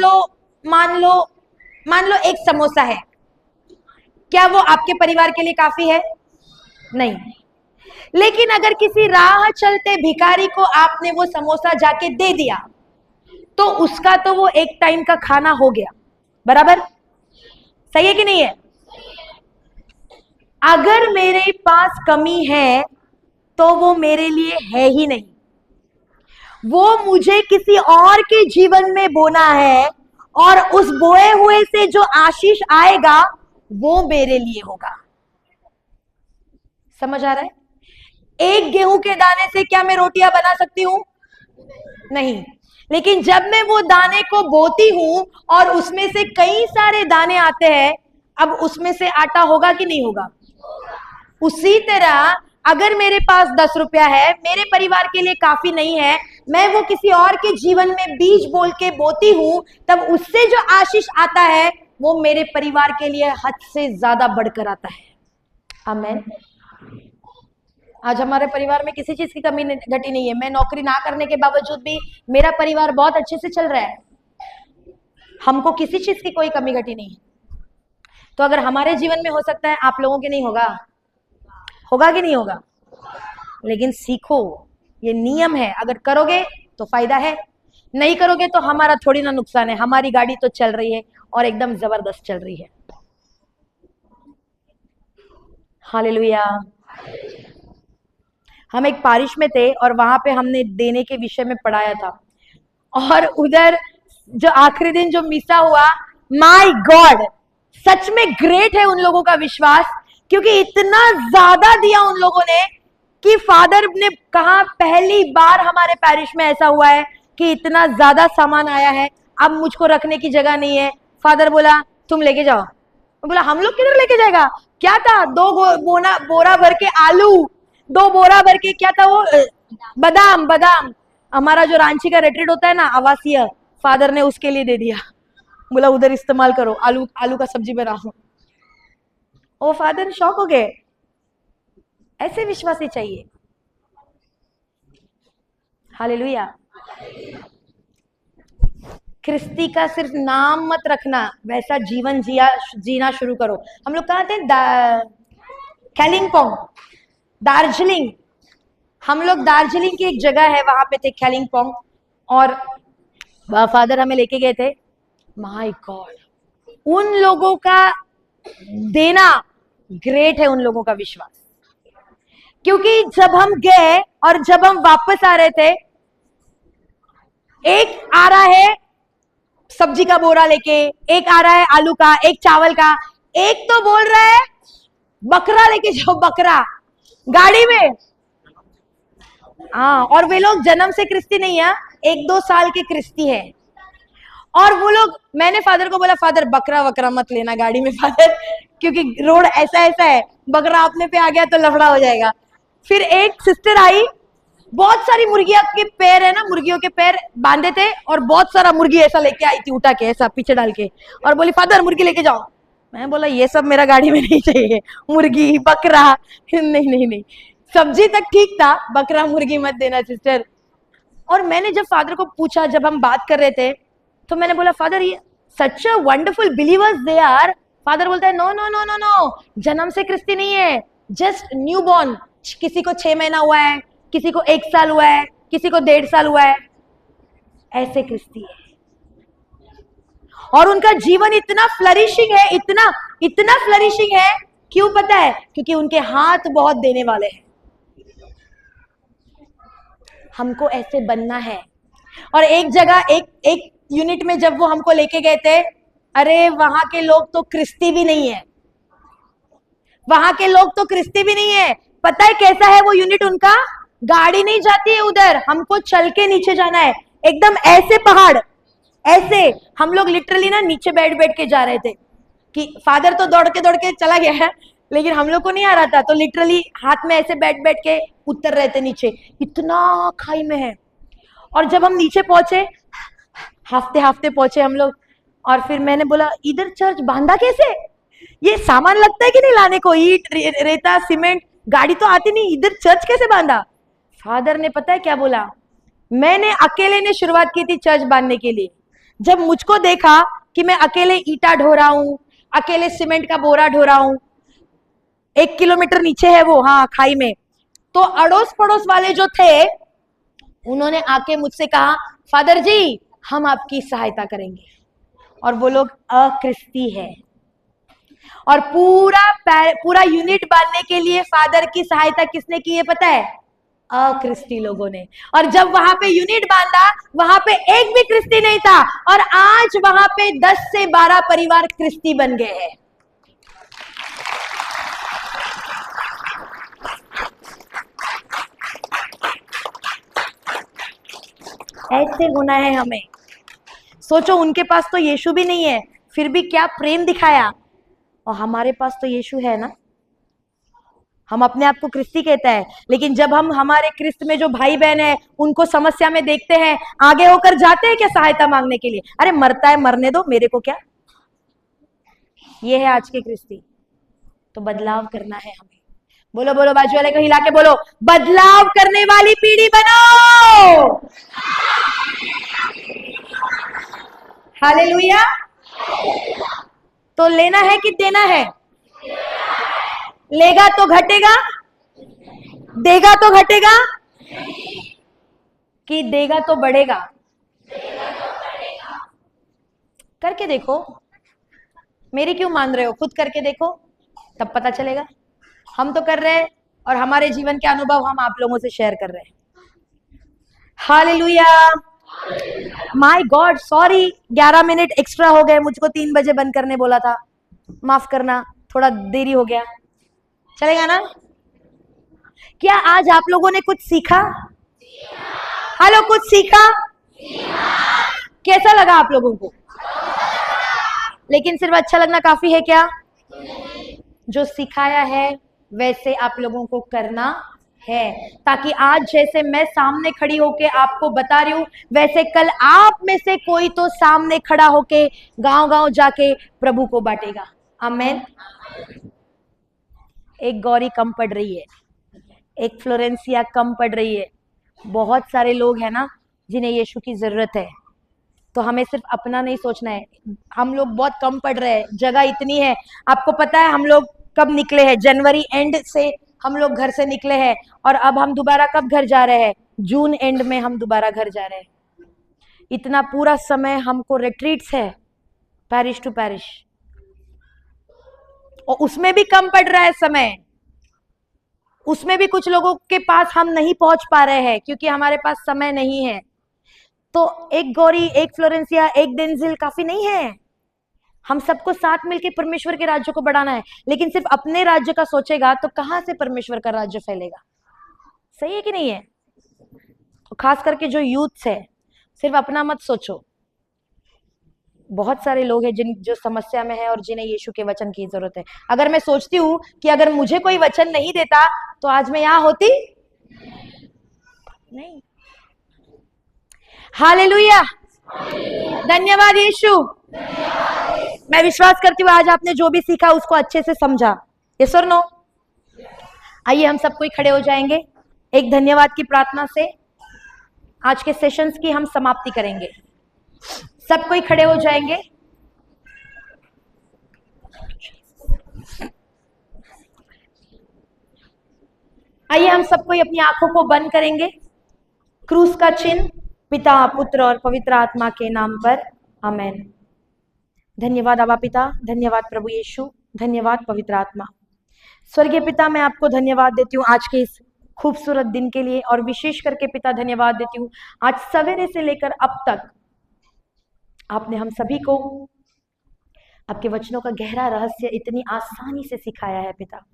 लो एक समोसा है, क्या वो आपके परिवार के लिए काफी है? नहीं। लेकिन अगर किसी राह चलते भिखारी को आपने वो समोसा जाके दे दिया तो उसका तो वो एक टाइम का खाना हो गया, बराबर? सही है कि नहीं है? अगर मेरे पास कमी है तो वो मेरे लिए है ही नहीं, वो मुझे किसी और के जीवन में बोना है और उस बोए हुए से जो आशीष आएगा वो मेरे लिए होगा। समझ आ रहा है? एक गेहूं के दाने से क्या मैं रोटियां बना सकती हूं? नहीं। लेकिन जब मैं वो दाने को बोती हूं और उसमें से कई सारे दाने आते हैं, अब उसमें से आटा होगा कि नहीं होगा? उसी तरह अगर मेरे पास 10 रुपया है, मेरे परिवार के लिए काफी नहीं है, मैं वो किसी और के जीवन में बीज बोल के बोती हूं, तब उससे जो आशीष आता है वो मेरे परिवार के लिए हद से ज्यादा बढ़कर आता है। आमीन। आज हमारे परिवार में किसी चीज की कमी घटी नहीं है। मैं नौकरी ना करने के बावजूद भी मेरा परिवार बहुत अच्छे से चल रहा है, हमको किसी चीज की कोई कमी घटी नहीं है। तो अगर हमारे जीवन में हो सकता है, आप लोगों के नहीं होगा? होगा कि नहीं होगा? लेकिन सीखो, ये नियम है, अगर करोगे तो फायदा है, नहीं करोगे तो हमारा थोड़ी ना नुकसान है। हमारी गाड़ी तो चल रही है और एकदम जबरदस्त चल रही है। हालेलुया। हम एक पारिश में थे और वहां पे हमने देने के विषय में पढ़ाया था, और उधर जो आखिरी दिन जो मिसा हुआ, माय गॉड, सच में ग्रेट है उन लोगों का विश्वास, क्योंकि इतना ज्यादा दिया उन लोगों ने कि फादर ने कहा पहली बार हमारे पैरिश में ऐसा हुआ है कि इतना ज्यादा सामान आया है, अब मुझको रखने की जगह नहीं है। फादर बोला तुम लेके जाओ। बोला हम लोग किधर लेके जाएगा? क्या था? 2 बोरा भर के आलू, 2 बोरा भर के क्या था वो, बादाम। हमारा जो रांची का रिट्रीट होता है ना, आवासीय, फादर ने उसके लिए दे दिया। बोला उधर इस्तेमाल करो, आलू का सब्जी बनाओ। ओ फादर शॉक हो गए। ऐसे विश्वासी चाहिए। हालेलुया। ख्रिस्ती का सिर्फ नाम मत रखना, वैसा जीवन जीना शुरू करो। हम लोग कहाँ थे? कालिम्पोंग, दार्जिलिंग। हम लोग दार्जिलिंग की एक जगह है वहां पे थे, कालिम्पोंग, और फादर हमें लेके गए थे, माय गॉड, उन लोगों का देना ग्रेट है, उन लोगों का विश्वास। क्योंकि जब हम गए और जब हम वापस आ रहे थे, एक आ रहा है सब्जी का बोरा लेके, एक आ रहा है आलू का, एक चावल का, एक तो बोल रहा है बकरा लेके जाओ, बकरा गाड़ी में। हाँ, और वे लोग जन्म से क्रिस्ती नहीं है, 1-2 साल के क्रिस्ती है। और वो लोग, मैंने फादर को बोला, फादर बकरा वकरा मत लेना गाड़ी में फादर, क्योंकि रोड ऐसा ऐसा है, बकरा अपने पे आ गया तो लफड़ा हो जाएगा। फिर एक सिस्टर आई, बहुत सारी मुर्गियां के पैर है ना, मुर्गियों के पैर बांधे थे, और बहुत सारा मुर्गी ऐसा लेके आई थी उठा के, ऐसा पीछे डाल के, और बोली फादर मुर्गी लेके जाओ। मैं बोला ये सब मेरा गाड़ी में नहीं चाहिए, मुर्गी बकरा नहीं नहीं नहीं, सब्जी तक ठीक था, बकरा मुर्गी मत देना सिस्टर। और मैंने जब फादर को पूछा, जब हम बात कर रहे थे, तो मैंने बोला फादर ये such a wonderful believers they are. Father बोलता है no no no no no, जन्म से क्रिस्ती नहीं है, जस्ट न्यू बॉर्न। किसी को 6 महीना हुआ है, किसी को 1 साल हुआ है, किसी को 1.5 साल हुआ है, ऐसे क्रिस्ती है। और उनका जीवन इतना फ्लरिशिंग है, इतना इतना फ्लरिशिंग है, क्यों पता है? क्योंकि उनके हाथ बहुत देने वाले हैं। हमको ऐसे बनना है। और एक जगह एक यूनिट में जब वो हमको लेके गए थे, अरे वहां के लोग तो क्रिस्ती भी नहीं है, वहां के लोग तो क्रिस्ती भी नहीं है। पता है कैसा है वो यूनिट उनका? गाड़ी नहीं जाती है उधर, हमको चल के नीचे जाना है, एकदम ऐसे पहाड़, ऐसे। हम लोग लिटरली ना नीचे बैठ के जा रहे थे, कि फादर तो दौड़ के चला गया है, लेकिन हम लोग को नहीं आ रहा था, तो लिटरली हाथ में ऐसे बैठ के उतर रहे थे नीचे, इतना खाई में है। और जब हम नीचे पहुंचे, हाफते पहुंचे हम लोग, और फिर मैंने बोला इधर चर्च बांधा कैसे? ये सामान लगता है कि नहीं लाने को, ईट रेता सीमेंट, गाड़ी तो आती नहीं, इधर चर्च कैसे बांधा? फादर ने पता है क्या बोला? मैंने अकेले ने शुरुआत की थी चर्च बांधने के लिए। जब मुझको देखा कि मैं अकेले ईटा ढो रहा हूं, अकेले सीमेंट का बोरा ढो रहा हूं, 1 किलोमीटर नीचे है वो, हाँ खाई में, तो अड़ोस पड़ोस वाले जो थे उन्होंने आके मुझसे कहा फादर जी हम आपकी सहायता करेंगे। और वो लोग अक्रिस्ती है, और पूरा यूनिट बांधने के लिए फादर की सहायता किसने की है पता है? अक्रिस्ती लोगों ने। और जब वहां पे यूनिट बांधा, वहां पे एक भी क्रिस्ती नहीं था, और आज वहां पे 10 से 12 परिवार क्रिस्ती बन गए हैं। ऐसे होना है हमें। सोचो उनके पास तो यीशु भी नहीं है, फिर भी क्या प्रेम दिखाया, और हमारे पास तो यीशु है ना। हम अपने आप को क्रिस्ती कहता है, लेकिन जब हम हमारे क्रिस्त में जो भाई बहन है उनको समस्या में देखते हैं, आगे होकर जाते हैं क्या सहायता मांगने के लिए? अरे मरता है मरने दो, मेरे को क्या। ये है आज के क्रिस्ती। तो बदलाव करना है हमें। बोलो बोलो, बाजू वाले को हिला के बोलो, बदलाव करने वाली पीढ़ी बनो। हालेलुया। तो लेना है कि देना है? लेगा तो घटेगा, देगा तो घटेगा, कि देगा तो बढ़ेगा? करके देखो। मेरी क्यों मान रहे हो? खुद करके देखो, तब पता चलेगा। हम तो कर रहे हैं, और हमारे जीवन के अनुभव हम आप लोगों से शेयर कर रहे हैं। Hallelujah. My God, sorry 11 minute extra हो गए, मुझको 3 बजे बंद करने बोला था, माफ करना, थोड़ा देरी हो गया। चलेगा ना? क्या आज आप लोगों ने कुछ सीखा? हेलो, कुछ सीखा? कैसा लगा आप लोगों को? लेकिन सिर्फ अच्छा लगना काफी है क्या? जो सिखाया है वैसे आप लोगों को करना है, ताकि आज जैसे मैं सामने खड़ी होके आपको बता रही हूं, वैसे कल आप में से कोई तो सामने खड़ा होके गांव-गांव जाके प्रभु को बांटेगा। आमेन। एक गौरी कम पड़ रही है, एक फ्लोरेंसिया कम पड़ रही है, बहुत सारे लोग हैं ना जिन्हें यीशु की जरूरत है। तो हमें सिर्फ अपना नहीं सोचना है। हम लोग बहुत कम पड़ रहे हैं, जगह इतनी है। आपको पता है हम लोग कब निकले हैं? जनवरी एंड से हम लोग घर से निकले हैं, और अब हम दोबारा कब घर जा रहे हैं? जून एंड में हम दोबारा घर जा रहे हैं। इतना पूरा समय हमको रिट्रीट्स है पैरिश टू पैरिश, और उसमें भी कम पड़ रहा है समय। उसमें भी कुछ लोगों के पास हम नहीं पहुंच पा रहे हैं क्योंकि हमारे पास समय नहीं है। तो एक गौरी, एक फ्लोरेंसिया, एक डेंजिल काफी नहीं है। हम सबको साथ मिलकर परमेश्वर के राज्य को बढ़ाना है, लेकिन सिर्फ अपने राज्य का सोचेगा तो कहां से परमेश्वर का राज्य फैलेगा? सही है कि नहीं है? खास करके जो यूथ है, सिर्फ अपना मत सोचो। बहुत सारे लोग हैं जो समस्या में है और जिन्हें यीशु के वचन की जरूरत है। अगर मैं सोचती हूँ कि अगर मुझे कोई वचन नहीं देता तो आज मैं यहां होती नहीं। हालेलुया, धन्यवाद यीशु। मैं विश्वास करती हूँ आज आपने जो भी सीखा उसको अच्छे से समझा। यस और नो? आइए हम सब कोई खड़े हो जाएंगे। एक धन्यवाद की प्रार्थना से आज के सेशंस की हम समाप्ति करेंगे। सब कोई खड़े हो जाएंगे। आइए हम सब कोई अपनी आंखों को बंद करेंगे। क्रूस का चिन्ह पिता, पुत्र और पवित्र आत्मा के नाम पर, आमेन। धन्यवाद आबा पिता, धन्यवाद प्रभु यीशु, धन्यवाद पवित्र आत्मा। स्वर्गीय पिता, मैं आपको धन्यवाद देती हूँ आज के इस खूबसूरत दिन के लिए, और विशेष करके पिता धन्यवाद देती हूँ आज सवेरे से लेकर अब तक आपने हम सभी को आपके वचनों का गहरा रहस्य इतनी आसानी से सिखाया है पिता।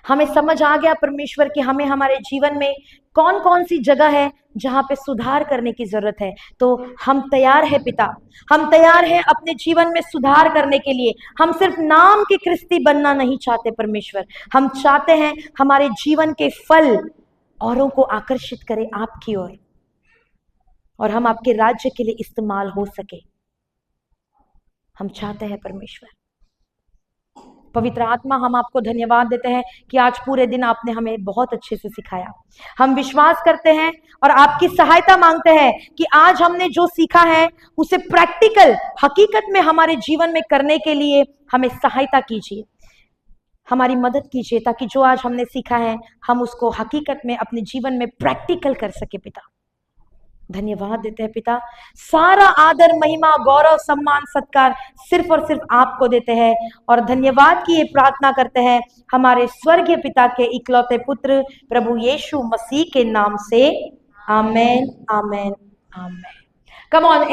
हमें समझ आ गया परमेश्वर कि हमें हमारे जीवन में कौन कौन सी जगह है जहां पे सुधार करने की जरूरत है। तो हम तैयार है पिता, हम तैयार हैं अपने जीवन में सुधार करने के लिए। हम सिर्फ नाम के क्रिस्ती बनना नहीं चाहते परमेश्वर, हम चाहते हैं हमारे जीवन के फल औरों को आकर्षित करें आपकी ओर, और हम आपके राज्य के लिए इस्तेमाल हो सके। हम चाहते हैं परमेश्वर। पवित्र आत्मा, हम आपको धन्यवाद देते हैं कि आज पूरे दिन आपने हमें बहुत अच्छे से सिखाया। हम विश्वास करते हैं और आपकी सहायता मांगते हैं कि आज हमने जो सीखा है उसे प्रैक्टिकल हकीकत में हमारे जीवन में करने के लिए हमें सहायता कीजिए, हमारी मदद कीजिए, ताकि जो आज हमने सीखा है हम उसको हकीकत में अपने जीवन में प्रैक्टिकल कर सके पिता। धन्यवाद देते हैं पिता। सारा आदर, महिमा, गौरव, सम्मान, सत्कार सिर्फ और सिर्फ आपको देते हैं, और धन्यवाद की ये प्रार्थना करते हैं हमारे स्वर्गीय पिता के इकलौते पुत्र प्रभु यीशु मसीह के नाम से, आमेन, आमेन, आमेन। Come on.